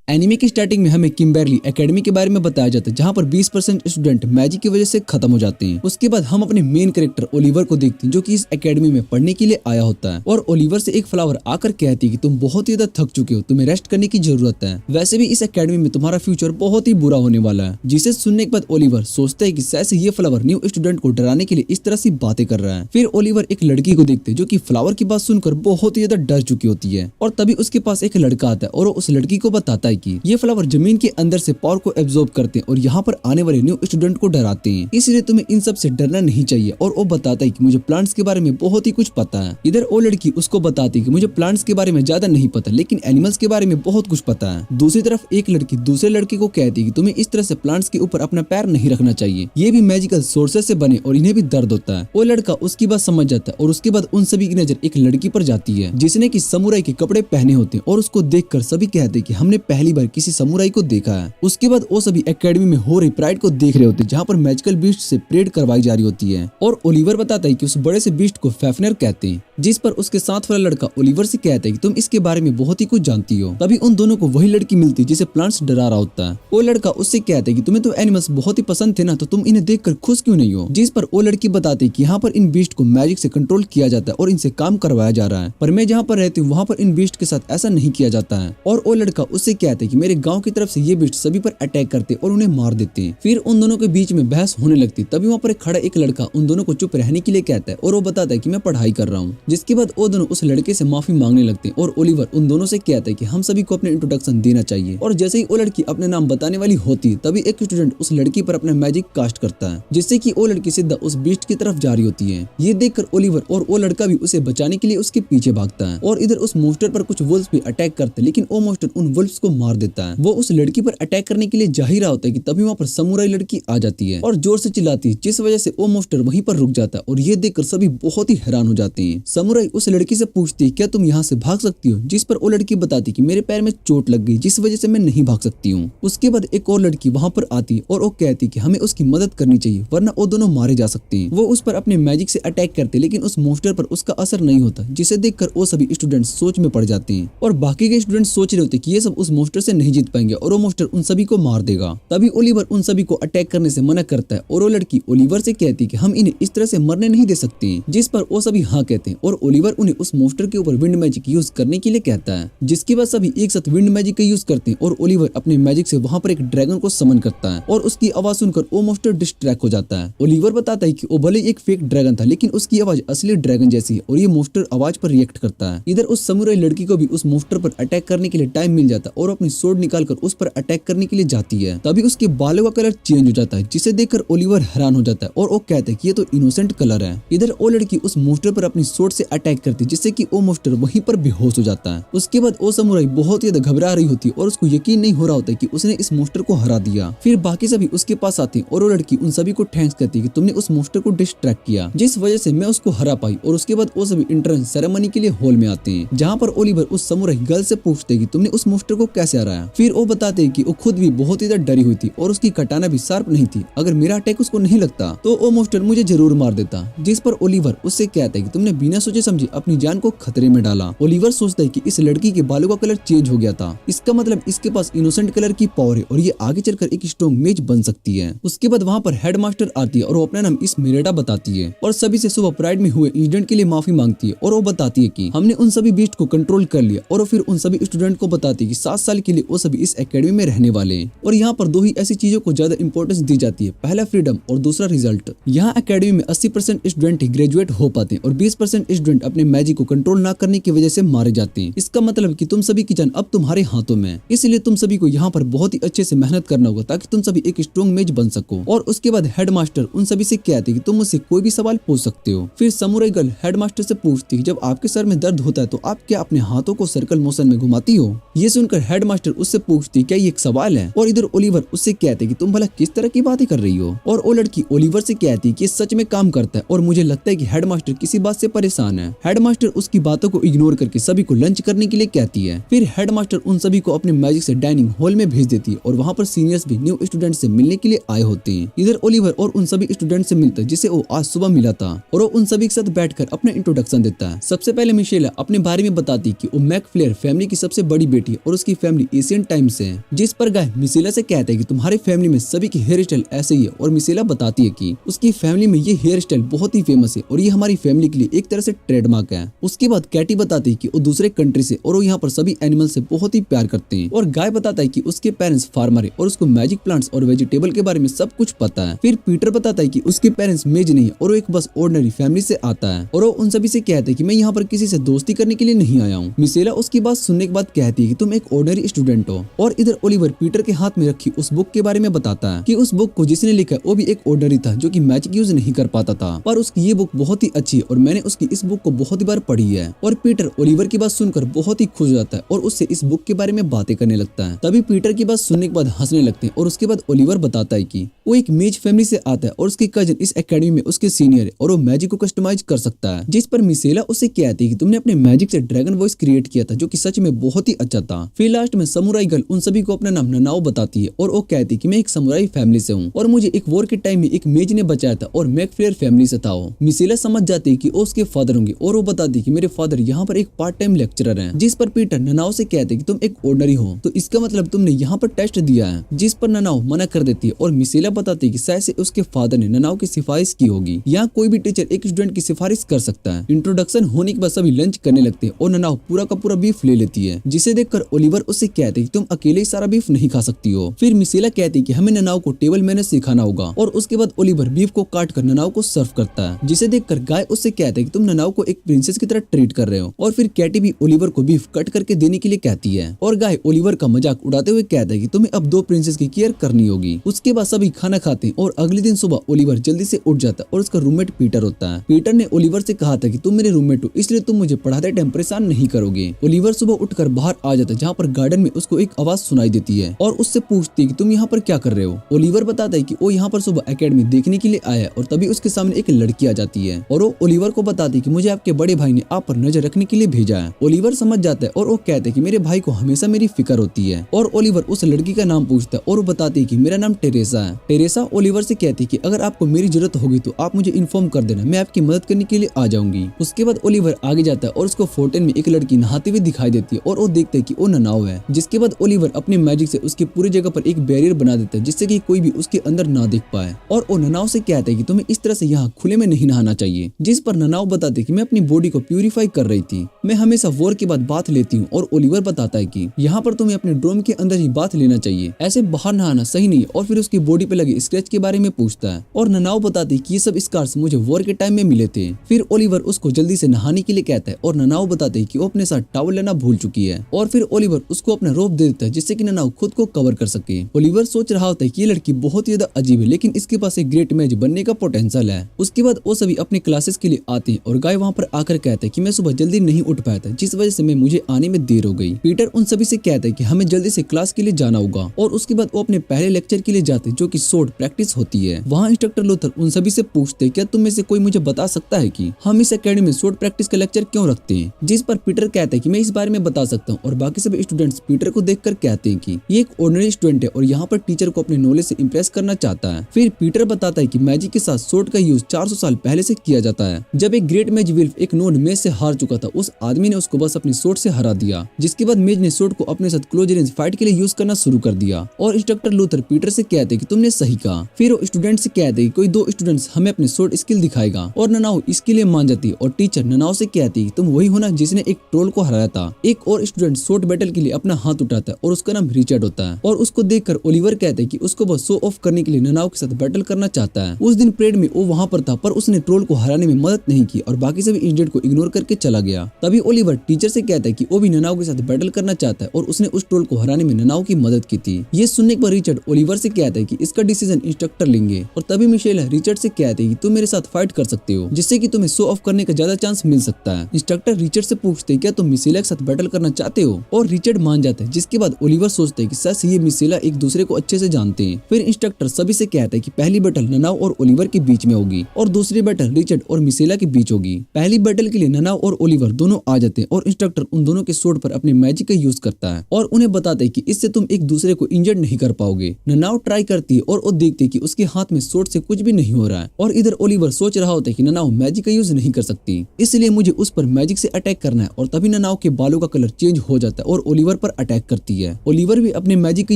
Anime की starting में हमें किम्बर्ली एकेडमी के बारे में बताया जाता है, जहाँ पर 20% स्टूडेंट मैजिक की वजह से खत्म हो जाते हैं। उसके बाद हम अपने मेन कैरेक्टर ओलिवर को देखते हैं, जो कि इस एकेडमी में पढ़ने के लिए आया होता है। और ओलिवर से एक फ्लावर आकर कहती है कि तुम बहुत ही ज्यादा थक चुके हो, तुम्हें रेस्ट करने की जरूरत है। वैसे भी इस एकेडमी में तुम्हारा फ्यूचर बहुत ही बुरा होने वाला है। जिसे सुनने के बाद ओलिवर सोचता है कि शायद से ये फ्लावर न्यू स्टूडेंट को डराने के लिए इस तरह से बातें कर रहा है। फिर ओलिवर एक लड़की को देखते हैं, जो कि फ्लावर की बात सुनकर बहुत ही ज्यादा डर चुकी होती है। और तभी उसके पास एक लड़का आता है और वो उस लड़की को बताता है कि ये फ्लावर जमीन के अंदर से पावर को एब्जॉर्ब करते हैं और यहाँ पर आने वाले न्यू स्टूडेंट को डराते हैं, इसलिए तुम्हें इन सब से डरना नहीं चाहिए। और वो बताता है कि मुझे प्लांट्स के बारे में बहुत ही कुछ पता है। इधर वो लड़की उसको बताती है कि मुझे प्लांट्स के बारे में ज्यादा नहीं पता, लेकिन एनिमल्स के बारे में बहुत कुछ पता है। दूसरी तरफ एक लड़की दूसरे लड़के को कहती है कि तुम्हें इस तरह से प्लांट्स के ऊपर अपना पैर नहीं रखना चाहिए, ये भी मैजिकल सोर्सेस से बने और इन्हें भी दर्द होता है। वो लड़का उसकी बात समझ जाता है और उसके बाद उन सभी की नजर एक लड़की पर जाती है, जिसने की समुराई के कपड़े पहने होते हैं। और उसको देखकर सभी कहते हैं कि हमने पहली बार किसी समुराई को देखा है। उसके बाद वो सभी एकेडमी में हो रही प्राइड को देख रहे होते हैं, जहाँ पर मैजिकल बीस्ट से परेड करवाई जा रही होती है। और ओलिवर बताता है कि उस बड़े से बीस्ट को फेफनर कहते हैं, जिस पर उसके साथ वाला लड़का ओलिवर से कहता है कि तुम इसके बारे में बहुत ही कुछ जानती हो। तभी उन दोनों को वही लड़की मिलती है जिसे प्लांट्स डरा रहा होता है। वो लड़का उससे कहता है कि तुम्हें तो एनिमल्स बहुत ही पसंद थे ना, तो तुम इन्हें देखकर खुश क्यों नहीं हो। जिस पर वो लड़की बताती है कि यहाँ पर इन बीस्ट को मैजिक से कंट्रोल किया जाता है और इनसे काम करवाया जा रहा है, पर मैं जहाँ पर रहती हूँ वहाँ पर इन बीस्ट के साथ ऐसा नहीं किया जाता है। और वो लड़का उससे कहता है कि मेरे गाँव की तरफ से ये बीस्ट सभी पर अटैक करते और उन्हें मार देते हैं। फिर उन दोनों के बीच में बहस होने लगती। तभी वहाँ पर खड़ा एक लड़का उन दोनों को चुप रहने के लिए कहता है और वो बताता है कि मैं पढ़ाई कर रहा हूँ। जिसके बाद वो दोनों उस लड़के से माफी मांगने लगते हैं और ओलिवर उन दोनों से कहता है कि हम सभी को अपने इंट्रोडक्शन देना चाहिए। और जैसे ही वो लड़की अपने नाम बताने वाली होती है, तभी एक स्टूडेंट उस लड़की पर अपना मैजिक कास्ट करता है, जिससे कि वो लड़की सीधा उस बीस्ट की तरफ जा रही होती है। ये देखकर ओलिवर और वो लड़का भी उसे बचाने के लिए उसके पीछे भागता है। और इधर उस मोस्टर पर कुछ वुल्फ्स भी अटैक करते हैं, लेकिन वो मोस्टर उन वुल्फ्स को मार देता है। वो उस लड़की पर अटैक करने के लिए जा ही रहा होता है कि तभी वहाँ पर समुराई लड़की आ जाती है और जोर से चिल्लाती है, जिस वजह से वो मोस्टर वहीं पर रुक जाता है। और ये देखकर सभी बहुत ही हैरान हो जाते हैं। समुराई उस लड़की से पूछती है, क्या तुम यहाँ से भाग सकती हो। जिस पर वो लड़की बताती कि मेरे पैर में चोट लग गई, जिस वजह से मैं नहीं भाग सकती हूँ। उसके बाद एक और लड़की वहाँ पर आती और वो कहती कि हमें उसकी मदद करनी चाहिए, वरना वो दोनों मारे जा सकते हैं। वो उस पर अपने मैजिक से अटैक करते, लेकिन उस मोस्टर पर उसका असर नहीं होता, जिसे देखकर वो सभी स्टूडेंट सोच में पड़ जाते हैं। और बाकी के स्टूडेंट सोच रहे होते कि ये सब उस मोस्टर से नहीं जीत पाएंगे और वो मोस्टर उन सभी को मार देगा। तभी ओलिवर उन सभी को अटैक करने से मना करता है और वो लड़की ओलिवर से कहती है कि हम इन्हें इस तरह से मरने नहीं दे सकते, जिस पर वो सभी हाँ कहते हैं। और ओलिवर उन्हें उस मोस्टर के ऊपर विंड मैजिक यूज करने के लिए कहता है, जिसके बाद सभी एक साथ विंड मैजिक का यूज करते हैं। और ओलिवर अपने मैजिक से वहाँ पर एक ड्रैगन को समन करता है और उसकी आवाज सुनकर वो मोस्टर डिस्ट्रैक्ट हो जाता है। ओलिवर बताता है कि वो भले एक फेक ड्रैगन था, लेकिन उसकी आवाज असली ड्रैगन जैसी है और ये मोस्टर आवाज पर रिएक्ट करता है। इधर उस समुराई लड़की को भी उस मोस्टर पर अटैक करने के लिए टाइम मिल जाता है और अपनी स्वॉर्ड निकालकर उस पर अटैक करने के लिए जाती है। तभी उसके बालों का कलर चेंज हो जाता है, जिसे देखकर ओलिवर हैरान हो जाता है और वो कहता है कि ये तो इनोसेंट कलर है। इधर वो लड़की उस मोस्टर पर अपनी स्वॉर्ड से अटैक करती है, जिससे कि वो मोस्टर वहीं पर बेहोश हो जाता है। उसके बाद वो समुराई बहुत ही ज्यादा घबरा रही होती है और उसको यकीन नहीं हो रहा होता कि उसने इस मोस्टर को हरा दिया। फिर बाकी सभी उसके पास आते हैं और वो लड़की उन सभी को थैंक्स करती है कि तुमने उस मोस्टर को डिस्ट्रैक्ट किया, जिस वजह से मैं उसको हरा पाई। और उसके बाद वो सभी एंट्रेंस सेरेमनी के लिए हॉल में आते हैं, जहाँ पर ओलिवर उस समुराई गर्ल से पूछते हैं कि तुमने उस मोस्टर को कैसे हराया। फिर वो बताते हैं कि वो खुद भी बहुत ही ज्यादा डरी हुई थी और उसकी कटाना भी शार्प नहीं थी। अगर मेरा अटैक उसको नहीं लगता तो वो मोस्टर मुझे जरूर मार देता। जिस पर ओलिवर उससे कहता है कि तुमने बिना सोचे समझे अपनी जान को खतरे में डाला। ओलिवर सोचता है कि इस लड़की के बालों का कलर चेंज हो गया था, इसका मतलब इसके पास इनोसेंट कलर की पावर है और ये आगे चलकर एक स्ट्रॉन्ग मेज बन सकती है। उसके बाद वहाँ पर हेडमास्टर आती है और वो अपना नाम इस मिरेटा बताती है और सभी से सुबह प्राइड में हुए इंसिडेंट के लिए माफी मांगती है। और वो बताती है कि हमने उन सभी बीस्ट को कंट्रोल कर लिया। और फिर उन सभी स्टूडेंट को बताती है कि 7 साल के लिए वो सभी इस एकेडमी में रहने वाले हैं। और यहाँ पर दो ही ऐसी चीजों को ज्यादा इंपॉर्टेंस दी जाती है, पहला फ्रीडम और दूसरा रिजल्ट। यहाँ एकेडमी में 80% स्टूडेंट ही ग्रेजुएट हो पाते हैं और 20% स्टूडेंट अपने मैजिक को कंट्रोल न करने की वजह से मारे जाते हैं। इसका मतलब कि तुम सभी की जान अब तुम्हारे हाथों में, इसलिए तुम सभी को यहाँ पर बहुत ही अच्छे से मेहनत करना होगा ताकि तुम सभी एक स्ट्रॉन्ग मेज बन सको। और उसके बाद हेडमास्टर उन सभी से कहते हैं कि तुम मुझसे कोई भी सवाल पूछ सकते हो। फिर समुराई गर्ल हेडमास्टर से पूछती है, जब आपके सर में दर्द होता है तो आप क्या अपने हाथों को सर्कल मोशन में घुमाती हो। ये सुनकर हेडमास्टर उससे पूछती क्या ये एक सवाल है। और इधर ओलिवर उससे कहते कि तुम भला किस तरह की बातें कर रही हो। और वो लड़की ओलिवर से कहती कि सच में काम करता है और मुझे लगता है कि हेडमास्टर किसी बात से परेशान परेशान है। हेडमास्टर उसकी बातों को इग्नोर करके सभी को लंच करने के लिए कहती है। फिर हेडमास्टर उन सभी को अपने मैजिक से डाइनिंग हॉल में भेज देती है और वहाँ पर सीनियर्स भी न्यू स्टूडेंट से मिलने के लिए आए होते हैं। इधर ओलिवर और उन सभी स्टूडेंट से मिलता है जिसे वो आज सुबह मिला था और वो उन सभी के साथ बैठकर अपना इंट्रोडक्शन देता है। सबसे पहले मिशेला अपने बारे में बताती कि वो मैकफ्लेयर फैमिली की सबसे बड़ी बेटी है और उसकी फैमिली एशियन टाइम से है। जिस पर गाय मिशेला से कहता है कि तुम्हारे फैमिली में सभी की हेयर स्टाइल ऐसे ही है और मिशेला बताती है कि उसकी फैमिली में ये हेयर स्टाइल बहुत ही फेमस है और ये हमारी फैमिली के लिए एक तरह से ट्रेडमार्क है। उसके बाद कैटी बताती है कि वो दूसरे कंट्री से और वो यहाँ पर सभी एनिमल से बहुत ही प्यार करते हैं। और गाय बताता है कि उसके पेरेंट्स फार्मर है और उसको मैजिक प्लांट्स और वेजिटेबल के बारे में सब कुछ पता है। फिर पीटर बताता है कि उसके पेरेंट्स मेज नहीं है और वो एक बस ऑर्डिनरी फैमिली से आता है और वो उन सभी से कहता है कि मैं यहाँ पर किसी से दोस्ती करने के लिए नहीं आया हूँ। मिशेला उसकी बात सुनने के बाद कहती है कि तुम एक ऑर्डिनरी स्टूडेंट हो। और इधर ओलिवर पीटर के हाथ में रखी उस बुक के बारे में बताता है कि उस बुक को जिसने लिखा वो भी एक ऑर्डिनरी था जो कि मैजिक यूज नहीं कर पाता था, पर उसकी ये बुक बहुत ही अच्छी है और मैंने उसकी इस बुक को बहुत ही बार पढ़ी है। और पीटर ओलिवर की बात सुनकर बहुत ही खुश हो जाता है और उससे इस बुक के बारे में बातें करने लगता है। तभी पीटर की बात सुनने के बाद हंसने लगते हैं और उसके बाद ओलिवर बताता है कि वो एक मेज फैमिली से आता है और उसके कजन इस एकेडमी में उसके सीनियर है और वो मैजिक को कस्टमाइज कर सकता है। जिस पर मिशेला उससे कहती है कि तुमने अपने मैजिक से ड्रैगन वॉइस क्रिएट किया था जो कि सच में बहुत ही अच्छा था। फिर लास्ट में समुराई गर्ल उन सभी को अपना नाम ननाओ बताती है और वो कहती है कि मैं एक समुराई फैमिली से हूँ और मुझे एक वॉर के टाइम में एक मेज ने बचाया था और मैकफ्लेयर फैमिली से था। मिशेला समझ जाती है कि वो उसके फादर होंगे और वो बताती है कि मेरे फादर यहाँ पर एक पार्ट टाइम लेक्चरर हैं। जिस पर पीटर ननाओ से कहते हैं कि तुम एक ऑर्डिनरी हो तो इसका मतलब तुमने यहाँ पर टेस्ट दिया है। जिस पर ननाओ मना कर देती है और मिशेला बताती है कि शायद से उसके फादर ने ननाओ की सिफारिश की होगी। यहाँ कोई भी टीचर एक स्टूडेंट की सिफारिश कर सकता है। इंट्रोडक्शन होने के बाद सभी लंच करने लगते हैं और ननाओ पूरा का पूरा बीफ ले लेती है, जिसे देखकर ओलिवर उससे कहते हैं कि तुम अकेले ही सारा बीफ नहीं खा सकती हो। फिर मिशेला कहती है कि हमें ननाओ को टेबल मैनर्स सिखाना होगा और उसके बाद ओलिवर बीफ को काट कर ननाओ को सर्व करता है, जिसे देखकर गाय उससे कहते हैं कि तुम ननाओ को एक प्रिंसेस की तरह ट्रीट कर रहे हो। और फिर कैटी भी ओलिवर को बीफ कट करके देने के लिए कहती है और गाय ओलिवर का मजाक उड़ाते हुए कहता है कि तुम्हें अब 2 प्रिंसेस की केयर करनी होगी। उसके बाद सभी खाना खाते हैं और अगले दिन सुबह ओलिवर जल्दी से उठ जाता है और उसका रूममेट पीटर होता है। पीटर ने ओलिवर से कहा था कि तुम मेरे रूममेट हो इसलिए तुम मुझे पढ़ाते टाइम परेशान नहीं करोगे। ओलिवर सुबह उठकर बाहर आ जाता है जहाँ पर गार्डन में उसको एक आवाज सुनाई देती है और उससे पूछती है कि तुम यहाँ पर क्या कर रहे हो। ओलिवर बताता है कि वो यहाँ पर सुबह एकेडमी देखने के लिए आया है और तभी उसके सामने एक लड़की आ जाती है और वो ओलिवर को बताती है कि मुझे आपके बड़े भाई ने आप पर नजर रखने के लिए भेजा है। ओलिवर समझ जाता है और वो कहते हैं कि मेरे भाई को हमेशा मेरी फिक्र होती है। और ओलिवर उस लड़की का नाम पूछता है और वो बताती है कि मेरा नाम टेरेसा है। टेरेसा ओलिवर से कहती है कि अगर आपको मेरी जरूरत होगी तो आप मुझे इन्फॉर्म कर देना, मैं आपकी मदद करने के लिए आ जाऊंगी। उसके बाद ओलिवर आगे जाता है और उसको फाउंटेन में एक लड़की नहाती हुई दिखाई देती है और वो देखते है कि वो ननाओ है। जिसके बाद ओलिवर अपने मैजिक से उसकी पूरी जगह पर एक बैरियर बना देता है जिससे कि कोई भी उसके अंदर ना देख पाए। और वो ननाओ से कहता है कि तुम्हें इस तरह से यहाँ खुले में नहीं नहाना चाहिए। जिस पर ननाओ बताते कि मैं अपनी बॉडी को प्यूरिफाई कर रही थी, मैं हमेशा वॉर के बाद बाथ लेती हूँ। और ओलिवर बताता है कि यहाँ पर तुम्हें अपने ड्रोम के अंदर ही बाथ लेना चाहिए, ऐसे बाहर नहाना सही नहीं। और फिर उसकी बॉडी पे लगे स्क्रैच के बारे में पूछता है और ननाओ बताती है कि ये सब स्कार्स मुझे वॉर के टाइम में मिले थे। फिर ओलिवर उसको जल्दी से नहाने के लिए कहता है और ननाओ बताते है कि वो अपने साथ टॉवल लेना भूल चुकी है। और फिर ओलिवर उसको अपना रोप दे देता है जिससे कि ननाओ खुद को कवर कर सके। ओलिवर सोच रहा होता है कि ये लड़की बहुत ही ज्यादा अजीब है लेकिन इसके पास एक ग्रेट मैच बनने का पोटेंशियल है। उसके बाद वो सभी अपने क्लासेस के लिए आते हैं और गाय वहाँ पर आकर कहता है कि मैं सुबह जल्दी नहीं उठ पाया था जिस वजह से मुझे आने में देर हो गई। पीटर उन सभी से कहता है कि हमें जल्दी से क्लास के लिए जाना होगा और उसके बाद वो अपने पहले लेक्चर के लिए जाते हैं जो कि शॉर्ट प्रैक्टिस होती है। वहाँ इंस्ट्रक्टर लूथर उन सभी से पूछते हैं क्या तुम में से कोई मुझे बता सकता है कि हम इस एकेडमी में शॉर्ट प्रैक्टिस का लेक्चर क्यों रखते हैं। जिस पर पीटर कहता है कि मैं इस बारे में बता सकता हूँ और बाकी सभी स्टूडेंट्स पीटर को देखकर कहते हैं कि ये एक ऑर्डिनरी स्टूडेंट है और यहाँ पर टीचर को अपने नॉलेज से इम्प्रेस करना चाहता है। फिर पीटर बताता है कि मैजिक के साथ शॉर्ट का यूज 400 साल पहले से किया जाता है। जब एक ग्रेट मैज विल्फ एक नोन मेज से हार चुका था उस आदमी ने उसको बस अपनी शॉर्ट से हरा दिया, जिसके बाद मेज ने शॉर्ट को अपने साथ क्लोज रेंज फाइट के लिए यूज करना शुरू कर दिया। और इंस्ट्रक्टर लूथर पीटर से कहते हैं कि तुमने सही कहा। फिर वो स्टूडेंट से कहते हैं कि कोई 2 स्टूडेंट्स हमें अपने शॉर्ट स्किल दिखाएगा और ननाओ इसके लिए मान जाती है और टीचर ननाओ से कहती है तुम वही हो ना जिसने एक ट्रोल को हराया था। एक और स्टूडेंट शॉर्ट बैटल के लिए अपना हाथ उठाता है और उसका नाम रिचर्ड होता है और उसको देखकर ओलिवर कहते हैं कि उसको बस शो ऑफ करने के लिए ननाओ के साथ बैटल करना चाहता है। उस दिन परेड में वो वहाँ पर था पर उसने ट्रोल को हराने में मदद नहीं की और बाकी सभी इंसिडेंट को इग्नोर करके चला गया। तभी ओलिवर टीचर से कहता है कि वो भी ननाओ के साथ बैटल करना चाहता है और उसने उस ट्रोल को हराने में ननाओ की मदद की थी। ये सुनने पर रिचर्ड ओलिवर से कहता है कि इसका डिसीजन इंस्ट्रक्टर लेंगे और तभी मिशेल रिचर्ड से कहते हैं कि तुम मेरे साथ फाइट कर सकते हो, जिससे कि तुम्हें शो ऑफ करने का ज्यादा चांस मिल सकता है। इंस्ट्रक्टर रिचर्ड से पूछते हैं क्या तुम मिशेला के साथ बैटल करना चाहते हो, और रिचर्ड मान जाता है, जिसके बाद ओलिवर सोचते है कि सच ये मिशेला एक दूसरे को अच्छे से जानते हैं। फिर इंस्ट्रक्टर सभी से कहता है कि पहली बैटल ननाव और ओलिवर के बीच में होगी और दूसरी बैटल रिचर्ड और मिशेला के बीच होगी। पहली बैटल के लिए ननाव और ओलिवर दोनों आ जाते हैं और इंस्ट्रक्टर उन दोनों के स्वॉर्ड पर अपने मैजिक का यूज करता है और उन्हें बताता है कि इससे तुम एक दूसरे को इंजर्ड नहीं कर पाओगे। ननाव ट्राई करती है और वो देखती है कि उसके हाथ में स्वॉर्ड से कुछ भी नहीं हो रहा है और इधर ओलिवर सोच रहा होता है कि ननाव मैजिक का यूज नहीं कर सकती, इसलिए मुझे उस पर मैजिक से अटैक करना है। और तभी ननाव के बालों का कलर चेंज हो जाता है और ओलिवर पर अटैक करती है। ओलिवर भी अपने मैजिक का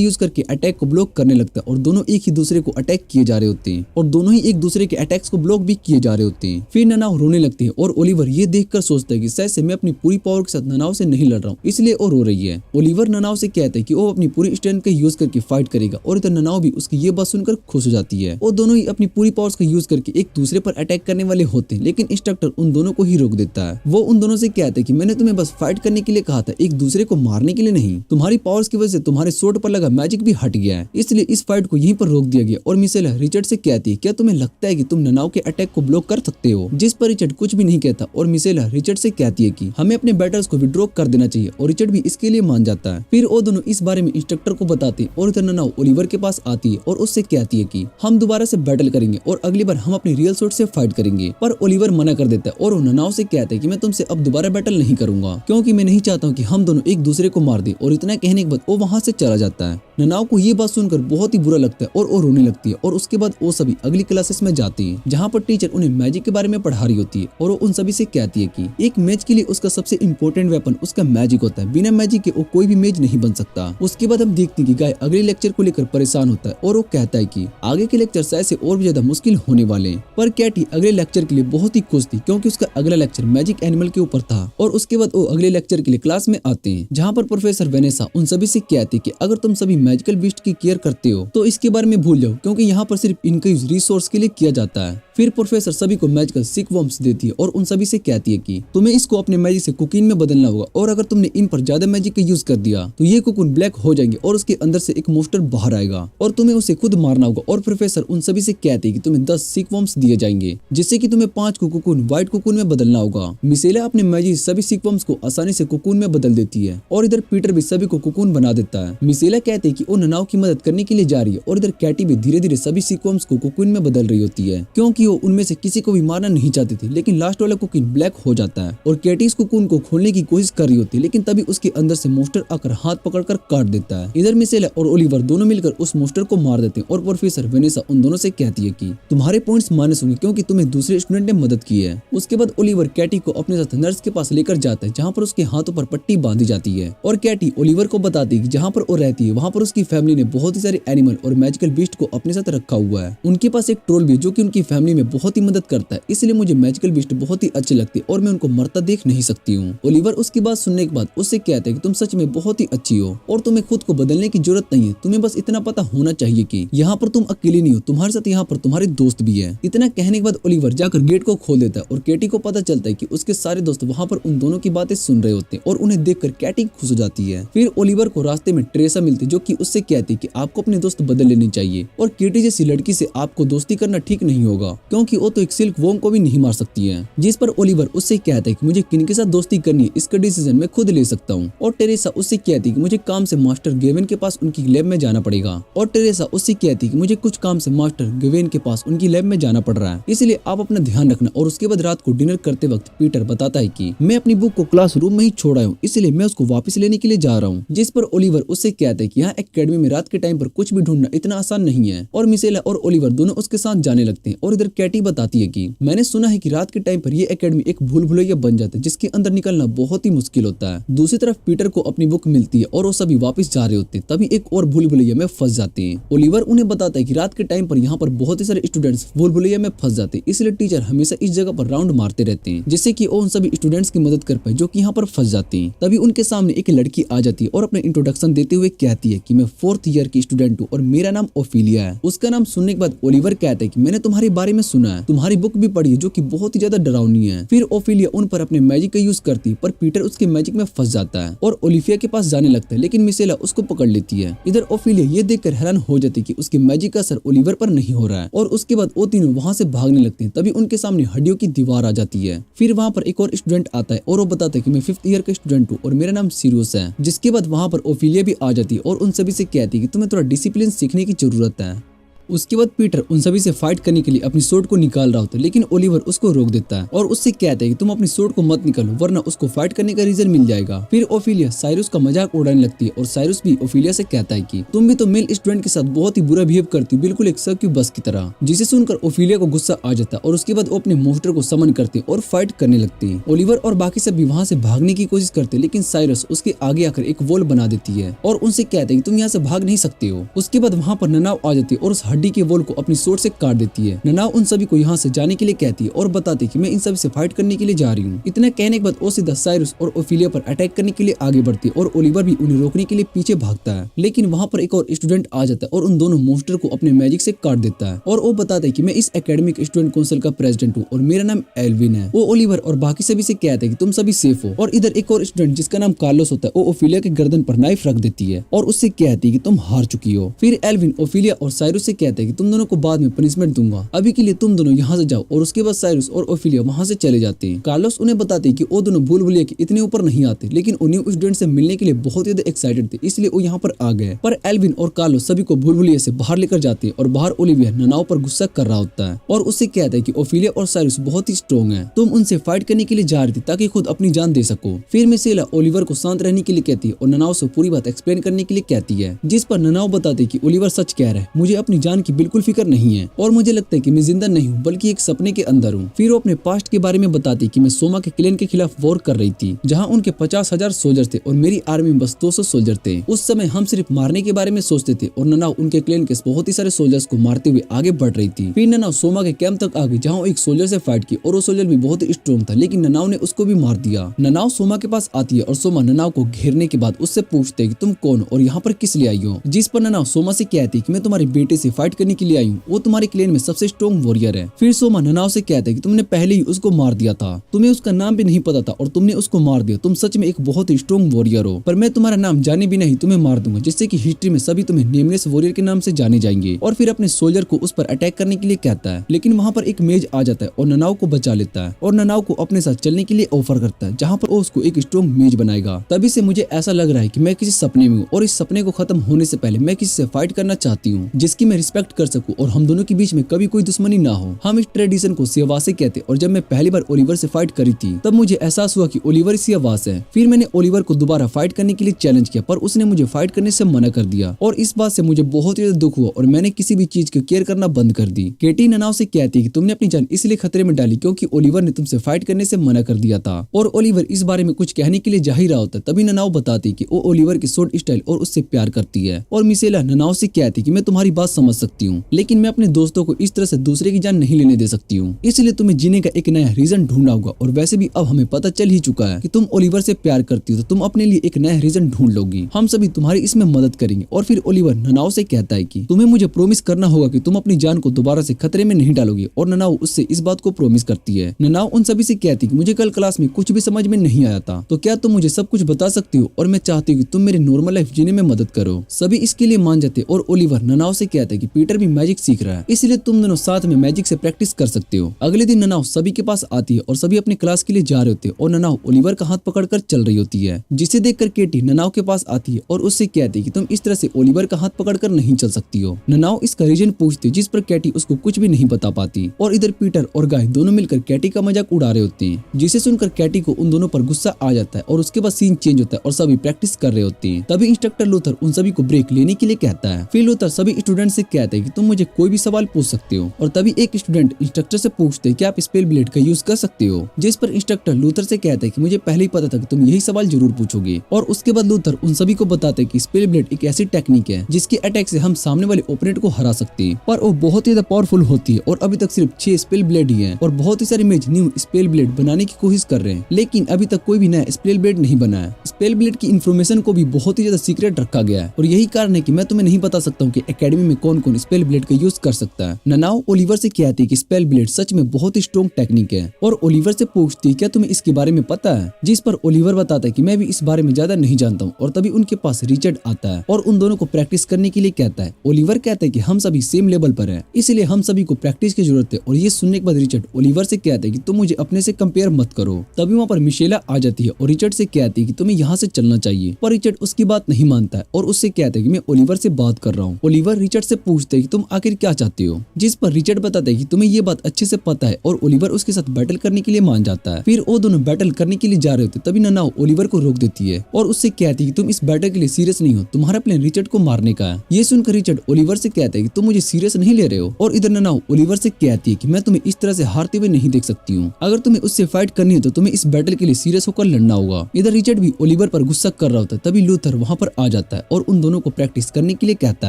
यूज करके अटैक को ब्लॉक करने लगता है और दोनों एक ही दूसरे को अटैक किए जा रहे होते हैं और दोनों ही एक दूसरे के अटैक्स को ब्लॉक भी किए जा रहे होते हैं। फिर ननाव रोने लगती है और ओलिवर ये देखकर सोचता है कि शायद से मैं अपनी पूरी पावर के साथ ननाव से नहीं लड़ रहा हूँ, इसलिए वो रो रही है। ओलिवर ननाव से कहता है कि वो अपनी पूरी स्ट्रेंथ का यूज करके फाइट करेगा और इधर ननाव भी उसकी ये बात सुनकर खुश हो जाती है। वो दोनों ही अपनी पूरी पावर्स का यूज करके एक दूसरे पर अटैक करने वाले होते हैं, लेकिन इंस्ट्रक्टर उन दोनों को ही रोक देता है। वो उन दोनों से कहता है कि मैंने तुम्हें बस फाइट करने के लिए कहा था, एक दूसरे को मारने के लिए नहीं। तुम्हारी पावर्स की वजह से तुम्हारे स्वॉर्ड पर लगा मैजिक भी हट गया है, इसलिए इस फाइट को यहीं पर रोक दिया गया। और मिशेला रिचर्ड से कहती है क्या तुम्हें लगता है कि तुम ननाव के अटैक को ब्लॉक कर सकते हो, जिस पर रिचर्ड कुछ भी नहीं कहता और मिशेला रिचर्ड से कहती है कि हमें अपने बैटल्स को विड्रॉ कर देना चाहिए और रिचर्ड भी इसके लिए मान जाता है। फिर वो दोनों इस बारे में इंस्ट्रक्टर को बताते हैं और इधर ननाव ओलिवर के पास आती है और उससे कहती है कि हम दोबारा से बैटल करेंगे और अगली बार हम अपने रियल स्वॉर्ड से फाइट करेंगे। पर ओलिवर मना कर देता है और वो ननाव से कहता है कि मैं तुमसे अब दोबारा बैटल नहीं करूंगा, क्योंकि मैं नहीं चाहता हूँ कि हम दोनों एक दूसरे को मार दे। और इतना कहने के बाद वो वहाँ से चला जाता है। ननाव को ये बात सुनकर बहुत ही बुरा लगता है और वो रोने लगती है और उसके बाद वो सभी अगली क्लासेस में जाती है, जहाँ पर टीचर उन्हें मैजिक के बारे में पढ़ा रही होती है और वो उन सभी से कहती है कि एक मैच के लिए उसका सबसे इम्पोर्टेंट वेपन उसका मैजिक होता है, बिना मैजिक के वो कोई भी मैच नहीं बन सकता। उसके बाद हम देखते हैं कि गाय अगले लेक्चर को लेकर परेशान होता है और वो कहता है कि आगे के लेक्चर शायद से और भी ज्यादा मुश्किल होने वाले हैं। पर कैटी अगले लेक्चर के लिए बहुत ही खुश थी, क्योंकि उसका अगला लेक्चर मैजिक एनिमल के ऊपर था। और उसके बाद वो अगले लेक्चर के लिए क्लास में आते हैं, जहाँ पर प्रोफेसर वेनेसा उन सभी से कहती है कि अगर तुम सभी मैजिकल बीस्ट की केयर करते हो तो इसके बारे में भूल जाओ, क्योंकि यहाँ पर सिर्फ इनका यूज रिसोर्स के लिए किया जाता है। फिर प्रोफेसर सभी को मैजिकल सिक वर्म्स देती है और उन सभी से कहती है कि तुम्हें इसको अपने मैजिक से कुकीन में बदलना होगा और अगर तुमने इन पर ज्यादा मैजिक का यूज कर दिया तो ये कुकून ब्लैक हो जाएंगे और उसके अंदर से एक मोस्टर बाहर आएगा और तुम्हें उसे खुद मारना होगा। और प्रोफेसर उन सभी से कहते हैं कि तुम्हें 10 सिक वर्म्स दिए जाएंगे, जिससे कि तुम्हें 5 को कुकून व्हाइट कुकून में बदलना होगा। मिशेला अपने मैजिक सभी सिक वर्म्स को आसानी से कुकून में बदल देती है और इधर पीटर भी सभी को कुकून बना देता है। मिशेला कहते हैं कि वो ननाव की मदद करने के लिए जा रही है और इधर कैटी भी धीरे धीरे सभी सिक वर्म्स को कुकून में बदल रही होती है, क्योंकि वो उनमें से किसी को भी मारना नहीं चाहती थी। लेकिन लास्ट वाला कुकून ब्लैक हो जाता है और कैटी इस कुकून को खोलने की कोशिश कर रही होती है, लेकिन तभी उसके अंदर से मोस्टर आकर हाथ पकड़कर काट देता है। इधर मिशेला और ओलिवर दोनों मिलकर उस मोस्टर को मार देते हैं और प्रोफेसर वेनेसा उन दोनों से कहती है कि तुम्हारे पॉइंट्स माइनस होंगे क्योंकि तुम्हें दूसरे स्टूडेंट ने मदद की है। उसके बाद ओलिवर कैटी को अपने साथ नर्स के पास लेकर जाता है, जहाँ पर उसके हाथों पर पट्टी बांधी जाती है और कैटी ओलिवर को बताती है कि जहाँ पर वो रहती है वहाँ पर उसकी फैमिली ने बहुत ही सारे एनिमल और मैजिकल बीस्ट को अपने साथ रखा हुआ है। उनके पास एक ट्रोल भी जो कि उनकी फैमिली में बहुत ही मदद करता है, इसलिए मुझे मैजिकल बीस्ट बहुत ही अच्छे लगते हैं और मैं उनको मरता देख नहीं सकती हूँ। ओलिवर उसकी बात सुनने के बाद उससे कहता है कि तुम सच में बहुत ही अच्छी हो और तुम्हें खुद को बदलने की जरूरत नहीं है, तुम्हें बस इतना पता होना चाहिए कि यहाँ पर तुम अकेली नहीं हो, तुम्हारे साथ यहाँ पर तुम्हारे दोस्त भी है। इतना कहने के बाद ओलिवर जाकर गेट को खोल देता है और कैटी को पता चलता है कि उसके सारे दोस्त वहाँ पर उन दोनों की बातें सुन रहे होते हैं और उन्हें देखकर कैटी खुश हो जाती है। फिर ओलिवर को रास्ते में ट्रेसा मिलती है, जो कि उससे कहती है कि आपको अपने दोस्त बदल लेने चाहिए और कैटी जैसी लड़की से आपको दोस्ती करना ठीक नहीं होगा, क्योंकि वो तो एक सिल्क वॉर्म को भी नहीं मार सकती है। जिस पर ओलिवर उससे कहता है कि मुझे किनके साथ दोस्ती करनी है इसका डिसीजन मैं खुद ले सकता हूँ। और टेरेसा उससे कहती है कि मुझे काम से मास्टर गेवेन के पास उनकी लैब में जाना पड़ेगा और टेरेसा उससे कहती है कि मुझे कुछ काम से मास्टर गेवेन के पास उनकी लैब में जाना पड़ रहा है, इसलिए आप अपना ध्यान रखना। और उसके बाद रात को डिनर करते वक्त पीटर बताता है कि मैं अपनी बुक को क्लासरूम में ही छोड़ आया हूँ, इसलिए मैं उसको वापस लेने के लिए जा रहा हूँ। जिस पर ओलिवर उससे कहता है कि यहाँ एकेडमी में रात के टाइम पर कुछ भी ढूंढना इतना आसान नहीं है। और मिशेला और ओलिवर दोनों उसके साथ जाने लगते हैं और इधर कैटी बताती है कि मैंने सुना है कि रात के टाइम पर ये एकेडमी एक भूल भुलैया बन जाता है, जिसके अंदर निकलना बहुत ही मुश्किल होता है। दूसरी तरफ पीटर को अपनी बुक मिलती है और वो सभी वापस जा रहे होते हैं, तभी एक और भूल भुलैया में फंस जाते हैं। ओलिवर उन्हें बताता है कि रात के टाइम पर यहाँ पर बहुत ही सारे स्टूडेंट्स भूल भुलैया में फंस जाते हैं, इसलिए टीचर हमेशा इस जगह पर राउंड मारते रहते हैं, जिससे कि वो उन सभी स्टूडेंट्स की मदद कर पाए जो कि यहाँ पर फंस जाते हैं। तभी उनके सामने एक लड़की आ जाती है और अपने इंट्रोडक्शन देते हुए कहती है कि मैं 4th ईयर की स्टूडेंट हूँ और मेरा नाम ओफिलिया है। उसका नाम सुनने के बाद ओलिवर कहता है कि मैंने तुम्हारे बारे में सुना है, तुम्हारी बुक भी पढ़ी है जो कि बहुत ही ज्यादा डरावनी है। फिर ओफिलिया उन पर अपने मैजिक का यूज करती, पर पीटर उसके मैजिक में फंस जाता है और ओलिविया के पास जाने लगता है, लेकिन मिसेला उसको पकड़ लेती है। इधर ओफिलिया ये देखकर हैरान हो जाती है कि उसके मैजिक का असर ओलिवर पर नहीं हो रहा है और उसके बाद वो तीनों वहाँ से भागने लगते हैं। तभी उनके सामने हड्डियों की दीवार आ जाती है। फिर वहाँ पर एक और स्टूडेंट आता है और वो बताता है कि मैं 5th ईयर का स्टूडेंट हूँ और मेरा नाम सीरियस है। जिसके बाद वहाँ पर ओफिलिया भी आ जाती है और उन सभी से कहती है कि तुम्हें थोड़ा डिसिप्लिन सीखने की जरूरत है। उसके बाद पीटर उन सभी से फाइट करने के लिए अपनी सोर्ड को निकाल रहा होता है, लेकिन ओलिवर उसको रोक देता है और उससे कहता है कि तुम अपनी सोर्ड को मत निकालो वरना उसको फाइट करने का रीजन मिल जाएगा। फिर ओफिलिया साइरस का मजाक उड़ाने लगती है और साइरस भी ओफिलिया से कहता है कि तुम भी तो मेल स्टूडेंट के साथ बहुत ही बुरा बिहेव करती हो, बिल्कुल एक सर्कस बस की तरह। जिसे सुनकर ओफिलिया को गुस्सा आ जाता है और उसके बाद वो अपने मोस्टर को समन करते और फाइट करने लगते हैं। ओलिवर और बाकी सब भी वहाँ से भागने की कोशिश करते, लेकिन साइरस उसके आगे आकर एक वॉल बना देती है और उनसे कहते हैं कि तुम यहाँ से भाग नहीं सकते हो। उसके बाद वहाँ पर ननाव आ जाती है और उस हड्डी के वॉल को अपनी सोर्ड से काट देती है। ननाव उन सभी को यहाँ से जाने के लिए कहती है और बताती है कि मैं इन सभी से फाइट करने के लिए जा रही हूँ। इतना कहने के बाद वो सीधा साइरस और ओफिलिया पर अटैक करने के लिए आगे बढ़ती है और ओलिवर भी उन्हें रोकने के लिए पीछे भागता है, लेकिन वहाँ पर एक और स्टूडेंट आ जाता है और उन दोनों मोस्टर को अपने मैजिक से काट देता है और वो बताता है कि मैं इस एकेडमिक स्टूडेंट काउंसिल का प्रेसिडेंट हूँ और मेरा नाम एल्विन है। वो ओलिवर और बाकी सभी से कहता है कि तुम सभी सेफ हो। और इधर एक और स्टूडेंट जिसका नाम कार्लोस होता है वो ओफिलिया के गर्दन पर नाइफ रख देती है और उससे कहती है कि तुम हार चुकी हो। फिर एल्विन ओफिलिया और साइरस से कहता है कि तुम दोनों को बाद में पनिशमेंट दूंगा, अभी के लिए तुम दोनों यहाँ से जाओ। और उसके बाद साइरस और ओफिलिया वहाँ से चले जाते हैं। कार्लोस उन्हें बताते हैं कि वो दोनों भूल भुलैया के इतने ऊपर नहीं आते, लेकिन वो न्यू स्टूडेंट से मिलने के लिए बहुत ज्यादा एक्साइटेड थे, इसलिए वो यहाँ पर आ गए। पर एल्विन और कार्लोस सभी को भूल भुलैया से बाहर लेकर जाते हैं और बाहर ओलिविया ननाव पर गुस्सा कर रहा होता है और उससे कहता है कि ओफिलिया और साइरस बहुत ही स्ट्रॉन्ग है, तुम उनसे फाइट करने के लिए जा रही थी ताकि खुद अपनी जान दे सको। फिर मिसेला ओलिवर को शांत रहने के लिए कहती है और ननाव से पूरी बात एक्सप्लेन करने के लिए कहती है, जिस पर ननाव बताते कि ओलिवर सच कह रहा है, मुझे अपनी जान की बिल्कुल फिक्र नहीं है और मुझे लगता है कि मैं जिंदा नहीं हूँ बल्कि एक सपने के अंदर हूँ। फिर वो अपने पास्ट के बारे में बताती कि मैं सोमा के क्लैन के खिलाफ वॉर कर रही थी जहाँ उनके 50,000 सोल्जर थे और मेरी आर्मी में बस 200 सोल्जर थे। उस समय हम सिर्फ मारने के बारे में सोचते थे और ननाव उनके क्लैन के बहुत ही सारे सोल्जर्स को मारते हुए आगे बढ़ रही थी। फिर ननाव सोमा के कैंप तक आ गई जहाँ एक सोल्जर से फाइट की और वो सोल्जर भी बहुत ही स्ट्रॉन्ग था, लेकिन ननाव ने उसको भी मार दिया। ननाव सोमा के पास आती है और सोमा ननाव को घेरने के बाद उससे पूछते कि तुम कौन और यहाँ पर किस लिए आई हो। जिस पर ननाव सोमा से कहती कि मैं तुम्हारे बेटे से फाइट करने के लिए आई हूँ, वो तुम्हारे क्लैन में सबसे स्ट्रॉन्ग वॉरियर है। फिर सोमा ननाव से कहता है कि तुमने पहले ही उसको मार दिया था, तुम्हें उसका नाम भी नहीं पता था और तुमने उसको मार दिया, तुम सच में एक बहुत ही स्ट्रॉन्ग वॉरियर हो, पर मैं तुम्हारा नाम जाने भी नहीं तुम्हें मार दूंगा, जिससे कि हिस्ट्री में सभी तुम्हें नेमलेस वॉरियर के नाम से जाने जाएंगे। और फिर अपने सोल्जर को उस पर अटैक करने के लिए कहता है, लेकिन वहाँ पर एक मेज आ जाता है और ननाव को बचा लेता है और ननाव को अपने साथ चलने के लिए ऑफर करता है जहाँ पर वो उसको एक स्ट्रॉन्ग मेज बनाएगा। तभी से मुझे ऐसा लग रहा है कि मैं किसी सपने में हूँ और इस सपने को खत्म होने से पहले मैं किसी से फाइट करना चाहती हूँ जिसकी मैं रिस्पेक्ट कर सकूँ और हम दोनों के बीच में कभी कोई दुश्मनी ना हो। हम इस ट्रेडिशन को सियावासे कहते और जब मैं पहली बार ओलिवर से फाइट करी थी तब मुझे एहसास हुआ कि ओलिवर सियावास है। फिर मैंने ओलिवर को दोबारा फाइट करने के लिए चैलेंज किया पर उसने मुझे फाइट करने से मना कर दिया और इस बात से मुझे बहुत ज्यादा दुख हुआ और मैंने किसी भी चीज की केयर करना बंद कर दी। केटी ननाव से कहती है कि तुमने अपनी जान इसलिए खतरे में डाली क्योंकि ओलिवर ने तुमसे फाइट करने से मना कर दिया था और ओलिवर इस बारे में कुछ कहने के लिए जा ही रहा होता। तभी ननाव बताती कि वो ओलिवर की शॉर्ट स्टाइल और उससे प्यार करती है और मिसेला ननाव से कहती कि मैं तुम्हारी बात समझ सकती हूँ, लेकिन मैं अपने दोस्तों को इस तरह से दूसरे की जान नहीं लेने दे सकती हूँ, इसलिए तुम्हें जीने का एक नया रीजन ढूंढना होगा। और वैसे भी अब हमें पता चल ही चुका है कि तुम ओलिवर से प्यार करती हो, तो तुम अपने लिए एक नया रीजन ढूंढ लोगी, हम सभी तुम्हारी इसमें मदद करेंगे। और फिर ओलिवर ननाव से कहता है कि तुम्हें मुझे प्रॉमिस करना होगा कि तुम अपनी जान को दोबारा से खतरे में नहीं डालोगे और ननाव उससे इस बात को प्रॉमिस करती है। ननाव उन सभी से कहती कि मुझे कल क्लास में कुछ भी समझ में नहीं आया था, तो क्या तुम मुझे सब कुछ बता सकती हो और मैं चाहती हूँ कि तुम मेरी नॉर्मल लाइफ जीने में मदद करो। सभी इसके लिए मान जाते और ओलिवर ननाव से कहता है कि पीटर भी मैजिक सीख रहा है, इसलिए तुम दोनों साथ में मैजिक से प्रैक्टिस कर सकते हो। अगले दिन ननाव सभी के पास आती है और सभी अपने क्लास के लिए जा रहे होते हैं और ननाव ओलिवर का हाथ पकड़कर चल रही होती है, जिसे देखकर केटी ननाव के पास आती है और उससे कहती है कि तुम इस तरह से ओलिवर का हाथ पकड़कर नहीं चल सकती हो। ननाव इसका रीजन पूछती है जिस पर केटी उसको कुछ भी नहीं बता पाती और इधर पीटर और गाय दोनों मिलकर केटी का मजाक उड़ा रहे होते हैं, जिसे सुनकर केटी को उन दोनों पर गुस्सा आ जाता है और उसके बाद सीन चेंज होता है और सभी प्रैक्टिस कर रहे होते हैं। तभी इंस्ट्रक्टर लूथर उन सभी को ब्रेक लेने के लिए कहता है। फिर लूथर सभी स्टूडेंट से कहता है कि तुम मुझे कोई भी सवाल पूछ सकते हो और तभी एक स्टूडेंट इंस्ट्रक्टर से पूछते हैं कि आप स्पेल ब्लेड का यूज कर सकते हो, जिस पर इंस्ट्रक्टर लूथर से कहता है कि मुझे पहले ही पता था कि तुम यही सवाल जरूर पूछोगे। और उसके बाद लूथर उन सभी को बताते हैं कि स्पेल ब्लेड एक ऐसी टेक्निक है जिसके अटैक से हम सामने वाले ओपोनेंट को हरा सकते हैं, पर वो बहुत ही ज्यादा पावरफुल होती है और अभी तक सिर्फ 6 स्पेल ब्लेड ही है और बहुत ही सारे मेज न्यू स्पेल ब्लेड बनाने की कोशिश कर रहे हैं, लेकिन अभी तक कोई भी नया स्पेल ब्लेड नहीं बना है। स्पेल ब्लेड की इन्फॉर्मेशन को भी बहुत ही ज्यादा सीक्रेट रखा गया है और यही कारण है कि मैं तुम्हें नहीं बता सकता हूँ कि एकेडमी में कौन खून स्पेल ब्लेड का यूज कर सकता है। ननाओ ओलिवर से कहती है कि स्पेल ब्लेड सच में बहुत ही स्ट्रॉन्ग टेक्निक है और ओलिवर से पूछती है क्या तुम्हें इसके बारे में पता है, जिस पर ओलिवर बताता है कि मैं भी इस बारे में ज्यादा नहीं जानता हूँ। और तभी उनके पास रिचर्ड आता है और उन दोनों को प्रैक्टिस करने के लिए कहता है। ओलिवर कहता है कि हम सभी सेम लेवल पर हैं, इसलिए हम सभी को प्रैक्टिस की जरूरत है। और ये सुनने के बाद रिचर्ड ओलिवर से कहता है कि तुम मुझे अपने से कंपेयर मत करो। तभी वहाँ पर मिशेला आ जाती है और रिचर्ड से कहती है कि तुम्हें यहाँ से चलना चाहिए, पर रिचर्ड उसकी बात नहीं मानता है और उससे कहता है कि मैं ओलिवर से बात कर रहा हूँ। ओलिवर रिचर्ड से पूछता है कि तुम आखिर क्या चाहते हो, जिस पर रिचर्ड बताता है कि तुम्हें ये बात अच्छे से पता है और ओलिवर उसके साथ बैटल करने के लिए मान जाता है। फिर वो दोनों बैटल करने के लिए जा रहे होते तभी ननाओ ओलिवर को रोक देती है और उससे कहती है कि तुम इस बैटल के लिए सीरियस नहीं हो, तुम्हारा प्लान रिचर्ड को मारने का है। ये सुनकर रिचर्ड ओलिवर से कहता है कि तुम मुझे सीरियस नहीं ले रहे हो। और इधर ननाओ ओलिवर से कहती है कि मैं तुम्हें इस तरह से हारते हुए नहीं देख सकती हूँ, अगर तुम्हें उससे फाइट करनी है तो तुम्हें इस बैटल के लिए सीरियस होकर लड़ना होगा। इधर रिचर्ड भी ओलिवर पर गुस्सा कर रहा होता है तभी लूथर वहाँ पर आ जाता है और उन दोनों को प्रैक्टिस करने के लिए कहता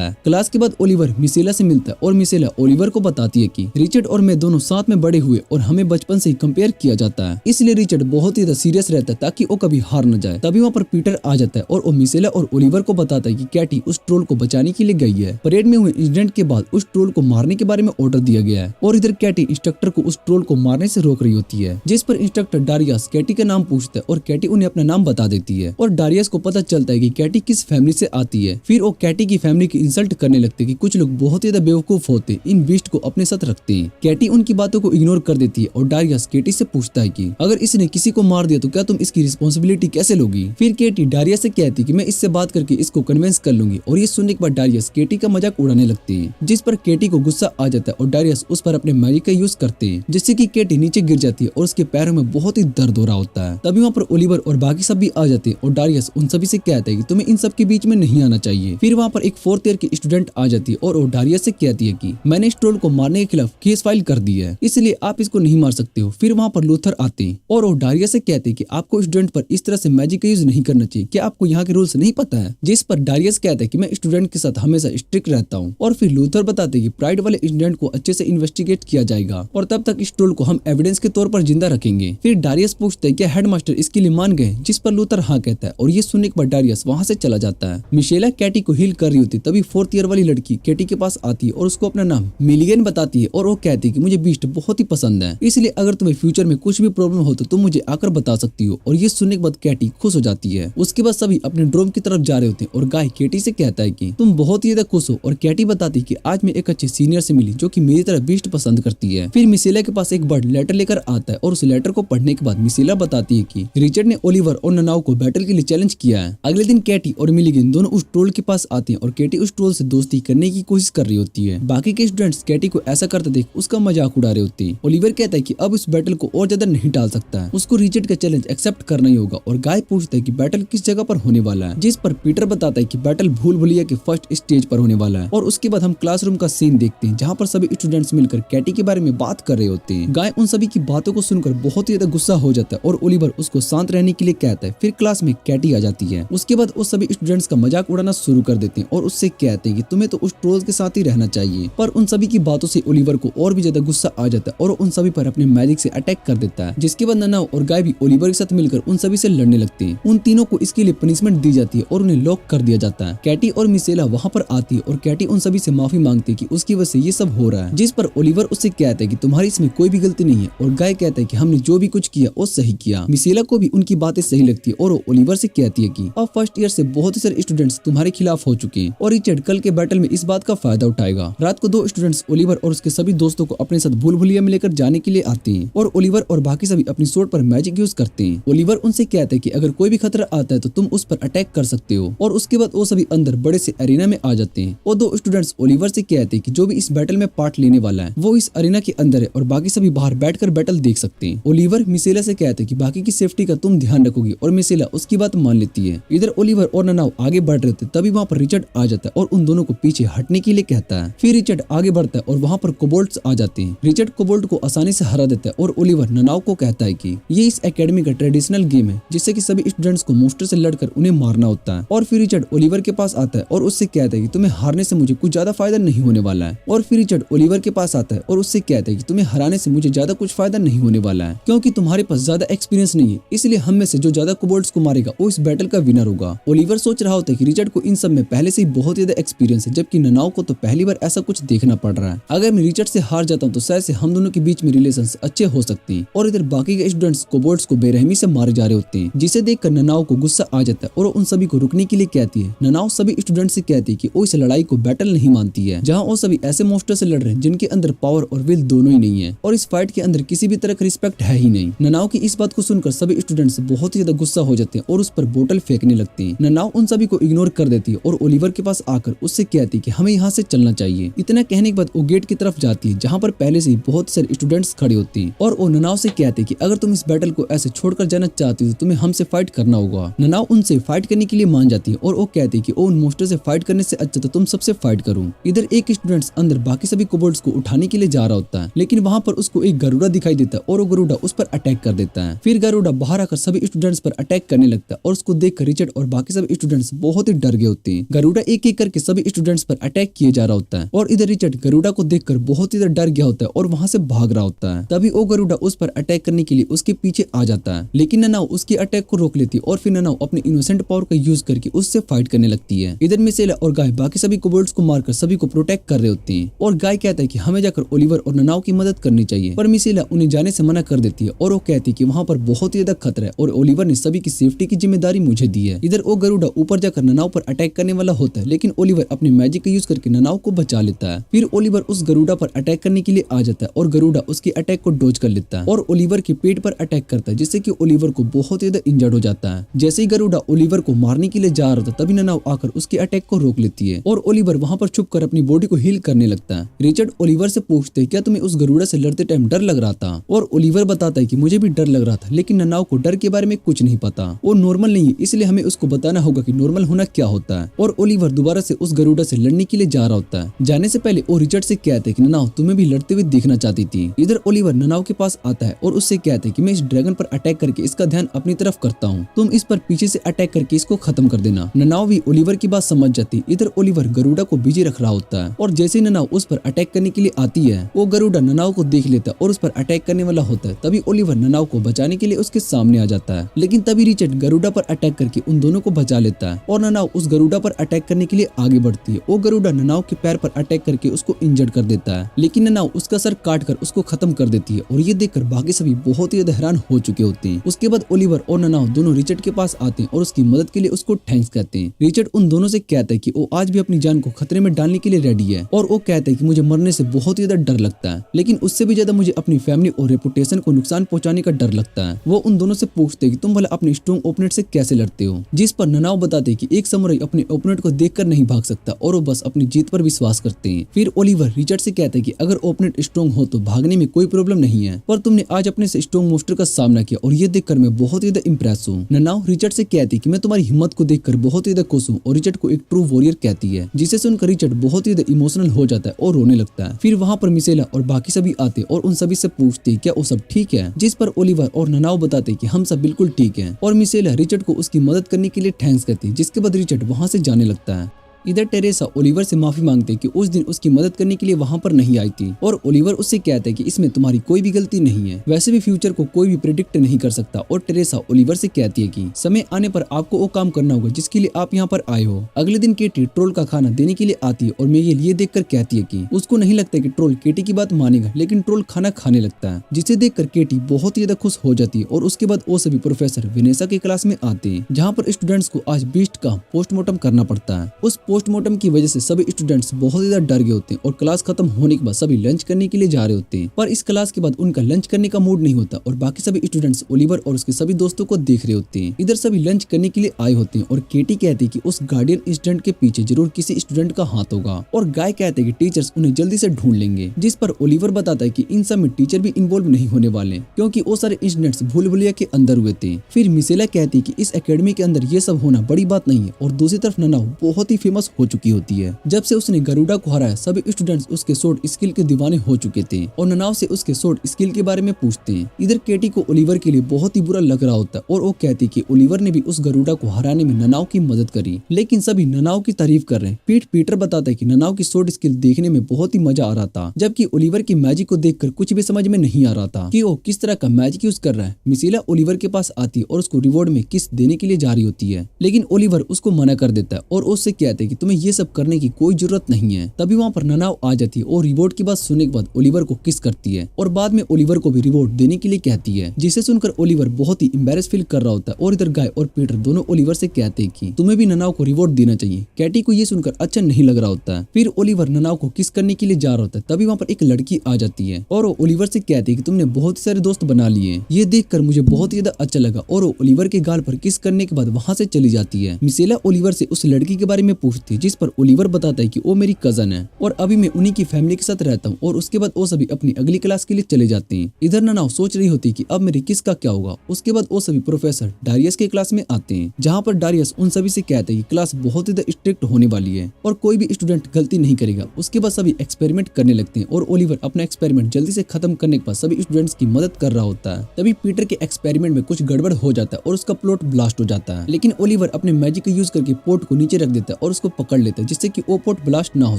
है। क्लास के बाद ओलिवर मिशेला से मिलता है और मिशेला ओलिवर को बताती है कि रिचर्ड और मैं दोनों साथ में बड़े हुए और हमें बचपन से ही कंपेयर किया जाता है, इसलिए रिचर्ड बहुत ही सीरियस रहता है ताकि वो कभी हार न जाए। तभी वहाँ पर पीटर आ जाता है और वो मिशेला और ओलिवर को बताता है कि कैटी उस ट्रोल को बचाने के लिए गई है। परेड में हुए इंसिडेंट के बाद उस ट्रोल को मारने के बारे में ऑर्डर दिया गया है और इधर कैटी इंस्ट्रक्टर को उस ट्रोल को मारने से रोक रही होती है, जिस पर इंस्ट्रक्टर डारियस कैटी का नाम पूछता है और कैटी उन्हें अपना नाम बता देती है और डारियस को पता चलता है कि कैटी किस फैमिली से आती है। फिर वो कैटी की फैमिली की इंसल्ट करने लगते हैं कि कुछ लोग बहुत ही ज्यादा बेवकूफ होते इन बीस्ट को अपने साथ रखते हैं। कैटी उनकी बातों को इग्नोर कर देती है और डारियस कैटी से पूछता है कि अगर इसने किसी को मार दिया तो क्या तुम इसकी रिस्पॉन्सिबिलिटी कैसे लोगी। फिर कैटी डारियस से कहती है कि मैं इससे बात करके इसको कन्विंस कर लूंगी और ये सुनने के बाद डारियस कैटी का मजाक उड़ाने लगती है, जिस पर कैटी को गुस्सा आ जाता है और डारियस उस पर अपने मैजिक का यूज करते हैं, जिससे कि कैटी नीचे गिर जाती है और उसके पैरों में बहुत ही दर्द हो रहा होता है। तभी वहाँ पर ओलिवर और बाकी सब भी आ जाते हैं और डारियस उन सभी से कहता है कि तुम्हें इन सब के बीच में नहीं आना चाहिए। फिर वहाँ पर एक 4th ईयर की स्टूडेंट आ जाती है और वो डारियस से कहती है कि मैंने इस ट्रोल को मारने के खिलाफ केस फाइल कर दी है, इसलिए आप इसको नहीं मार सकते हो। फिर वहाँ पर लूथर आते हैं और वो डारियस से कहते हैं कि आपको स्टूडेंट पर इस तरह से मैजिक का यूज नहीं करना चाहिए, क्या आपको यहाँ के रूल्स नहीं पता है। जिस पर डारियस कहता है कि मैं स्टूडेंट के साथ हमेशा स्ट्रिक्ट रहता हूँ। और फिर लूथर बताते हैं कि प्राइड वाले इंसिडेंट को अच्छे से इन्वेस्टिगेट किया जाएगा और तब तक इस ट्रोल को हम एविडेंस के तौर पर जिंदा रखेंगे। फिर डारियस पूछता है क्या हेडमास्टर इसके लिए मान गए, जिस पर लूथर हाँ कहता है और ये सुनने के बाद डारियस वहाँ से चला जाता है। मिशेला कैटी को हील कर रही होती तभी 4th ईयर वाली लड़की कैटी के पास आती है और उसको अपना नाम मिलिगन बताती है और वो कहती है कि मुझे बीस्ट बहुत ही पसंद है, इसलिए अगर तुम्हें फ्यूचर में कुछ भी प्रॉब्लम हो तो तुम मुझे आकर बता सकती हो। और ये सुनने के बाद कैटी खुश हो जाती है। उसके बाद सभी अपने ड्रोम की तरफ जा रहे होते हैं और गाय कैटी से कहता है कि तुम बहुत ही ज्यादा खुश हो और कैटी बताती है कि आज मैं एक अच्छे सीनियर से मिली जो कि मेरी तरह बीस्ट पसंद करती है। फिर मिशेला के पास एक बर्ड लेटर लेकर आता है और उस लेटर को पढ़ने के बाद मिशेला बताती है कि रिचर्ड ने ओलिवर और ननाओ को बैटल के लिए चैलेंज किया है। अगले दिन कैटी और मिलिगन दोनों उस ट्रोल के पास आते हैं और कैटी उस ट्रोल से दोस्ती करने की कोशिश कर रही होती है। बाकी के स्टूडेंट्स कैटी को ऐसा करते देख उसका मजाक उड़ा रहे होते हैं। ओलिवर कहता है कि अब इस बैटल को और ज्यादा नहीं टाल सकता है, उसको रिचर्ड का चैलेंज एक्सेप्ट करना ही होगा। और गाय पूछता है कि बैटल किस जगह पर होने वाला है, जिस पर पीटर बताता है कि बैटल भूल भुलैया के फर्स्ट स्टेज पर होने वाला है। और उसके बाद हम क्लासरूम का सीन देखते हैं जहाँ पर सभी स्टूडेंट्स मिलकर कैटी के बारे में बात कर रहे होते हैं। गाय उन सभी की बातों को सुनकर बहुत ही ज्यादा गुस्सा हो जाता है और ओलिवर उसको शांत रहने के लिए कहता है। फिर क्लास में कैटी आ जाती है। उसके बाद वो सभी स्टूडेंट्स का मजाक उड़ाना शुरू कर देते हैं और उससे कहते हैं कि तुम्हें तो उस ट्रोल्स के साथ ही रहना चाहिए। पर उन सभी की बातों से ओलिवर को और भी ज्यादा गुस्सा आ जाता है और उन सभी पर अपने मैजिक से अटैक कर देता है, जिसके बाद ननाओ और गाय भी ओलिवर के साथ मिलकर उन सभी से लड़ने लगते हैं। उन तीनों को इसके लिए पनिशमेंट दी जाती है और उन्हें लॉक कर दिया जाता है। कैटी और मिशेला वहाँ पर आती है और कैटी उन सभी से माफी मांगती है कि उसकी वजह से ये सब हो रहा है, जिस पर ओलिवर उससे कहता है कि तुम्हारी इसमें कोई भी गलती नहीं है। और गाय कहता है कि हमने जो भी कुछ किया वो सही किया। मिशेला को भी उनकी बातें सही लगती है और वो ओलिवर से कहती है कि अब फर्स्ट ईयर से बहुत सारे स्टूडेंट्स तुम्हारे खिलाफ हो चुके हैं और रिचर्ड कल के बैटल में इस बात का फायदा उठाएगा। रात को 2 स्टूडेंट्स ओलिवर और उसके सभी दोस्तों को अपने साथ भूल भुलैया में लेकर जाने के लिए आते हैं और ओलिवर और बाकी सभी अपनी स्वॉर्ड पर मैजिक यूज करते हैं। ओलिवर उनसे कहता है कि अगर कोई भी खतरा आता है तो तुम उस पर अटैक कर सकते हो। और उसके बाद वो सभी अंदर बड़े से अरीना में आ जाते हैं। और 2 स्टूडेंट्स ओलिवर से कहते हैं कि जो भी इस बैटल में पार्ट लेने वाला है वो इस अरीना के अंदर है और बाकी सभी बाहर बैठकर बैटल देख सकते हैं। ओलिवर मिशेला से कहते हैं कि बाकी की सेफ्टी का तुम ध्यान रखोगी और मिशेला उसकी बात मान लेती है। इधर ओलिवर और ननाओ आगे बढ़ रहे थे तभी वहाँ पर रिचर्ड आ जाता है और उन दोनों को पीछे हटने के लिए कहता है। फिर रिचर्ड आगे बढ़ता है और वहाँ पर कोबोल्ट्स आ जाते हैं। रिचर्ड कोबोल्ट को आसानी से हरा देता है और ओलिवर ननाओ को कहता है कि ये इस एकेडमी का ट्रेडिशनल गेम है जिससे कि सभी स्टूडेंट्स को मोस्टर से लड़कर उन्हें मारना होता है। और फिर रिचर्ड ओलिवर के पास आता है और उससे कहता है कि तुम्हें हारने से मुझे कुछ ज्यादा फायदा नहीं होने वाला है। और फिर रिचर्ड ओलिवर के पास आता है और उससे कहता है कि तुम्हें हराने से मुझे ज्यादा कुछ फायदा नहीं होने वाला है, क्योंकि तुम्हारे पास ज्यादा एक्सपीरियंस नहीं है, इसलिए हम में से जो ज्यादा कोबोल्ट्स को मारेगा वो इस बैटल का विनर होगा। ओलिवर सोच रहा होता है कि रिचर्ड को इन सब में पहले से ही बहुत ज्यादा एक्सपीरियंस है, जबकि ननाओ ननाओ को तो पहली बार ऐसा कुछ देखना पड़ रहा है। अगर मैं रिचर्ड से हार जाता हूँ तो शायद से हम दोनों के बीच में रिलेशंस अच्छे हो सकते हैं। और इधर बाकी के स्टूडेंट्स कोबोल्ड्स को बेरहमी से मारे जा रहे होते हैं, जिसे देखकर ननाओ को गुस्सा आ जाता है और उन सभी को रुकने के लिए कहती है। ननाओ सभी स्टूडेंट से कहती है कि वो इस लड़ाई को बैटल नहीं मानती है, जहाँ वो सभी ऐसे मॉन्स्टर से लड़ रहे हैं जिनके अंदर पावर और विल दोनों ही नहीं है और इस फाइट के अंदर किसी भी तरह का रिस्पेक्ट है ही नहीं। ननाओ की इस बात को सुनकर सभी स्टूडेंट्स बहुत ही ज्यादा गुस्सा हो जाते हैं और उस पर बोतल फेंकने लगते हैं। ननाओ उन सभी को इग्नोर कर देती है और ओलिवर के पास आकर उससे कहती है कि हमें यहाँ से चलना चाहिए। इतना कहने के बाद वो गेट की तरफ जाती है, जहाँ पर पहले से ही बहुत सारे स्टूडेंट्स खड़े होते हैं और वो ननाओ से कहते हैं कि अगर तुम इस बैटल को ऐसे छोड़कर जाना चाहती हो तो तुम्हें हमसे फाइट करना होगा। ननाओ उनसे फाइट करने के लिए मान जाती है और वो कहती है कि उन मॉन्स्टर से फाइट करने से अच्छा तो तुम सबसे फाइट करूं। इधर एक स्टूडेंट्स अंदर बाकी सभी कोबोल्ड्स को उठाने के लिए जा रहा होता है, लेकिन वहाँ पर उसको एक गरुड़ा दिखाई देता है और वो गरुड़ा उस पर अटैक कर देता है। फिर गरुड़ा बाहर आकर सभी स्टूडेंट्स पर अटैक करने लगता है और उसको देखकर रिचर्ड और बाकी सभी स्टूडेंट्स बहुत ही डर गए होते हैं। गरुड़ा एक एक करके सभी स्टूडेंट्स पर अटैक किए जा रहा होता है और इधर रिचर्ड गरुड़ा को देखकर बहुत ही डर गया होता है और वहाँ से भाग रहा होता है। तभी वो गरुड़ा उस पर अटैक करने के लिए उसके पीछे आ जाता है, लेकिन ननाओ उसके अटैक को रोक लेती है और फिर ननाओ अपने इनोसेंट पावर का यूज करके उससे फाइट करने लगती है। इधर मिसेला और गाय बाकी सभी कोबोल्ड्स को मारकर सभी को प्रोटेक्ट कर रहे होते हैं और गाय कहता है कि हमें जाकर ओलिवर और ननाओ की मदद करनी चाहिए, पर मिसेला उन्हें जाने से मना कर देती है और वो कहती है कि वहाँ पर बहुत ही ज्यादा खतरा है और ओलिवर ने सभी की सेफ्टी की जिम्मेदारी मुझे दी है। इधर वो गरुड़ा ऊपर जाकर ननाओ पर अटैक करने वाला होता है, लेकिन ओलिवर अपने मैजिक का यूज करके ननाओ को बचा लेता है। फिर ओलिवर उस गरुड़ा पर अटैक करने के लिए आ जाता है और गरुड़ा उसके अटैक को डोज कर लेता है और ओलिवर के पेट पर अटैक करता है, जिससे कि ओलिवर को बहुत ही ज्यादा इंजर्ड हो जाता है। जैसे ही गरुड़ा ओलिवर को मारने के लिए जा रहा था तभी ननाओ आकर उसके अटैक को रोक लेती है और ओलिवर वहाँ पर छुपकर अपनी बॉडी को हील करने लगता है। रिचर्ड ओलिवर से पूछते हैं क्या तुम्हें उस गरुड़ा से लड़ते टाइम डर लग रहा था, और ओलिवर बताता है कि मुझे भी डर लग रहा था, लेकिन ननाओ को डर के बारे में कुछ नहीं पता, वो नॉर्मल नहीं है, इसलिए हमें उसको बताना होगा कि नॉर्मल होना क्या होता है। और ओलिवर दोबारा से उस गरुड़ा से लड़ने के लिए जा रहा होता है। जाने से पहले वो रिचर्ड से कहते हैं कि ननाओ तुम्हें भी लड़ते हुए देखना चाहती थी। इधर ओलिवर ननाओ के पास आता है और उससे कहते हैं कि मैं इस ड्रैगन पर अटैक करके इसका ध्यान अपनी तरफ करता हूँ, तुम इस पर पीछे से अटैक करके इसको खत्म कर देना। ननाओ भी ओलिवर की बात समझ जाती। इधर ओलिवर गरुड़ा को बिजी रख रहा होता है और जैसे ननाओ उस पर अटैक करने के लिए आती है वो गरुड़ा ननाओ को देख लेता है और उस पर अटैक करने वाला होता है। तभी ओलिवर ननाओ को बचाने के लिए उसके सामने आ जाता है, लेकिन तभी रिचर्ड गरुड़ा पर अटैक करके उन दोनों को बचा लेता है और ननाओ उस गरुड़ा पर अटैक करने के लिए आगे बढ़ती है। वो गरुड़ा ननाओ के पैर पर अटैक करके उसको इंजर्ड कर देता है, लेकिन ननाओ उसका सर काट कर उसको खत्म कर देती है और ये देखकर बाकी सभी बहुत ही ज्यादा हैरान हो चुके होते हैं। उसके बाद ओलिवर और ननाओ दोनों रिचर्ड के पास आते हैं और उसकी मदद के लिए उसको थैंक्स कहते हैं। रिचर्ड उन दोनों से कहता है कि वो आज भी अपनी जान को खतरे में डालने के लिए रेडी है और वो कहता है कि मुझे मरने से बहुत ही ज्यादा डर लगता है, लेकिन उससे भी ज्यादा मुझे अपनी फैमिली और रेपुटेशन को नुकसान पहुंचाने का डर लगता है। वो उन दोनों से पूछते हैं कि तुम भला अपने स्ट्रॉन्ग ओपोनेंट से कैसे लड़ते हो, जिस पर ननाओ बताते हैं कि एक समुराई अपने ओपोनेंट को देखकर नहीं भाग सकता और वो बस अपनी जीत पर विश्वास करते हैं। फिर ओलिवर रिचर्ड से कहता है कि अगर ओपोनेंट स्ट्रॉन्ग हो तो भागने में कोई प्रॉब्लम नहीं है, पर तुमने आज अपने से स्ट्रॉन्ग मॉन्स्टर का सामना किया और ये देखकर मैं बहुत ही ज्यादा इंप्रेस हूँ। ननाओ रिचर्ड से कहती है कि मैं तुम्हारी हिम्मत को देखकर बहुत ही ज्यादा खुश हूँ और रिचर्ड को एक ट्रू वॉरियर कहती है, जिसे सुनकर रिचर्ड बहुत ही ज्यादा इमोशनल हो जाता है और रोने लगता है। फिर वहाँ पर मिसेला और बाकी सभी आते और उन सभी से पूछते क्या वो सब ठीक है, जिस पर ओलिवर और ननाओ बताते कि हम सब बिल्कुल ठीक है और मिसेला रिचर्ड को उसकी मदद करने के लिए थैंक्स कहती है, जिसके बाद रिचर्ड वहाँ से जाने लगता है। इधर टेरेसा ओलिवर से माफी मांगते हैं कि उस दिन उसकी मदद करने के लिए वहाँ पर नहीं आई थी और ओलिवर उससे कहता है कि इसमें तुम्हारी कोई भी गलती नहीं है, वैसे भी फ्यूचर को कोई भी प्रेडिक्ट नहीं कर सकता। और टेरेसा ओलिवर से कहती है कि समय आने पर आपको वो काम करना होगा जिसके लिए आप यहाँ पर आए हो। अगले दिन केटी ट्रोल का खाना देने के लिए आती है और मेगल ये देखकर कहती है कि उसको नहीं लगता कि ट्रोल केटी की बात मानेगा, लेकिन ट्रोल खाना खाने लगता है, जिसे देखकर केटी बहुत ही ज्यादा खुश हो जाती है। और उसके बाद वो सभी प्रोफेसर वेनेसा के क्लास में आते हैं, जहाँ पर स्टूडेंट्स को आज बीस्ट का पोस्टमार्टम करना पड़ता है। उस पोस्टमार्टम की वजह से सभी स्टूडेंट्स बहुत ज्यादा डर गए होते हैं और क्लास खत्म होने के बाद सभी लंच करने के लिए जा रहे होते हैं, पर इस क्लास के बाद उनका लंच करने का मूड नहीं होता और बाकी सभी स्टूडेंट्स ओलिवर और उसके सभी दोस्तों को देख रहे होते हैं। इधर सभी लंच करने के लिए आए होते हैं और केटी कहती है कि उस गार्डियन इंसिडेंट के पीछे जरूर किसी स्टूडेंट का हाथ होगा और गाय कहते हैं कि टीचर्स उन्हें जल्दी से ढूंढ लेंगे, जिस पर ओलिवर बताता है कि इन सब में टीचर भी इन्वॉल्व नहीं होने वाले क्योंकि वो सारे इंसिडेंट्स भूल भुलैया के अंदर हुए थे। फिर मिसेला कहती है कि इस एकेडमी के अंदर ये सब होना बड़ी बात नहीं है और दूसरी तरफ ननाओ बहुत ही फेमस हो चुकी होती है। जब से उसने गरुड़ा को हराया सभी स्टूडेंट्स उसके शॉर्ट स्किल के दीवाने हो चुके थे और ननाओ से उसके शॉर्ट स्किल के बारे में पूछते हैं। इधर केटी को ओलिवर के लिए बहुत ही बुरा लग रहा होता है और वो कहती कि ओलिवर ने भी उस गरुड़ा को हराने में ननाओ की मदद करी, लेकिन सभी ननाओ की तारीफ कर रहे हैं। पीटर बताता है कि ननाओ की शॉर्ट स्किल देखने में बहुत ही मजा आ रहा था, जबकि ओलिवर की मैजिक को देखकर कुछ भी समझ में नहीं आ रहा था कि वो किस तरह का मैजिक यूज कर रहा है। मिसेला ओलिवर के पास आती है और उसको रिवॉर्ड में किस देने के लिए जा रही होती है, लेकिन ओलिवर उसको मना कर देता है और उससे कहते हैं कि कि तुम्हें ये सब करने की कोई जरूरत नहीं है। तभी वहाँ पर ननाव आ जाती है और रिवॉर्ड की बात सुनने के बाद ओलिवर को किस करती है और बाद में ओलिवर को भी रिवॉर्ड देने के लिए कहती है, जिसे सुनकर ओलिवर बहुत ही एम्बैरेस फील कर रहा होता है। और इधर गाय और पीटर दोनों ओलिवर से कहते हैं कि तुम्हें भी ननाव को रिवॉर्ड देना चाहिए। कैटी को ये सुनकर अच्छा नहीं लग रहा होता है। फिर ओलिवर ननाव को किस करने के लिए जा रहा होता है। तभी वहाँ पर एक लड़की आ जाती है और वो ओलिवर से कहती है कि तुमने बहुत सारे दोस्त बना लिए। ये देखकर मुझे बहुत ही ज्यादा अच्छा लगा और वो ओलिवर के गाल पर किस करने के बाद वहाँ से चली जाती है। मिशेला ओलिवर से उस लड़की के बारे में पूछती है, जिस पर ओलिवर बताता है कि वो मेरी कजन है और अभी मैं उन्हीं की फैमिली के साथ रहता हूँ। और उसके बाद वो सभी अपनी अगली क्लास के लिए चले जाते हैं। इधर ननाव सोच रही होती है कि अब मेरी किस का क्या होगा। उसके बाद वो सभी प्रोफेसर डारियस के क्लास में आते हैं, जहाँ पर डारियस उन सभी से कहते हैं कि क्लास बहुत ही स्ट्रिक्ट होने वाली है और कोई भी स्टूडेंट गलती नहीं करेगा। उसके बाद सभी एक्सपेरिमेंट करने लगते हैं और ओलिवर अपना एक्सपेरिमेंट जल्दी से खत्म करने के बाद सभी स्टूडेंट्स की मदद कर रहा होता है। तभी पीटर के एक्सपेरिमेंट में कुछ गड़बड़ हो जाता है और उसका प्लॉट ब्लास्ट हो जाता है, लेकिन ओलिवर अपने मैजिक का यूज करके पोर्ट को नीचे रख देता है और उसको पकड़ लेता है, जिससे कि वो पोर्ट ब्लास्ट ना हो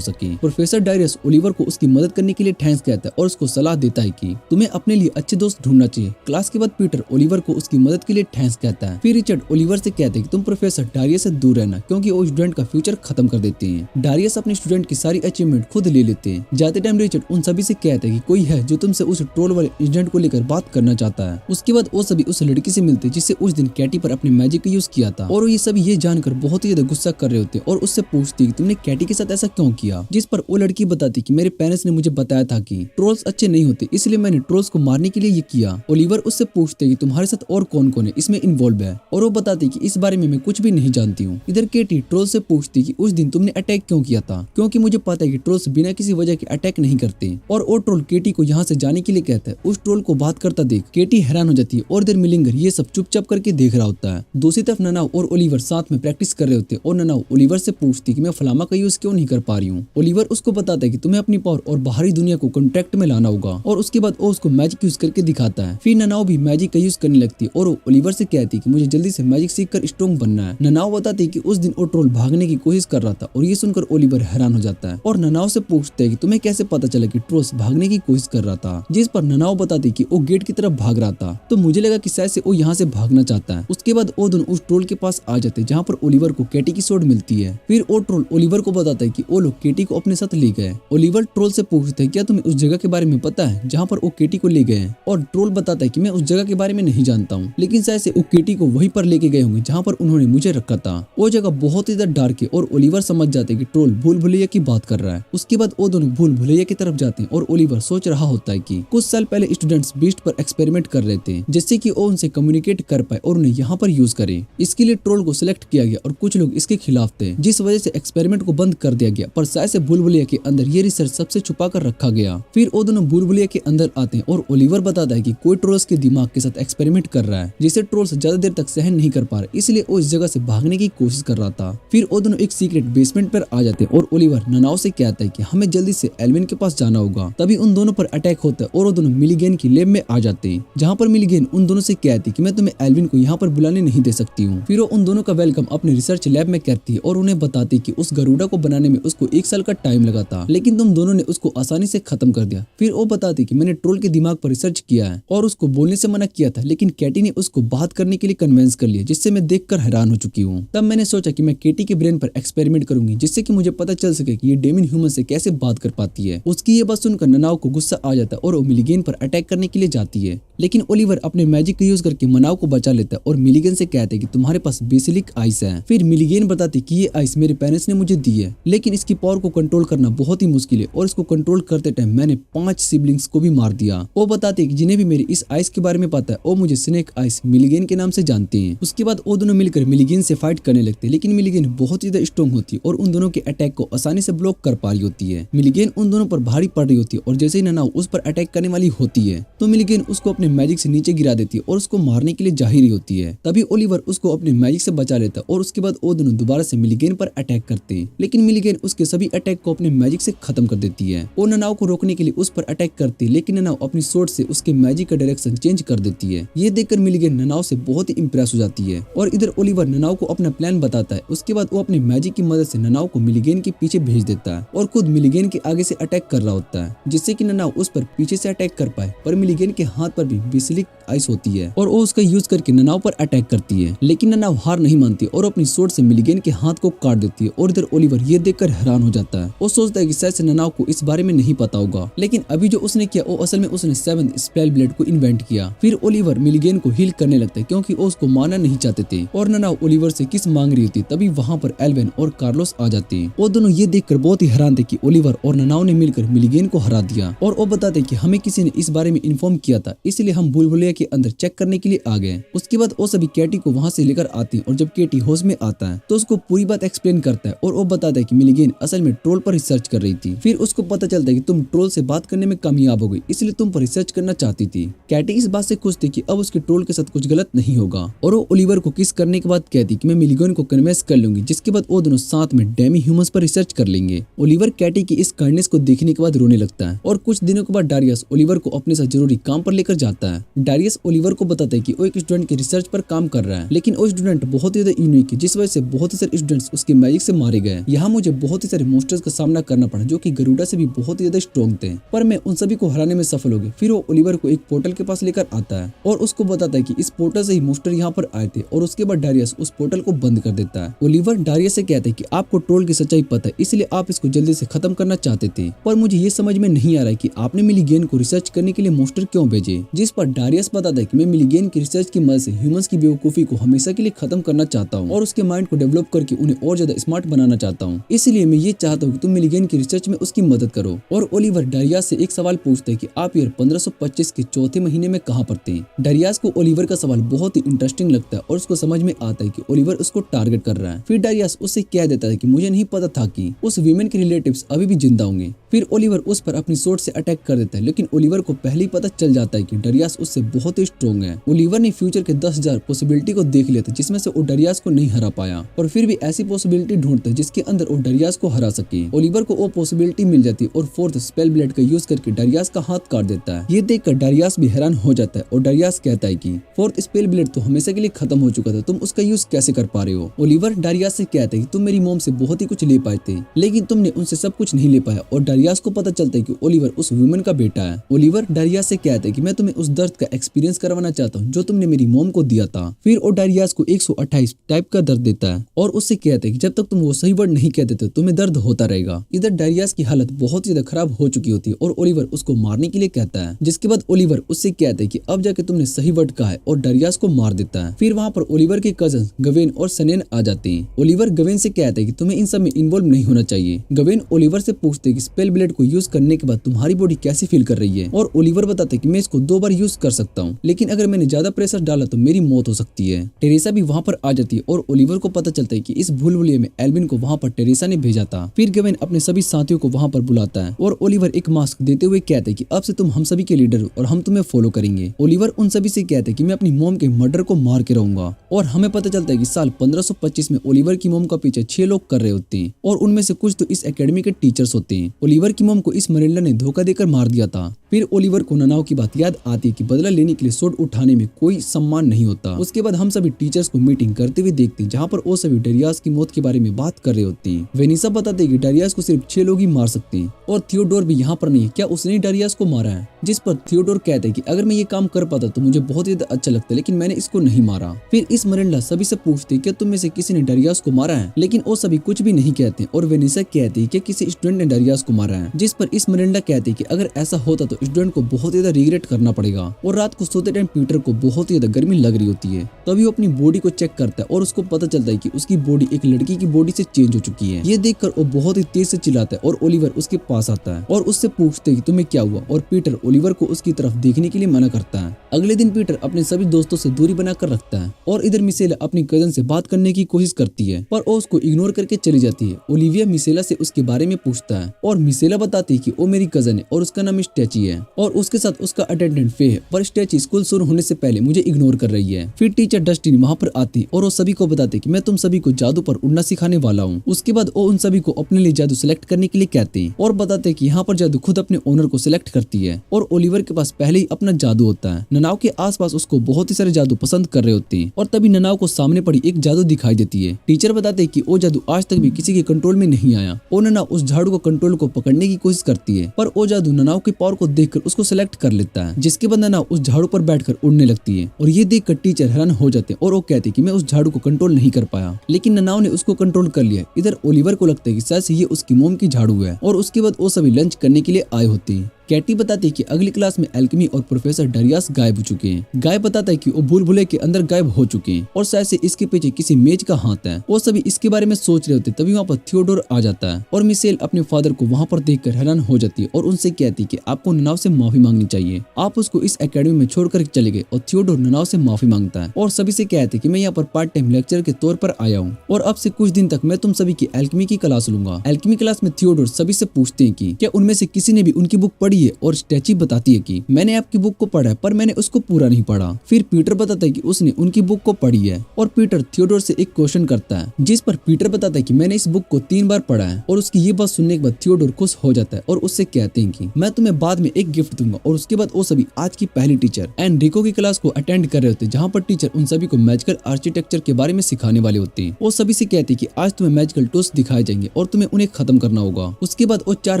सके। प्रोफेसर डायरियस ओलिवर को उसकी मदद करने के लिए थैंक्स कहता है और उसको सलाह देता है कि तुम्हें अपने लिए अच्छे दोस्त ढूंढना चाहिए। क्लास के बाद पीटर ओलिवर को उसकी मदद के लिए थैंक्स कहता है। फिर रिचर्ड ओलिवर से कहते हैं कि तुम प्रोफेसर डायरियस से दूर रहना, क्योंकि वो स्टूडेंट का फ्यूचर खत्म कर देते हैं। डायरियस अपने स्टूडेंट की सारी अचीवमेंट खुद ले लेते हैं। जाते टाइम रिचर्ड उन सभी से कहते हैं कि कोई है जो तुमसे उस ट्रोल वाले इंसिडेंट को लेकर बात करना चाहता है। उसके बाद वो सभी उस लड़की से मिलते जिससे उस दिन कैटी पर अपने मैजिक का यूज किया था और ये सभी ये जानकर बहुत ही ज्यादा गुस्सा कर रहे होते और उससे पूछती कि तुमने कैटी के साथ ऐसा क्यों किया, जिस पर वो लड़की बताती कि मेरे पेरेंट्स ने मुझे बताया था कि ट्रोल्स अच्छे नहीं होते, इसलिए मैंने ट्रोल्स को मारने के लिए ये किया। ओलिवर उससे पूछते कि तुम्हारे साथ और कौन कौन है इसमें इन्वॉल्व है, और वो बताती कि इस बारे में मैं कुछ भी नहीं जानती हूँ। इधर केटी ट्रोल से पूछती कि उस दिन तुमने अटैक क्यों किया था, क्योंकि मुझे पता है कि ट्रोल्स बिना किसी वजह के अटैक नहीं करते। और वो ट्रोल केटी को यहाँ से जाने के लिए कहता है। उस ट्रोल को बात करता देख केटी हैरान हो जाती है और इधर मिलिंगर ये सब चुपचाप करके देख रहा होता है। दूसरी तरफ ननाव और ओलिवर साथ में प्रैक्टिस कर रहे होते हैं और ननाव ओलिवर से पूछती कि मैं फ्लामा का यूज क्यों नहीं कर पा रही हूँ। ओलिवर उसको बताता है कि तुम्हें अपनी पावर और बाहरी दुनिया को कॉन्टैक्ट में लाना होगा, और उसके बाद वो उसको मैजिक यूज करके दिखाता है। फिर ननाव भी मैजिक का यूज करने लगती है और वो ओलिवर से कहती है कि मुझे जल्दी से मैजिक सीखकर स्ट्रॉन्ग बनना है। ननाव बताती है कि उस दिन वो ट्रोल भागने की कोशिश कर रहा था और ये सुनकर ओलिवर हैरान हो जाता है और ननाव से पूछता है कि तुम्हें कैसे पता चला कि ट्रोल्स भागने की कोशिश कर रहा था, जिस पर ननाव बताती कि वो गेट की तरफ भाग रहा था। तो मुझे लगा कि शायद से वो यहाँ से भागना चाहता है। उसके बाद वो दोनों उस ट्रोल के पास आ जाते हैं, जहाँ पर ओलिवर को केटी की सोड मिलती है। फिर वो ट्रोल ओलिवर को बताता है कि वो लोग केटी को अपने साथ ले गए। ओलिवर ट्रोल से पूछते हैं क्या तुम्हें उस जगह के बारे में पता है जहाँ पर वो केटी को ले गए, और ट्रोल बताता है कि मैं उस जगह के बारे में नहीं जानता हूँ, लेकिन शायद से वो केटी को वहीं पर लेके गए होंगे जहाँ पर उन्होंने मुझे रखा था। वो जगह बहुत ही ज्यादा डार्क है और ओलिवर समझ जाते हैं कि ट्रोल भूल भुलैया की बात कर रहा है। उसके बाद वो दोनों भूल भुलैया की तरफ जाते हैं और ओलिवर सोच रहा होता है कि कुछ साल पहले स्टूडेंट्स बीस्ट पर एक्सपेरिमेंट कर रहे थे, जिससे कि वो उनसे कम्युनिकेट कर पाए और उन्हें यहाँ पर यूज करे। इसके लिए ट्रोल को सिलेक्ट किया गया और कुछ लोग इसके खिलाफ थे, जिस वजह से एक्सपेरिमेंट को बंद कर दिया गया। पर शायद से भूल भुलैया के अंदर ये रिसर्च सबसे छुपा कर रखा गया। फिर वो दोनों भूल भुलैया के अंदर आते हैं और ओलिवर बताता है कि कोई ट्रोल्स के दिमाग के साथ एक्सपेरिमेंट कर रहा है, जिसे ट्रोल्स ज्यादा देर तक सहन नहीं कर पा रहे, इसलिए वो इस जगह से भागने की कोशिश कर रहा था। फिर वो दोनों एक सीक्रेट बेसमेंट पर आ जाते हैं और ओलिवर ननाव से कहता है कि हमें जल्दी से एल्विन के पास जाना होगा। तभी उन दोनों पर अटैक होता है और वो दोनों मिलीगेन की लैब में आ जाते हैं, जहाँ पर मिलीगेन उन दोनों से कहती कि मैं तुम्हें एल्विन को यहाँ पर बुलाने नहीं दे सकती हूँ। फिर वो उन दोनों का वेलकम अपने रिसर्च लैब में करती है और उन्हें बताती कि उस गरुड़ा को बनाने में उसको 1 साल का टाइम लगा था, लेकिन तुम दोनों ने उसको आसानी से खत्म कर दिया। फिर वो बताती कि मैंने ट्रोल के दिमाग पर रिसर्च किया है और उसको बोलने से मना किया था, लेकिन कैटी ने उसको बात करने के लिए कन्विंस कर लिया, जिससे मैं देखकर हैरान हो चुकी हूँ। तब मैंने सोचा कि मैं केटी के ब्रेन पर एक्सपेरिमेंट करूंगी, जिससे कि मुझे पता चल सके कि ये डेमन ह्यूमन से कैसे बात कर पाती है। उसकी ये बात सुनकर ननाव को गुस्सा आ जाता है और वो मिलीगेन पर अटैक करने के लिए जाती है, लेकिन ओलिवर अपने मैजिक का यूज करके मनाव को बचा लेता है और मिलीगेन से कहते हैं कि तुम्हारे पास बेसिलिक आइस है। फिर मिलीगेन बताती कि ये आइस मेरे पेरेंट्स ने मुझे दी है, लेकिन इसकी पावर को कंट्रोल करना बहुत ही मुश्किल है और इसको कंट्रोल करते टाइम मैंने 5 सिबलिंग्स को भी मार दिया। वो बताते हैं कि जिन्हें भी मेरी इस आइस के बारे में पता है वो मुझे स्नेक आइस मिलीगेन के नाम से जानते हैं। उसके बाद वो दोनों मिलकर मिलीगेन से फाइट करने लगते हैं, लेकिन मिलीगेन बहुत ही ज्यादा स्ट्रॉन्ग होती है और उन दोनों के अटैक को आसानी से ब्लॉक कर पा रही होती है। मिलीगेन उन दोनों पर भारी पड़ रही होती है और जैसे ही ननाव उस पर अटैक करने वाली होती है तो मिलीगेन उसको अपने मैजिक से नीचे गिरा देती है और उसको मारने के लिए जा ही रही होती है। तभी ओलिवर उसको अपने मैजिक से बचा लेता है और उसके बाद वो दोनों दोबारा से मिलीगेन पर अटैक करते हैं, लेकिन मिलीगेन उसके सभी अटैक को अपने मैजिक से खत्म कर देती है। वो ननाव को रोकने के लिए उस पर अटैक करती है, लेकिन ननाव अपनी सोर्ड से उसके मैजिक का डायरेक्शन चेंज कर देती है। ये देखकर मिलीगेन ननाव से बहुत ही इंप्रेस हो जाती है और इधर ओलिवर ननाव को अपना प्लान बताता है। उसके बाद वो अपने मैजिक की मदद से ननाव को मिलीगेन के पीछे भेज देता है और खुद मिलीगेन के आगे से अटैक कर रहा होता है, जिससे कि ननाव उस पर पीछे से अटैक कर पाए। पर मिलीगेन के हाथ पर भी भी बेसिलिक आइस होती है और वो उसका यूज करके ननाव पर अटैक करती है, लेकिन ननाव हार नहीं मानती और अपनी सोर्ड से मिलीगन के हाथ को काट देती है। और इधर ओलिवर ये देखकर हैरान हो जाता है। वो सोचता है कि शायद से ननाव को इस बारे में नहीं पता होगा, लेकिन अभी जो उसने किया वो असल में उसने 7th स्पेल ब्लेड को इन्वेंट किया। फिर ओलिवर मिलीगन को हील करने लगता है क्योंकि वो उसको मारना नहीं चाहते थे। और ननाव ओलिवर से किस मांग रही होती, तभी वहाँ पर एल्वेन और कार्लोस आ जाते हैं। वो दोनों ये देखकर बहुत ही हैरान थे कि ओलिवर और ननाव ने मिलकर मिलीगन को हरा दिया। और वो बताते कि हमें किसी ने इस बारे में इन्फॉर्म किया था, इसलिए हम भूलभुलैया के अंदर चेक करने के लिए आ गए। उसके बाद वो सभी कैटी को वहाँ से लेकर आती हैं और जब कैटी होश में आता है तो उसको पूरी बात एक्सप्लेन करता है और वो बताता है कि मिलीगन असल में ट्रोल पर रिसर्च कर रही थी। फिर उसको पता चलता है कि तुम ट्रोल से बात करने में कामयाब हो गई, इसलिए तुम पर रिसर्च करना चाहती थी। कैटी इस बात से खुश थी कि अब उसके ट्रोल के साथ कुछ गलत नहीं होगा और वो ओलिवर को किस करने के बाद कहती कि मैं मिलीगन को कन्विंस कर लूंगी, जिसके बाद वो दोनों साथ में डेमी ह्यूमंस पर रिसर्च कर लेंगे। ओलिवर कैटी की इस काइंडनेस को देखने के बाद रोने लगता है और कुछ दिनों के बाद डारियस ओलिवर को अपने साथ जरूरी काम पर लेकर जाता है। डारियस ओलिवर को बताता है कि वो एक स्टूडेंट के रिसर्च पर काम कर रहा है, लेकिन वो स्टूडेंट बहुत ही ज्यादा यूनिक है, जिस वजह से बहुत ही सारे स्टूडेंट्स उसके मैजिक से मारे गए। यहाँ मुझे बहुत ही सारे मॉन्स्टर्स का सामना करना पड़ा जो कि गरुड़ा से भी बहुत ही ज्यादा स्ट्रॉन्ग थे, पर मैं उन सभी को हराने में सफल हो गया। फिर वो ओलिवर को एक पोर्टल के पास लेकर आता है और उसको बताता है कि इस पोर्टल से ही मॉन्स्टर यहाँ पर आए थे और उसके बाद डारियस उस पोर्टल को बंद कर देता है। ओलिवर डारियस से कहता है कि आपको ट्रोल की सच्चाई पता है, इसलिए आप इसको जल्दी से खत्म करना चाहते थे, पर मुझे ये समझ में नहीं आ रहा है कि आपने मिलीगन को रिसर्च करने के लिए मॉन्स्टर क्यों भेजे। जिस पर डारियस बताता है कि मैं मिलीगन की रिसर्च की मदद से ह्यूमंस की बेवकूफी को हमेशा के लिए खत्म करना चाहता हूँ और उसके माइंड को डेवलप करके उन्हें और ज्यादा स्मार्ट बनाना चाहता हूँ, इसलिए मैं ये चाहता हूँ कि तुम मिलीगन की रिसर्च में उसकी मदद करो। और ओलिवर डारियस से एक सवाल पूछता है कि आप ईयर 1525 के चौथे महीने में कहाँ पर थे। डारियस को ओलिवर का सवाल बहुत ही इंटरेस्टिंग लगता है और उसको समझ में आता है कि ओलिवर उसको टारगेट कर रहा है। फिर डारियस उससे कह देता है कि मुझे नहीं पता था कि उस वीमेन के रिलेटिव्स अभी भी जिंदा होंगे। फिर ओलिवर उस पर अपनी सोर्ड से अटैक कर देता है, लेकिन ओलिवर को पहले ही पता चल जाता है कि डारियस उससे बहुत ही स्ट्रॉन्ग है। ओलिवर ने फ्यूचर के 10,000 पॉसिबिलिटी को देख लिया था, जिसमें से वो डारियस को नहीं हरा पाया और फिर भी ऐसी पॉसिबिलिटी ढूंढता है जिसके अंदर वो डारियस को हरा सके। ओलिवर को वो पॉसिबिलिटी मिल जाती है और 4th स्पेल ब्लेड का यूज करके डारियस का हाथ काट देता है। ये देखकर डारियस भी हैरान हो जाता है और डारियस कहता है कि 4th स्पेल ब्लेड तो हमेशा के लिए खत्म हो चुका था, तुम उसका यूज कैसे कर पा रहे हो। ओलिवर डारियस से कहता है कि तुम मेरी मॉम से बहुत ही कुछ ले पाए थे, लेकिन तुमने उनसे सब कुछ नहीं ले पाया। और डारियस को पता चलता है कि ओलिवर उस वुमन का बेटा है। ओलिवर डारियस से कहता है कि मैं तुम्हें उस दर्द का एक्सपीरियंस करवाना चाहता हूँ जो तुमने मेरी मॉम को दिया था। फिर वो डारियस को 128 टाइप का दर्द देता है और उससे कहता है कि जब तक तुम वो सही वर्ड नहीं कहते तो तुम्हें दर्द होता रहेगा। इधर डारियस की हालत बहुत ही ज्यादा खराब हो चुकी होती है और ओलिवर उसको मारने के लिए कहता है, जिसके बाद ओलिवर उससे कहता है कि अब जाके तुमने सही वर्ड कहा है और डारियस को मार देता है। फिर वहाँ पर ओलिवर के कजन गवेन और सनेन आ जाते हैं। ओलिवर गवेन से कहता है कि तुम्हें इन सब में इन्वॉल्व नहीं होना चाहिए। गवेन ओलिवर से पूछते हैं कि स्पेल ब्लेड को यूज करने के बाद तुम्हारी बॉडी कैसी फील कर रही है और ओलिवर बताता है कि मैं इसको 2 बार यूज कर सकता हूँ, लेकिन अगर मैंने ज्यादा प्रेशर डाला तो मेरी मौत हो सकती है। टेरेसा भी वहाँ पर आ जाती है और ओलिवर को पता चलता है कि इस भूलभुलैया में एल्विन को वहाँ पर टेरेसा ने भेजा था। फिर गवेन अपने सभी साथियों को वहाँ पर बुलाता है और ओलिवर एक मास्क देते हुए कहता है कि अब से तुम हम सभी के लीडर हो और हम तुम्हें फॉलो करेंगे। ओलिवर उन सभी से कहता है कि मैं अपनी मॉम के मर्डर को मार के रहूंगा। और हमें पता चलता है कि साल 1525 में ओलिवर की मॉम का पीछे 6 लोग कर रहे होते हैं और उनमें से कुछ तो इस एकेडमी के टीचर्स होते हैं। ओलिवर की मॉम को इस मरिंडा ने धोखा देकर मार दिया था। फिर ओलिवर को ननाव की बात याद आती है कि बदला लेने के लिए सोड उठाने में कोई सम्मान नहीं होता। उसके बाद हम सभी टीचर्स को मीटिंग करते हुए देखते हैं, जहाँ पर वो सभी डारियस की मौत के बारे में बात कर रहे होते हैं। वेनिसा बताते हैं कि डारियस को सिर्फ 6 लोग ही मार सकते हैं और थियोडोर भी यहाँ पर नहीं है, क्या उसने डारियस को मारा है। जिस पर थियोडोर कहते हैं कि अगर मैं ये काम कर पाता तो मुझे बहुत ही अच्छा लगता, लेकिन मैंने इसको नहीं मारा। फिर इस मरिंडा सभी से पूछते हैं क्या तुम में से किसी ने डारियस को मारा है, लेकिन वो सभी कुछ भी नहीं कहते और वेनिसा कहती है कि किसी स्टूडेंट ने डारियस को मारा है। जिस पर इस मरिंडा कहती है कि अगर ऐसा होता तो स्टूडेंट को बहुत ज्यादा रिग्रेट करना पड़ेगा। और रात को सोते टाइम पीटर को बहुत ही ज्यादा गर्मी लग रही होती है, तभी वो अपनी बॉडी को चेक करता है और उसको पता चलता है कि उसकी बॉडी एक लड़की की बॉडी से चेंज हो चुकी है। ये देखकर वो बहुत ही तेज से चिल्लाता है और ओलिवर उसके पास आता है और उससे पूछते है कि तुम्हें क्या हुआ, और पीटर ओलिवर को उसकी तरफ देखने के लिए मना करता है। अगले दिन पीटर अपने सभी दोस्तों से दूरी बनाकर रखता है और इधर मिसेला अपनी कजन से बात करने की कोशिश करती है, पर वो उसको इग्नोर करके चली जाती है। ओलिविया मिसेला से उसके बारे में पूछता है और मिसेला बताती है कि वो मेरी कजन है और उसका नाम स्टैची है और उसके साथ उसका अटेंडेंट फे है, पर स्टैची स्कूल शुरू होने से पहले मुझे इग्नोर कर रही है। फिर टीचर डस्टिन वहाँ पर आती और वो सभी को बताते कि मैं तुम सभी को जादू पर उड़ना सिखाने वाला हूँ। उसके बाद वो उन सभी को अपने लिए जादू सिलेक्ट करने के लिए कहते हैं और बताते हैं कि यहाँ पर जादू खुद अपने ओनर को सिलेक्ट करती है और ओलिवर के पास पहले ही अपना जादू होता है। ननाव के आसपास उसको बहुत ही सारे जादू पसंद कर रहे होते हैं और तभी ननाव को सामने पड़ी एक जादू दिखाई देती है। टीचर बताते हैं कि वो जादू आज तक भी किसी के कंट्रोल में नहीं आया और ननाव उस झाड़ू को कंट्रोल को पकड़ने की कोशिश करती है, पर वो जादू ननाव की पावर को देखकर उसको सिलेक्ट कर लेता है, जिसके बाद ननाव उस झाड़ू पर बैठकर उड़ने लगती है और ये देखकर टीचर हैरान हो जाते हैं और वो कहते हैं कि मैं उस झाड़ू को कंट्रोल नहीं कर पाया, लेकिन ननाव ने उसको कंट्रोल कर लिया। इधर ओलिवर को लगता है कि शायद से ये उसकी मोम की झाड़ू है और उसके बाद वो सभी लंच करने के लिए आए होते हैं। कैटी बताती है कि अगली क्लास में एल्केमी और प्रोफेसर डरियास गायब हो चुके हैं। गाय बताता है कि वो भूल भुलैया के अंदर गायब हो चुके हैं और शायद से इसके पीछे किसी मेज का हाथ है। वो सभी इसके बारे में सोच रहे होते तभी वहाँ पर थियोडोर आ जाता है और मिशेल अपने फादर को वहाँ पर देखकर हैरान हो जाती है और उनसे कहती है कि आपको ननाव से माफी मांगनी चाहिए, आप उसको इस एकेडमी में छोड़कर चले गए। और थियोडोर ननाव से माफी मांगता है और सभी से कहते हैं कि मैं यहाँ पर पार्ट टाइम लेक्चर के तौर पर आया हूँ और अब से कुछ दिन तक मैं तुम सभी की एल्केमी की क्लास लूंगा। एल्केमी क्लास में थियोडोर सभी से पूछते हैं कि क्या उनमें से किसी ने भी उनकी बुक पढ़ी है और स्टैची बताती है कि मैंने आपकी बुक को पढ़ा है पर मैंने उसको पूरा नहीं पढ़ा। फिर पीटर बताता है कि उसने उनकी बुक को पढ़ी है और पीटर थियोडोर से एक क्वेश्चन करता है, जिस पर पीटर बताता है कि मैंने इस बुक को 3 बार पढ़ा है। और उसकी ये बात सुनने के बाद थियोडोर खुश हो जाता है और उससे कहते हैं कि मैं तुम्हें बाद में एक गिफ्ट दूंगा। और उसके बाद वो सभी आज की पहली टीचर एनरिको की क्लास को अटेंड कर रहे होते हैं, जहाँ पर टीचर उन सभी को मैजिकल आर्किटेक्चर के बारे में सिखाने वाले होते हैं। वो सभी से कहते हैं कि आज तुम्हें मैजिकल टूल्स दिखाए जाएंगे और तुम्हें उन्हें खत्म करना होगा। उसके बाद वो 4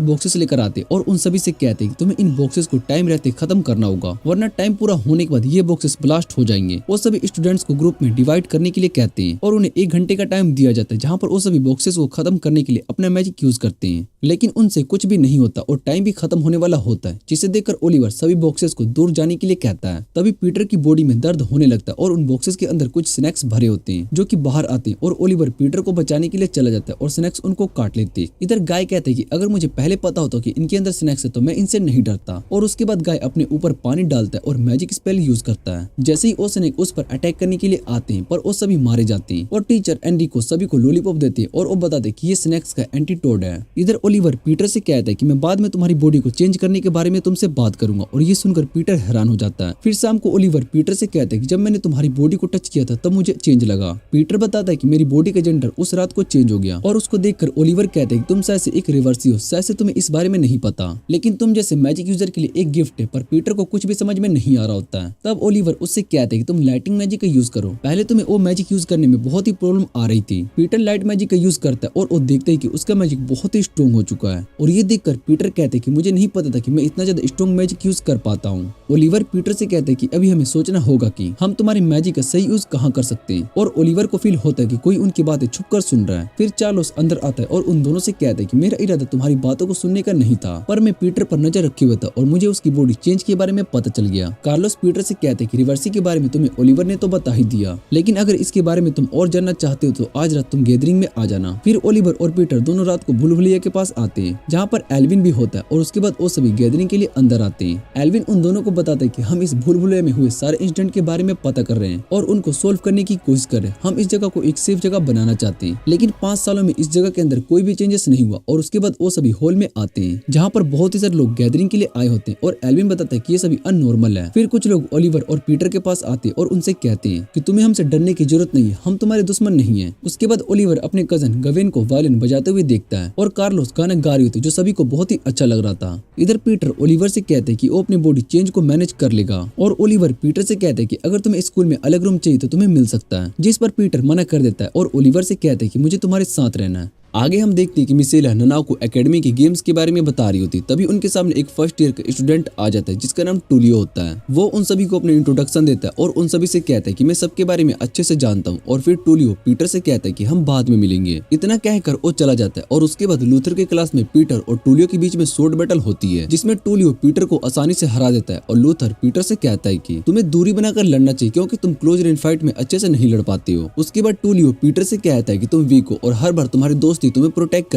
बॉक्सेस लेकर आते और उन सभी से कहते हैं कि तुम्हें इन बॉक्सेस को टाइम रहते खत्म करना होगा, वरना टाइम पूरा होने के बाद ये बॉक्सेस ब्लास्ट हो जाएंगे। वो सभी स्टूडेंट्स को ग्रुप में डिवाइड करने के लिए कहते हैं और उन्हें 1 घंटे का टाइम दिया जाता है, जहाँ पर वो सभी बॉक्सेस को खत्म करने के लिए अपना मैजिक यूज करते हैं। लेकिन उनसे कुछ भी नहीं होता और टाइम भी खत्म होने वाला होता है, जिसे देखकर ओलिवर सभी बॉक्सेस को दूर जाने के लिए कहता है। तभी पीटर की बॉडी में दर्द होने लगता है और उन बॉक्सेस के अंदर कुछ स्नैक्स भरे होते हैं जो कि बाहर आते हैं और ओलिवर पीटर को बचाने के लिए चला जाता है और स्नैक्स उनको काट लेते हैं। इधर गाय कहते हैं कि अगर मुझे पहले पता होता कि इनके अंदर स्नैक्स है तो मैं इनसे नहीं डरता। और उसके बाद गाय अपने ऊपर पानी डालता है और मैजिक स्पेल यूज करता है। जैसे ही वो स्नेक उस पर अटैक करने के लिए आते हैं पर वो सभी मारे जाते हैं और टीचर एनरिको सभी को लॉलीपॉप देते हैं और वो बताते हैं कि ये स्नैक्स का एंटीटोड है। इधर ओलिवर पीटर से कहता है कि मैं बाद में तुम्हारी बॉडी को चेंज करने के बारे में तुमसे बात करूंगा और ये सुनकर पीटर हैरान हो जाता है। फिर शाम को ओलिवर पीटर से कहता है कि जब मैंने तुम्हारी बॉडी को टच किया था तब मुझे चेंज लगा। पीटर बताता है कि मेरी बॉडी का जेंडर उस रात को चेंज हो गया और उसको देखकर ओलिवर कहते हैं कि तुम शायद से एक रिवर्सी हो, शायद से तुम्हें इस बारे में नहीं पता, लेकिन तुम जैसे मैजिक यूजर के लिए एक गिफ्ट है। पर पीटर को कुछ भी समझ में नहीं आ रहा होता है। तब ओलिवर उससे कहते हैं कि तुम लाइटिंग मैजिक का यूज करो, पहले तुम्हें वो मैजिक यूज करने में बहुत ही प्रॉब्लम आ रही थी। पीटर लाइट मैजिक का यूज करता है और वो देखते है कि उसका मैजिक बहुत ही स्ट्रॉन्ग हो चुका है और ये देखकर पीटर कहते हैं कि मुझे नहीं पता था कि मैं इतना ज्यादा स्ट्रॉन्ग मैजिक यूज कर पाता हूँ। ओलिवर पीटर से कहते हैं कि अभी हमें सोचना होगा कि हम तुम्हारी मैजिक का सही यूज कहाँ कर सकते हैं। और ओलिवर को फील होता है कि कोई उनकी बातें छुप कर सुन रहा है। फिर चार्लोस अंदर आता है और उन दोनों से कहता है कि मेरा इरादा तुम्हारी बातों को सुनने का नहीं था, पर मैं पीटर पर नजर रखे हुए था और मुझे उसकी बॉडी चेंज के बारे में पता चल गया। कार्लोस पीटर से कहते हैं कि रिवर्सी के बारे में तुम्हें ओलिवर ने तो बता ही दिया, लेकिन अगर इसके बारे में तुम और जानना चाहते हो तो आज रात तुम गैदरिंग में आ जाना। फिर ओलिवर और पीटर दोनों रात को भूल भुलैया के पास आते हैं, जहाँ पर एल्विन भी होता है और उसके बाद वो सभी गैदरिंग के लिए अंदर आते हैं। एल्विन उन दोनों को बताता है कि हम इस भूल भुलैया में हुए सारे इंसिडेंट के बारे में पता कर रहे हैं और उनको सोल्व करने की कोशिश कर रहे हैं। हम इस जगह को एक सेफ जगह बनाना चाहते हैं, लेकिन 5 सालों में इस जगह के अंदर कोई भी चेंजेस नहीं हुआ। और उसके बाद वो सभी हॉल में आते हैं, जहाँ पर बहुत ही सारे लोग गैदरिंग के लिए आए होते हैं और एल्विन बताता है कि ये सभी अननॉर्मल है। फिर कुछ लोग ओलिवर और पीटर के पास आते हैं और उनसे कहते हैं कि तुम्हें हमसे डरने की जरूरत नहीं है, हम तुम्हारे दुश्मन नहीं है। उसके बाद ओलिवर अपने कजन गवेन को वायलिन बजाते हुए देखता है और कार्लोस गाना गा रही होती है, जो सभी को बहुत ही अच्छा लग रहा था। इधर पीटर ओलिवर से कहते हैं कि वो अपनी बॉडी चेंज को मैनेज कर लेगा और ओलिवर पीटर से कहते हैं कि अगर तुम्हें स्कूल में अलग रूम चाहिए तो तुम्हें मिल सकता है, जिस पर पीटर मना कर देता है और ओलिवर से कहते हैं कि मुझे तुम्हारे साथ रहना है। आगे हम देखते हैं कि मिशेल ननाव को एकेडमी के गेम्स के बारे में बता रही होती, तभी उनके सामने एक फर्स्ट ईयर का स्टूडेंट आ जाता है जिसका नाम टूलियो होता है। वो उन सभी को अपने इंट्रोडक्शन देता है और उन सभी से कहता है कि मैं सबके बारे में अच्छे से जानता हूँ। और फिर टूलियो पीटर से कहता है कि हम बाद में मिलेंगे। इतना कहकर वो चला जाता है और उसके बाद लूथर के क्लास में पीटर और टूलियो के बीच में शॉर्ट बैटल होती है, जिसमें टूलियो पीटर को आसानी से हरा देता है और लूथर पीटर से कहता है कि तुम्हें दूरी बनाकर लड़ना चाहिए क्योंकि तुम क्लोज रेंज फाइट में अच्छे से नहीं लड़ पाते हो। उसके बाद टूलियो पीटर से कहता है कि तुम वीक हो और हर बार तुम्हारी दोस्ती तुम्हें प्रोटेक्ट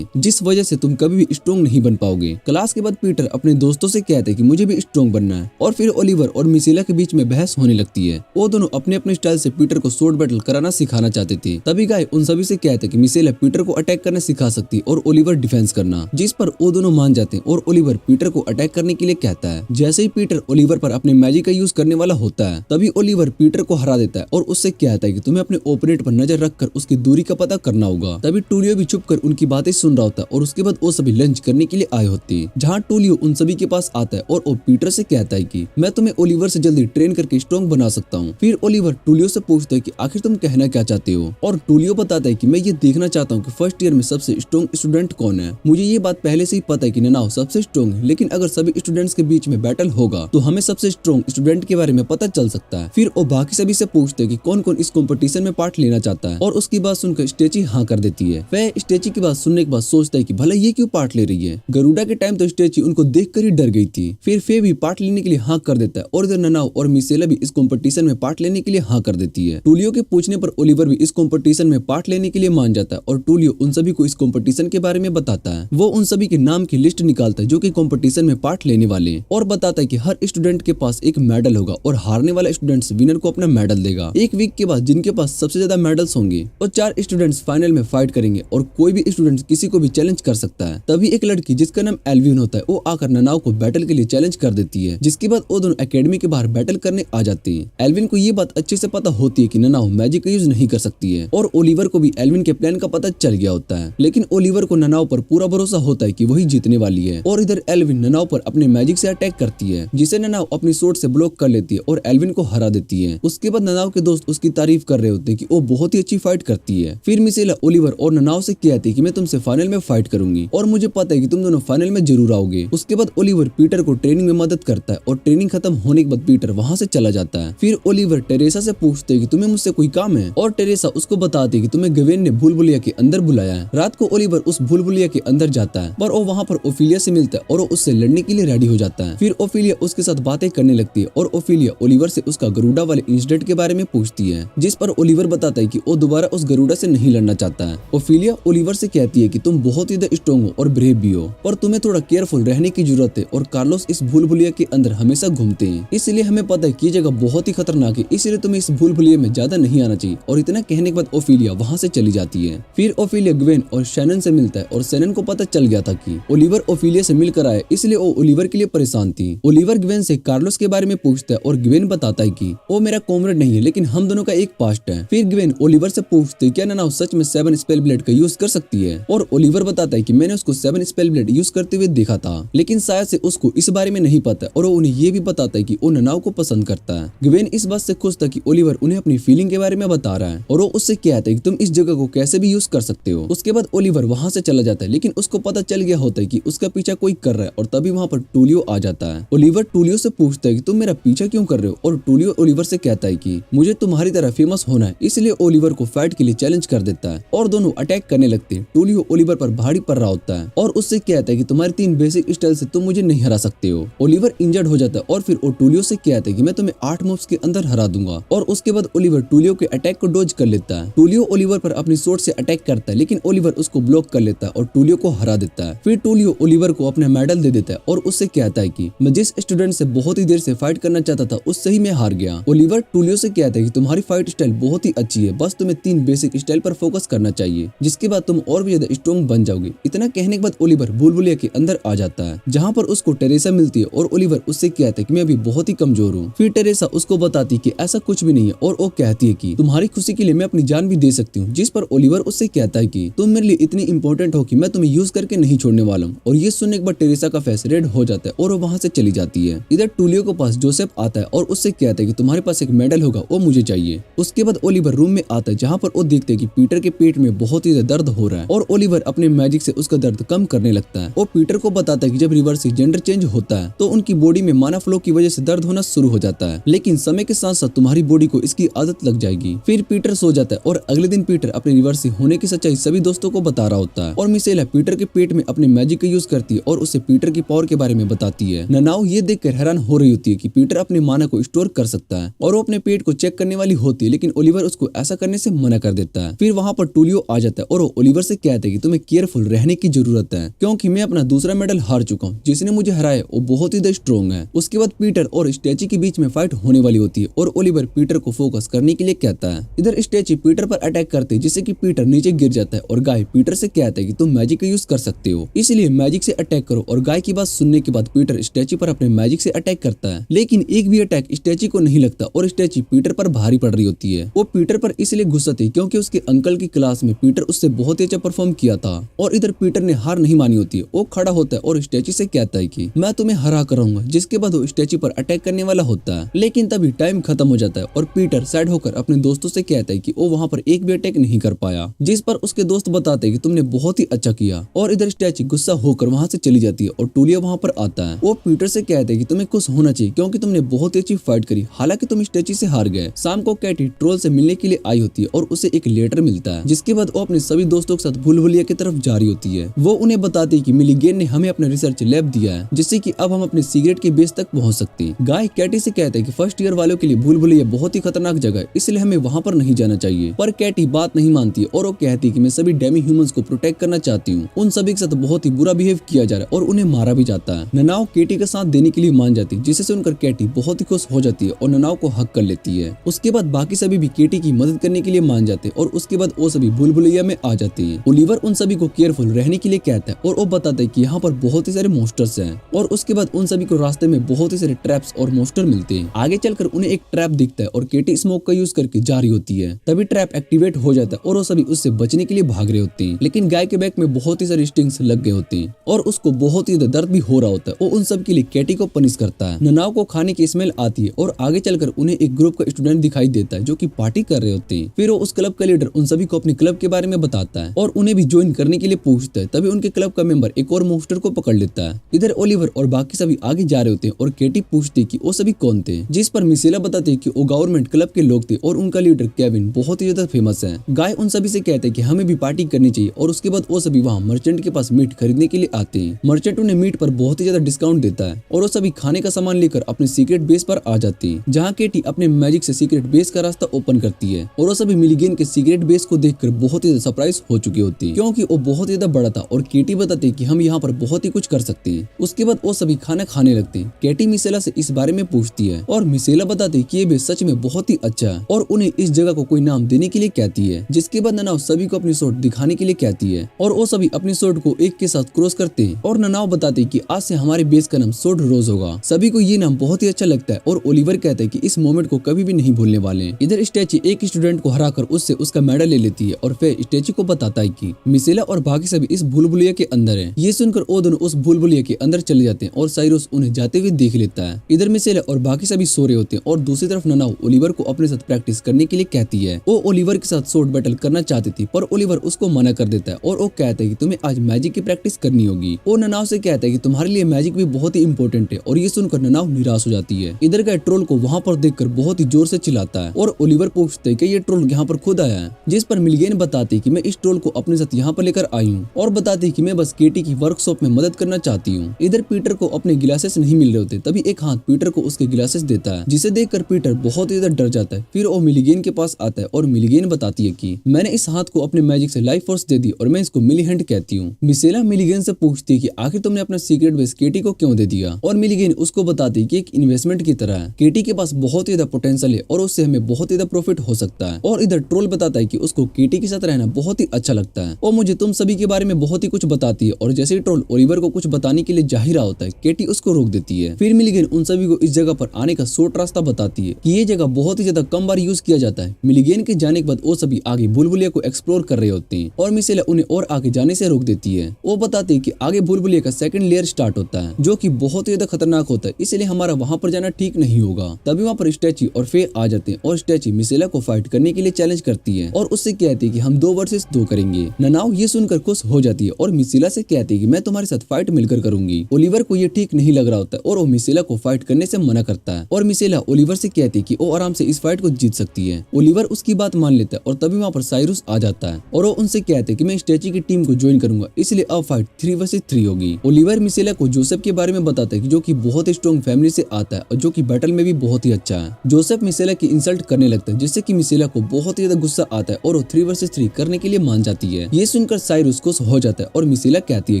जिस वजह से तुम कभी भी स्ट्रॉन्ग नहीं बन पाओगे। क्लास के बाद पीटर अपने दोस्तों से कहते हैं कि मुझे भी स्ट्रॉन्ग बनना है। और फिर ओलिवर और मिशेला के बीच में बहस होने लगती है। वो दोनों अपने अपने स्टाइल से पीटर को शॉर्ट बैटल कराना सिखाना चाहते थे। तभी गाय उन सभी से कहते हैं कि मिशेला पीटर को अटैक करना सिखा सकती है और ओलिवर डिफेंस करना, जिस पर वो दोनों मान जाते हैं और ओलिवर पीटर को अटैक करने के लिए कहता है। जैसे ही पीटर ओलिवर पर अपने मैजिक का यूज करने वाला होता है, तभी ओलिवर पीटर को हरा देता है और उससे कहता है कि तुम्हें अपने ओपोनेंट पर नजर रखकर उसकी दूरी का पता करना होगा। तभी टूलियो भी छुपकर उनकी बातें सुन रहा होता है और उसके बाद वो सभी लंच करने के लिए आए होते हैं, जहाँ टूलियो उन सभी के पास आता है और वो पीटर से कहता है कि मैं तुम्हें ओलिवर से जल्दी ट्रेन करके स्ट्रॉन्ग बना सकता हूँ। फिर ओलिवर टूलियो से पूछता है कि आखिर तुम कहना क्या चाहते हो, और टूलियो बताता है कि मैं ये देखना चाहता हूँ कि फर्स्ट ईयर में सबसे स्ट्रॉन्ग स्टूडेंट कौन है। मुझे ये बात पहले से ही पता है कि ननाओ सबसे स्ट्रॉन्ग है, लेकिन अगर सभी स्टूडेंट्स के बीच में बैटल होगा तो हमें सबसे स्ट्रॉन्ग स्टूडेंट के बारे में पता चल सकता है। फिर वो बाकी सभी से पूछते हैं कि कौन कौन इस कंपटीशन में पार्ट लेना चाहता है, और उसकी बात सुनकर स्टेची हाँ कर देती है। वह स्टेची की बात सुनने के बाद सोचता है कि भला ये क्यों पार्ट ले रही है। गरुड़ा के टाइम तो स्टेची उनको देखकर ही डर गई थी। फिर फे भी पार्ट लेने के लिए हाँ कर देता है और इधर ननाओ और मिसेला भी इस कंपटीशन में पार्ट लेने के लिए हाँ कर देती है। टूलियो के पूछने पर ओलिवर भी इस कंपटीशन में पार्ट लेने के लिए मान जाता है और टूलियो उन सभी को इस कंपटीशन के बारे में बताता है। वो उन सभी के नाम की लिस्ट निकालता है जो कि कंपटीशन में पार्ट लेने वाले हैं, और बताता है कि हर स्टूडेंट के पास एक मेडल होगा और हारने वाला स्टूडेंट विनर को अपना मेडल देगा। एक वीक के बाद जिनके पास सबसे ज्यादा मेडल्स होंगे और 4 स्टूडेंट्स फाइनल में फाइट करेंगे और कोई भी स्टूडेंट किसी को भी चैलेंज कर सकता है। तभी एक लड़की जिसका नाम एल्विन होता है वो आकर ननाओ को बैटल के लिए चैलेंज कर देती है, जिसके बाद वो दोनों एकेडमी के बाहर बैटल करने आ जाते हैं। एल्विन को ये बात अच्छे से पता होती है कि ननाओ मैजिक का यूज नहीं कर सकती है, और ओलिवर को भी एल्विन के प्लान का पता चल गया होता है। लेकिन ओलिवर को ननाओ पर पूरा भरोसा होता है कि वही जीतने वाली है, और इधर एल्विन ननाओ पर अपने मैजिक से अटैक करती है, जिसे ननाओ अपनी सोर्ड से ब्लॉक कर लेती है और एल्विन को हरा देती है। उसके बाद ननाओ के दोस्त उसकी तारीफ कर रहे होते हैं कि वो बहुत ही अच्छी फाइट करती है। फिर मिसेला ओलिवर और ननाओ से कहती है कि मैं तुमसे फाइनल में फाइट करूंगी और मुझे पता है कि तुम दोनों फाइनल में जरूर आओगे। उसके बाद ओलिवर पीटर को ट्रेनिंग में मदद करता है और ट्रेनिंग खत्म होने के बाद पीटर वहाँ से चला जाता है। फिर ओलिवर टेरेसा से पूछते है कि तुम्हें मुझसे कोई काम है, और टेरेसा उसको बताती है कि तुम्हें गवेन ने भूल भुलैया के अंदर बुलाया है। रात को ओलिवर उस भूल भुलैया के अंदर जाता है पर वो वहाँ पर ओफिलिया से मिलता है और वो उससे लड़ने के लिए रेडी हो जाता है। फिर ओफिलिया उसके साथ बातें करने लगती है और ओफिलिया ओलिवर से उसका गरुड़ा वाले इंसिडेंट के बारे में पूछती है, जिस पर ओलिवर बताता है कि वो दोबारा उस गरुड़ा से नहीं लड़ना चाहता है। ओफिलिया ओलिवर से कहती है कि तुम बहुत ही स्ट्रॉन्ग हो और ब्रेव भी हो, पर तुम्हें थोड़ा केयरफुल रहने की जरूरत है, और कार्लोस इस भूल भुलैया के अंदर हमेशा घूमते हैं, इसलिए हमें पता है कि ये जगह बहुत ही खतरनाक है, इसलिए तुम्हें इस भूल भुलैया में ज्यादा नहीं आना चाहिए। और इतना कहने के बाद ओफिलिया वहाँ से चली जाती है। फिर ओफिलिया ग्वेन और शैनन से मिलता है और शैनन को पता चल गया था कि ओलिवर ओफिलिया से मिलकर आए, इसलिए वो ओलिवर के लिए परेशान थी। ओलिवर ग्वेन से कार्लोस के बारे में पूछता है और ग्वेन बताता है कि वो मेरा कॉमरेड नहीं है, लेकिन हम दोनों का एक पास्ट है। फिर ग्वेन ओलिवर से पूछते क्या ननाओ सच में 7 स्पेल ब्लेड का यूज कर सकती है, और ओलिवर बताता है कि मैंने उसको 7 स्पेल ब्लेड यूज करते हुए देखा था, लेकिन शायद से उसको इस बारे में नहीं पता, और वो उन्हें ये भी बताता है कि वो ननाओ को पसंद करता है। ग्वेन इस बात से खुश था कि ओलिवर उन्हें अपनी फीलिंग के बारे में बता रहा है, और वो उससे कहता है कि तुम इस जगह को कैसे भी यूज कर सकते हो। उसके बाद ओलिवर वहाँ से चला जाता है, लेकिन उसको पता चल गया होता है कि उसका पीछा कोई कर रहा है, और तभी वहाँ पर टूलियो आ जाता है। ओलिवर टूलियो से पूछता है कि तुम मेरा पीछा क्यों कर रहे हो, और टूलियो ओलिवर से कहता है कि मुझे तुम्हारी तरह फेमस होना है, इसलिए ओलिवर को फाइट के लिए चैलेंज कर देता है, और दोनों अटैक करने लगते हैं। टूलियो ओलिवर पर भारी पड़ रहा होता है और उससे कहता है कि तुम्हारी 3 बेसिक स्टाइल से तुम मुझे नहीं हरा सकते हो। ओलिवर इंजर्ड हो जाता है और फिर वो टूलियो से कहता है कि मैं तुम्हें 8 मूव्स के अंदर हरा दूंगा, और उसके बाद ओलिवर टूलियो के अटैक को डॉज कर लेता है। टूलियो ओलिवर पर अपनी सोर्ड से अटैक करता है, लेकिन ओलिवर उसको ब्लॉक कर लेता है और टूलियो को हरा देता है। फिर टूलियो ओलिवर को अपना मेडल दे देता है और उससे कहता है कि मैं जिस स्टूडेंट से बहुत ही देर से फाइट करना चाहता था उससे ही मैं हार गया। ओलिवर टूलियो से कहता है कि तुम्हारी फाइट स्टाइल बहुत ही अच्छी है, बस तुम्हें 3 बेसिक स्टाइल पर फोकस करना चाहिए, जिसके बाद तुम और भी ज्यादा स्ट्रॉन्ग बन जाओगे। इतना कहने के बाद ओलिवर भूल भुलैया के अंदर आ जाता है, जहाँ पर उसको टेरेसा मिलती है, और ओलिवर उससे कहता है कि मैं अभी बहुत ही कमजोर हूँ। फिर टेरेसा उसको बताती है कि ऐसा कुछ भी नहीं है, और वो कहती है कि तुम्हारी खुशी के लिए मैं अपनी जान भी दे सकती हूँ, जिस पर ओलिवर उससे कहता है कि तुम मेरे लिए इतनी इंपॉर्टेंट हो कि मैं तुम्हें यूज करके नहीं छोड़ने वाला हूँ। और ये सुनने के बाद टेरेसा का फेस रेड हो जाता है और वो वहाँ से चली जाती है। इधर टूलियो के पास जोसेफ आता है और उससे कहता है कि तुम्हारे पास एक मेडल होगा, वो मुझे चाहिए। उसके बाद ओलिवर रूम में आता है, जहाँ पर वो देखते हैं कि पीटर के पेट में बहुत ही दर्द हो रहा है, और ओलिवर अपने मैजिक से उसका दर्द कम करने लगता है। वो पीटर को बताता है कि जब रिवर्स जेंडर चेंज होता है तो उनकी बॉडी में माना फ्लो की वजह से दर्द होना शुरू हो जाता है, लेकिन समय के साथ साथ तुम्हारी बॉडी को इसकी आदत लग जाएगी। फिर पीटर सो जाता है और अगले दिन पीटर अपने रिवर्स होने की सच्चाई सभी दोस्तों को बता रहा होता है, और मिसेला पीटर के पेट में अपने मैजिक का यूज करती है और उसे पीटर की पावर के बारे में बताती है। ननाओ ये देखकर हैरान हो रही होती है कि पीटर अपने माना को स्टोर कर सकता है, और वो अपने पेट को चेक करने वाली होती है, लेकिन ओलिवर उसको ऐसा करने से मना कर देता है। फिर वहाँ पर टूलियो आ जाता है और वो ओलिवर से कहता है कि तुम्हें केयरफुल रहने की जरूरत है, क्योंकि मैं अपना दूसरा मेडल हार चुका हूँ, जिसने मुझे हराया वो बहुत ही स्ट्रॉन्ग है। उसके बाद पीटर और स्टेची के बीच में फाइट होने वाली होती है, और ओलिवर पीटर को फोकस करने के लिए कहता है। इधर स्टेची पीटर पर अटैक करते है, जिससे कि पीटर नीचे गिर जाता है, और गाय पीटर से कहता है कि तुम मैजिक का यूज कर सकते हो, इसलिए मैजिक से अटैक करो। और गाय की बात सुनने के बाद पीटर स्टेची पर अपने मैजिक से अटैक करता है, लेकिन एक भी अटैक स्टेची को नहीं लगता, और स्टेची पीटर पर भारी पड़ रही होती है। वो पीटर पर इसलिए गुस्सा थी क्योंकि उसके अंकल की क्लास में पीटर उससे बहुत ही अच्छा परफॉर्म किया था। और इधर पीटर ने हार नहीं मानी होती है, वो खड़ा होता है और स्टैचू से कहता है कि मैं तुम्हें हरा कर रहूंगा, जिसके बाद वो स्टैचू पर अटैक करने वाला होता है। लेकिन तभी टाइम खत्म हो जाता है और पीटर सैड होकर अपने दोस्तों से कहता है कि वो वहाँ पर एक भी अटैक नहीं कर पाया, जिस पर उसके दोस्त बताते हैं कि तुमने बहुत ही अच्छा किया। और इधर स्टैचू गुस्सा होकर वहाँ से चली जाती है और टूलिया वहाँ पर आता है। वो पीटर से कहते हैं कि तुम्हें खुश होना चाहिए क्योंकि तुमने बहुत ही अच्छी फाइट करी, हालांकि तुम स्टैचू से हार गए। शाम को कैटी ट्रोल से मिलने के लिए आई होती है और उसे एक लेटर मिलता है, जिसके बाद वो अपने सभी दोस्तों के साथ भूल-भुलैया की तरफ जा रही होती है। वो उन्हें बताती है कि मिलीगेन ने हमें अपना रिसर्च लैब दिया है, जिससे कि अब हम अपने सीक्रेट के बेस तक पहुंच सकते हैं। गाय कैटी से कहता है कि फर्स्ट ईयर वालों के लिए भूल-भुलैया बहुत ही खतरनाक जगह है, इसलिए हमें वहाँ पर नहीं जाना चाहिए। पर कैटी बात नहीं मानती है और वो कहती है कि मैं सभी डेमी ह्यूमंस को प्रोटेक्ट करना चाहती हूँ। उन सभी के साथ बहुत ही बुरा बिहेव किया जा रहा है और उन्हें मारा भी जाता है। ननाओ केटी का साथ देने के लिए मान जाती है, जिसे सुनकर केटी बहुत ही खुश हो जाती है और ननाओ को हक कर लेती है। उसके बाद बाकी सभी भी केटी की मदद करने के लिए मान जाते हैं और उसके बाद वो सभी भूल-भुलैया में आ जाते हैं। ओलिवर उन सभी को केयरफुल रहने के लिए कहता है और वो बताता है कि यहाँ पर बहुत ही सारे मॉन्स्टर्स हैं। और उसके बाद उन सभी को रास्ते में बहुत ही सारे ट्रैप्स और मॉन्स्टर मिलते हैं। आगे चलकर उन्हें एक ट्रैप दिखता है और केटी स्मोक का यूज करके जा रही होती है। तभी ट्रैप एक्टिवेट हो जाता है और वो सभी उससे बचने के लिए भाग रहे होते हैं, लेकिन गाय के बैक में बहुत ही सारे स्टिंग्स लग गए होते हैं और उसको बहुत ही दर्द भी हो रहा होता है। वो उन सब के लिए केटी को पनिश करता है। ननाओ को खाने की स्मेल आती है और आगे चलकर उन्हें एक ग्रुप का स्टूडेंट दिखाई देता है जो कि पार्टी कर रहे होते हैं। फिर वो उस क्लब का लीडर उन सभी को अपने क्लब के बारे में बताता है और उन्हें भी ज्वाइन करने के लिए पूछता है। तभी उनके क्लब का मेंबर एक और मॉन्स्टर को पकड़ लेता है। इधर ओलिवर और बाकी सभी आगे जा रहे होते हैं और केटी पूछती है कि वो सभी कौन थे, जिस पर मिसेला बताती है कि वो गवर्नमेंट क्लब के लोग थे और उनका लीडर केविन बहुत ही ज्यादा फेमस है। गाय उन सभी से कहते हैं कि हमें भी पार्टी करनी चाहिए और उसके बाद वो सभी वहाँ मर्चेंट के पास मीट खरीदने के लिए आते हैं। मर्चेंट उन्हें मीट पर बहुत ही ज्यादा डिस्काउंट देता है और वो सभी खाने का सामान लेकर अपने सीक्रेट बेस पर आ जाती है, जहाँ केटी अपने मैजिक से सीक्रेट बेस का रास्ता ओपन करती है। और वो सभी मिलीगेन के सीक्रेट बेस को देखकर बहुत ही सरप्राइज हो चुकी होती है, क्योंकि वो बहुत ज्यादा बड़ा था। और केटी बताती है कि हम यहाँ पर बहुत ही कुछ कर सकते हैं। उसके बाद वो सभी खाना खाने लगते हैं। केटी मिसेला से इस बारे में पूछती है और मिसेला बताती है कि ये बेस सच में बहुत ही अच्छा है और उन्हें इस जगह को कोई नाम देने के लिए कहती है। जिसके बाद ननाओ सभी को अपनी सोर्ड दिखाने के लिए कहती है और वो सभी अपनी सोर्ड को एक के साथ क्रॉस करते हैं। और ननाओ बताती है कि आज से हमारे बेस का नाम सोर्ड रोज होगा। सभी को ये नाम बहुत ही अच्छा लगता है और ओलिवर कहता है कि इस मोमेंट को कभी भी नहीं भूलने वाले। इधर स्टैचू एक स्टूडेंट को हराकर उससे उसका मेडल ले लेती है और फिर स्टैचू को बताता है कि मिसेला और बाकी सभी इस भूल-भुलैया के अंदर है। ये सुनकर वो दोनों उस भूल-भुलैया के अंदर चले जाते हैं और साइरस उन्हें जाते हुए देख लेता है। इधर मिसेला और बाकी सभी सो रहे होते हैं और दूसरी तरफ ननाओ ओलिवर को अपने साथ प्रैक्टिस करने के लिए कहती है। वो ओलिवर के साथ सोर्ड बैटल करना चाहती थी पर ओलिवर उसको मना कर देता है और वो कहता है कि तुम्हें आज मैजिक की प्रैक्टिस करनी होगी। वो ननाओ से कहता है कि तुम्हारे लिए मैजिक भी बहुत ही इंपॉर्टेंट है और ये सुनकर ननाओ निराश हो जाती है। इधर का ट्रोल को वहाँ पर देखकर बहुत ही जोर से चिल्लाता है और ओलिवर पूछते है कि ये ट्रोल यहाँ पर खुद आया है, जिस पर मिलीगेन बताती है कि मैं इस ट्रोल को अपने साथ यहाँ पर लेकर आई हूँ और बताती है कि मैं बस केटी की वर्कशॉप में मदद करना चाहती हूँ। इधर पीटर को अपने ग्लासेस नहीं मिल रहे होते, तभी एक हाथ पीटर को उसके ग्लासेस देता है, जिसे देखकर पीटर बहुत ही ज्यादा डर जाता है। फिर वो मिलीगेन के पास आता है और मिलीगेन बताती है कि मैंने इस हाथ को अपने मैजिक से लाइफ फोर्स दे दी और मैं इसको मिली हैंड कहती हूँ। मिसेला मिलीगेन से पूछती है कि आखिर तुमने अपना सीक्रेट बेस केटी को क्यों दे दिया और मिलीगेन उसको बताती है कि एक इन्वेस्टमेंट की तरह है। केटी के पास बहुत ही ज्यादा पोटेंशियल है और उससे हमें बहुत ही ज्यादा प्रॉफिट हो सकता है। और इधर ट्रोल बताता है कि उसको केटी के साथ रहना बहुत ही अच्छा लगता है और मुझे तुम सभी के बारे में बहुत ही कुछ बताती है। और जैसे ही ट्रोल ओलिवर को कुछ बताने के लिए जा ही रहा होता है, केटी उसको रोक देती है। फिर मिलीगेन उन सभी को इस जगह पर आने का शॉर्ट रास्ता बताती है कि ये जगह बहुत ही ज्यादा कम बार यूज किया जाता है। मिलीगेन के जाने के बाद वो सभी आगे भूल-भुलैया को एक्सप्लोर कर रहे होते हैं और मिसेला उन्हें और आगे जाने से रोक देती है। वो बताती है कि आगे भूल-भुलैया का सेकंड लेयर स्टार्ट होता है जो कि बहुत ही ज्यादा खतरनाक होता है, इसलिए हमारा वहाँ पर जाना ठीक नहीं होगा। तभी वहाँ पर स्टैचू और फे आ जाते हैं और स्टैचू मिसेला को फाइट करने के लिए चैलेंज करती है और उससे कहती है कि हम 2 वर्सेस 2 करेंगे। ननाओ ये सुनकर खुश हो जाती है और मिसेला से कहती है कि मैं तुम्हारे साथ फाइट मिलकर करूंगी। ओलिवर को ये ठीक नहीं लग रहा होता है और वो मिसेला को फाइट करने से मना करता है और मिसेला ओलिवर से कहती है कि वो आराम से इस फाइट को जीत सकती है। ओलिवर उसकी बात मान लेता है और तभी वहाँ पर साइरस आ जाता है और वो उनसे कहते हैं कि मैं स्टैचू की टीम को ज्वाइन करूंगा, इसलिए अब फाइट 3 वर्सेस 3 होगी। ओलिवर मिसेला को जोसेफ के बारे में बताता है जो कि बहुत स्ट्रॉन्ग फैमिली से आता है और जो कि बैटल में भी बहुत ही अच्छा है। जोसेफ मिसेला की इंसल्ट करने लगता है, जिससे कि मिसेला को बहुत ही ज्यादा गुस्सा आता है और वो 3 वर्सेस 3 करने के लिए मान जाती है। ये सुनकर साइरस खुश हो जाता है और मिसेला कहती है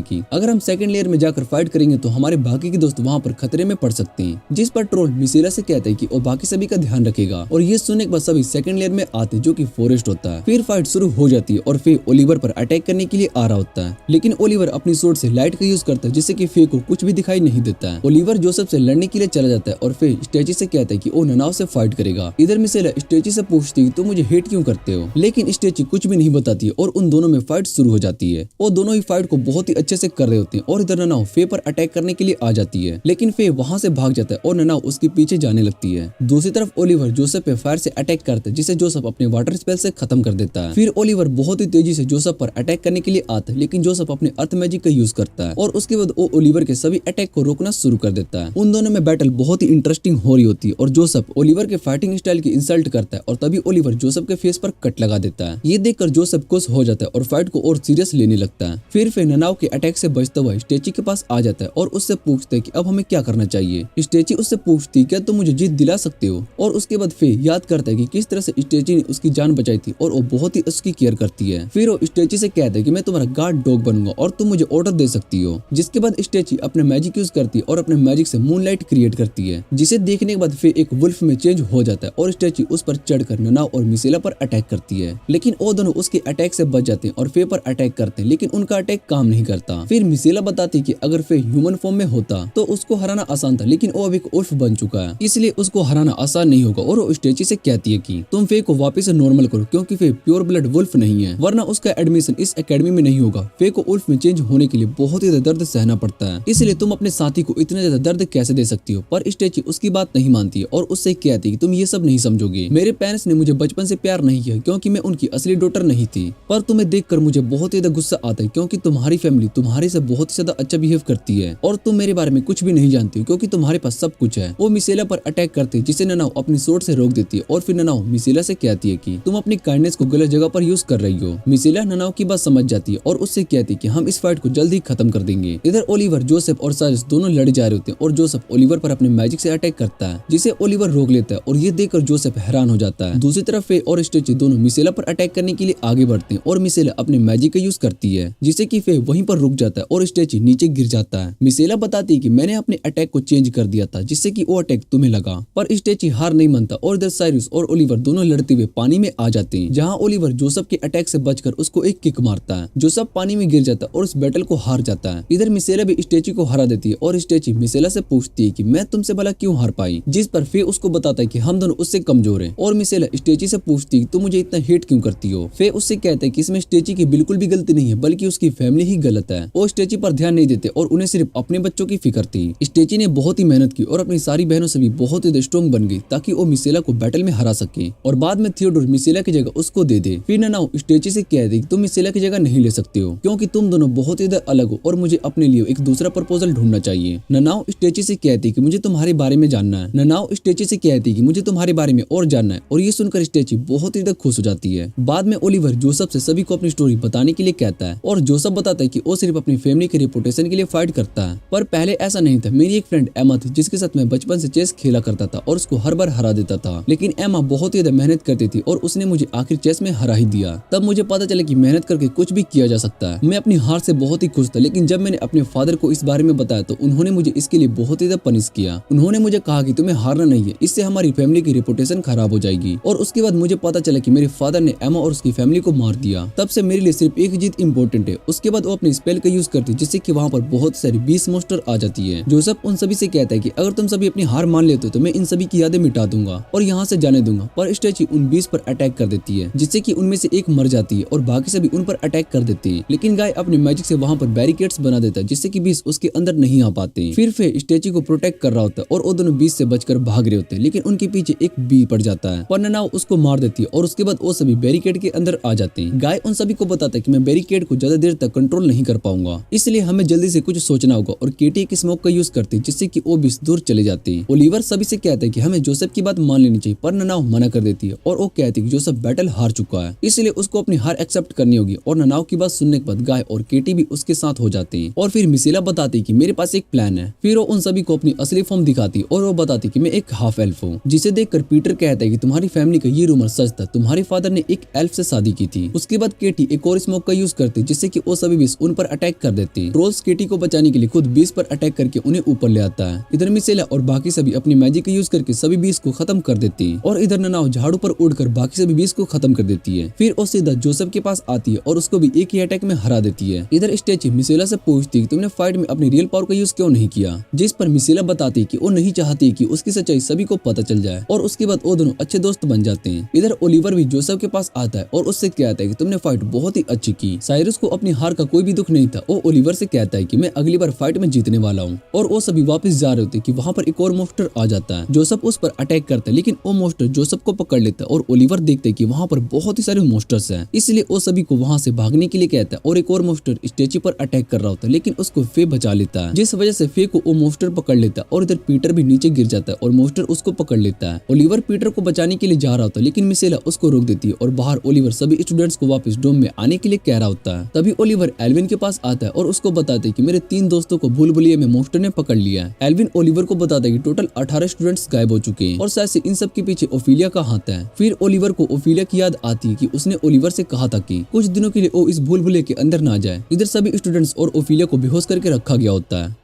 कि अगर हम सेकंड लेयर में जाकर फाइट करेंगे तो हमारे बाकी के दोस्त वहाँ पर खतरे में पड़ सकते हैं। जिस पर ट्रोल मिसेला से कहता है कि वो बाकी सभी का ध्यान रखेगा और ये सुनने के बाद सभी सेकंड लेयर में आते जो कि फॉरेस्ट होता है। फिर फाइट शुरू हो जाती है और फे ओलिवर पर अटैक करने के लिए आ रहा होता है, लेकिन ओलिवर अपनी सोर्ड से लाइट का यूज करता है जिससे कि फे को कुछ भी दिखाई नहीं देता है। ओलिवर जोसेफ से लड़ने के लिए चला जाता है और फे स्टैचू से कहता है कि वो ननाओ से फाइट करेगा। इधर मिसेला स्टैचू से पूछती है तो मुझे हेट क्यों करते हो, लेकिन स्टैचू कुछ भी नहीं बताती जाती है और उन दोनों में फाइट शुरू हो जाती है और दोनों ही फाइट को बहुत ही अच्छे से कर रहे होते हैं और इधर ननाओ फे पर अटैक करने के लिए आ जाती है, लेकिन फे वहां से भाग जाता है और ननाओ उसके पीछे जाने लगती है। दूसरी तरफ ओलिवर जोसेफ पे फायर से अटैक करता है जिसे जोसेफ अपने वाटर स्पेल से खत्म कर देता है। फिर ओलिवर बहुत ही तेजी से जोसेफ पर अटैक करने के लिए आता है, लेकिन जोसेफ अपने अर्थ मैजिक का यूज करता है और उसके बाद वो ओलिवर के सभी अटैक को रोकना शुरू कर देता है। उन दोनों में बैटल बहुत ही इंटरेस्टिंग हो रही होती है और जोसेफ ओलिवर के फाइटिंग स्टाइल की इंसल्ट करता है और तभी ओलिवर जोसेफ के फेस पर कट लगा देता है। ये देखकर जोसेफ खुश हो जाता है और फाइट को और सीरियस लेने लगता है। फिर फे ननाओ के अटैक से बचता हुआ स्टेची के पास आ जाता है और उससे पूछता है कि अब हमें क्या करना चाहिए। स्टेची उससे पूछती क्या तुम मुझे जीत दिला सकते हो, और उसके बाद फे याद करता है कि किस तरह से स्टेची ने उसकी जान बचाई थी और वो बहुत ही उसकी केयर करती है। फिर वो स्टेची से कहता है कि मैं तुम्हारा गार्ड डॉग बनूंगा और तुम मुझे ऑर्डर दे सकती हो। जिसके बाद स्टेची अपने मैजिक यूज करती है और अपने मैजिक से मूनलाइट क्रिएट करती है, जिसे देखने के बाद फे एक वुल्फ में चेंज हो जाता है और स्टेची उस पर चढ़कर ननाओ और मिसेला पर अटैक करती है, लेकिन वो दोनों उसके अटैक से बच जाते हैं और फे पर अटैक करते हैं, लेकिन उनका अटैक काम नहीं करता। फिर मिसेला बताती कि अगर फे ह्यूमन फॉर्म में होता तो उसको हराना आसान था, लेकिन वो अभी एक उल्फ बन चुका है, इसलिए उसको हराना आसान नहीं होगा। और वो स्टेची से कहती है कि तुम फे को वापस से नॉर्मल करो क्योंकि फे प्योर ब्लड वुल्फ नहीं है, वरना उसका एडमिशन इस एकेडमी में नहीं होगा। फे को उल्फ में चेंज होने के लिए बहुत ही दर्द सहना पड़ता है, इसलिए तुम अपने साथी को इतना ज्यादा दर्द कैसे दे सकती हो। पर स्टेची उसकी बात नहीं मानती है और उससे कहती है कि तुम ये सब नहीं समझोगे। मेरे पेरेंट्स ने मुझे बचपन से प्यार नहीं किया क्योंकि मैं उनकी असली डॉटर नहीं थी, पर तुम्हें देखकर मुझे बहुत ही ज्यादा गुस्सा आता है क्योंकि तुम्हारी फैमिली तुम्हारे से बहुत ही ज्यादा अच्छा बिहेव करती है और तुम मेरे बारे में कुछ भी नहीं जानती हो क्योंकि तुम्हारे पास सब कुछ है। वो मिसेला पर अटैक करती है जिसे ननाओ अपनी सोर्ड से रोक देती है और फिर ननाओ मिसेला से कहती है कि तुम अपनी काइंडनेस को गलत जगह पर यूज कर रही हो। मिसेला ननाओ की बात समझ जाती है और उससे कहती है कि हम इस फाइट को जल्द ही खत्म कर देंगे। इधर ओलिवर जोसेफ और साइरस दोनों लड़ जा रहे होते हैं और जोसेफ ओलिवर पर अपने मैजिक से अटैक करता है जिसे ओलिवर रोक लेता है और ये देखकर जोसेफ हैरान हो जाता है। दूसरी तरफ फे और स्टेची दोनों मिसेला पर अटैक करने के लिए आगे बढ़ते हैं और मिसेला अपने मैजिक का यूज करती है जिसे कि फे वहीं पर रुक जाता है और स्टेची नीचे गिर जाता है। मिसेला बताती है कि मैंने अपने अटैक को चेंज कर दिया था जिससे कि वो अटैक तुम्हें लगा, पर स्टेची हार नहीं मानता और इधर साइरस और ओलिवर दोनों लड़ते हुए पानी में आ जाते हैं, जहां ओलिवर जोसेफ के अटैक से बचकर उसको एक किक मारता है। जोसेफ पानी में गिर जाता है और उस बैटल को हार जाता है। इधर मिसेला भी स्टेची को हरा देती है और स्टेची मिसेला से पूछती है कि मैं तुमसे भला क्यों हार पाई, जिस पर फे उसको बताता है कि हम दोनों उससे कमजोर हैं। और मिसेला स्टेची से पूछती है तुम मुझे इतना हेट क्यों करती हो। फे उससे कहता है कि इसमें स्टेची की बिल्कुल भी गलती नहीं है बल्कि उसकी फैमिली ही गलत है। वो स्टेची पर ध्यान नहीं देते और उन्हें सिर्फ अपने बच्चों की फिक्र थी। स्टेची ने बहुत ही मेहनत की और अपनी सारी बहनों से भी बहुत ही स्ट्रॉन्ग बन गई ताकि वो मिसेला को बैटल में हरा सके और बाद में थियोडोर मिसेला की जगह उसको दे दे। फिर ननाओ स्टेची से कह दे तुम मिसेला की जगह नहीं ले सकते हो क्योंकि तुम दोनों बहुत ही अलग हो और मुझे अपने लिए एक दूसरा प्रपोजल ढूंढना चाहिए। ननाओ स्टेची से कहती कि मुझे तुम्हारे बारे में जानना है। ननाओ स्टेची से कहती कि मुझे तुम्हारे बारे में और जानना है और ये सुनकर स्टेची बहुत ही खुश हो जाती है। बाद में ओलिवर जोसेफ से सभी को अपनी स्टोरी बताने के लिए कहता है और जोसेफ बताता है कि वो सिर्फ अपनी फैमिली के रेपुटेशन के लिए फाइट करता है, पर पहले ऐसा नहीं था। मेरी एक फ्रेंड एमा थी जिसके साथ मैं बचपन से चेस खेला करता था और उसको हर बार हरा देता था, लेकिन एमा बहुत ही ज्यादा मेहनत करती थी और उसने मुझे आखिर चेस में हरा ही दिया। तब मुझे पता चला कि मेहनत करके कुछ भी किया जा सकता है। मैं अपनी हार से बहुत ही खुश था, लेकिन जब मैंने अपने फादर को इस बारे में बताया तो उन्होंने मुझे इसके लिए बहुत ही ज्यादा पनिश किया। उन्होंने मुझे कहा कि तुम्हें हारना नहीं है, इससे हमारी फैमिली की रेपुटेशन खराब हो जाएगी। और उसके बाद मुझे पता चला कि मेरे फादर ने एमा और उसकी फैमिली को मार दिया। तब से मेरे लिए सिर्फ एक जीत इंपॉर्टेंट है। उसके बाद वो अपने स्पेल का यूज करती जिससे कि वहाँ पर बहुत सारी 20 मोस्टर आ जाती है। जोसेफ उन सभी से कहता है कि अगर तुम सभी अपनी हार मान लेते हो तो मैं इन सभी की यादें मिटा दूंगा और यहाँ से जाने दूंगा, पर स्टेची उन 20 पर अटैक कर देती है जिससे कि उनमें से एक मर जाती है और बाकी सभी उन पर अटैक कर देते हैं। लेकिन गाय अपने मैजिक से वहाँ पर बैरिकेड्स बना देता है जिससे कि 20 उसके अंदर नहीं आ पाते। फिर फे स्टेची को प्रोटेक्ट कर रहा होता है और वो दोनों 20 से बचकर भाग रहे होते हैं, लेकिन उनके पीछे एक बी पड़ जाता है, पर ननाओ उसको मार देती है और उसके बाद वो सभी बैरिकेड के अंदर आ जाते हैं। गाय उन सभी को बताता है कि मैं बैरिकेड को ज्यादा देर तक कंट्रोल नहीं कर पाऊंगा, इसलिए हमें जल्दी से कुछ सोचना होगा और केटी की स्मोक का यूज करते जिससे कि वो 20 दूर चले जाते हैं। ओलिवर सभी से कहता है कि हमें जोसेफ की बात मान लेनी चाहिए, पर ननाओ मना कर देती है और वो कहती है कि जोसेफ बैटल हार चुका है, इसलिए उसको अपनी हार एक्सेप्ट करनी होगी। और ननाओ की बात सुनने के बाद गाय और केटी भी उसके साथ हो जाते हैं। और फिर मिसेला बताती है कि मेरे पास एक प्लान है। फिर वो उन सभी को अपनी असली फॉर्म दिखाती और वो बताती कि मैं एक हाफ एल्फ हूँ, जिसे देखकर पीटर कहता है कि तुम्हारी फैमिली का ये रूमर सच था, तुम्हारे फादर ने एक एल्फ से शादी की थी। उसके बाद केटी एक और स्मोक का यूज करती जिससे कि वो सभी 20 उन पर अटैक कर देते। ट्रोल्स केटी को बचाने के लिए खुद 20 पर अटैक करके उन्हें ऊपर ले आता है। इधर मिसेला और बाकी सभी अपनी मैजिक का यूज करके सभी 20 को खत्म कर देते हैं और इधर ननाओ झाड़ू पर उड़कर बाकी सभी 20 को खत्म कर देती है। फिर वो सीधा जोसेफ के पास आती है और उसको भी एक ही अटैक में हरा देती है। इधर स्टेची मिसेला से पूछती है तुमने फाइट में अपनी रियल पावर का यूज क्यों नहीं किया, जिस पर मिसेला बताती है कि वो नहीं चाहती कि उसकी सच्चाई सभी को पता चल जाए और उसके बाद वो दोनों अच्छे दोस्त बन जाते हैं। इधर ओलिवर भी जोसेफ के पास आता है और उससे कहता कहता है कि तुमने फाइट बहुत ही अच्छी की। साइरस को अपनी हार का कोई भी दुख नहीं था। वो ओलिवर से कहता है कि मैं अगली बार फाइट में जीतने वाला हूँ। और वो सभी वापस जा रहे होते कि वहाँ पर एक और मॉन्स्टर आ जाता है। जोसेफ उस पर अटैक करता है, लेकिन वो मॉन्स्टर जोसेफ को पकड़ लेता है और ओलिवर देखते है कि वहाँ पर बहुत ही सारे मॉन्स्टर्स हैं, इसलिए वो सभी को वहाँ से भागने के लिए कहता है। और एक और मॉन्स्टर स्टैच्यू पर अटैक कर रहा होता है, लेकिन उसको फे बचा लेता है, जिस वजह से फे को वो मॉन्स्टर पकड़ लेता है। और इधर पीटर भी नीचे गिर जाता है और मॉन्स्टर उसको पकड़ लेता है। ओलिवर पीटर को बचाने के लिए जा रहा होता है, लेकिन मिसेला उसको रोक देती है और बाहर ओलिवर सभी स्टूडेंट्स को वापस डोम में आने के लिए कह रहा होता है। तभी ओलिवर एल्विन के पास आता है और उसको बताते हैं कि मेरे 3 दोस्तों को भूल भुलैया में मॉन्स्टर ने पकड़ लिया है। एल्विन ओलिवर को बताता है कि टोटल 18 स्टूडेंट्स गायब हो चुके हैं और शायद से इन सब के पीछे ओफिलिया का हाथ है। फिर ओलिवर को ओफिलिया की याद आती है कि उसने ओलिवर से कहा था कि कुछ दिनों के लिए वो इस भूल भुलैया के अंदर ना जाए। इधर सभी स्टूडेंट्स और ओफिलिया को बेहोश करके रखा गया होता है।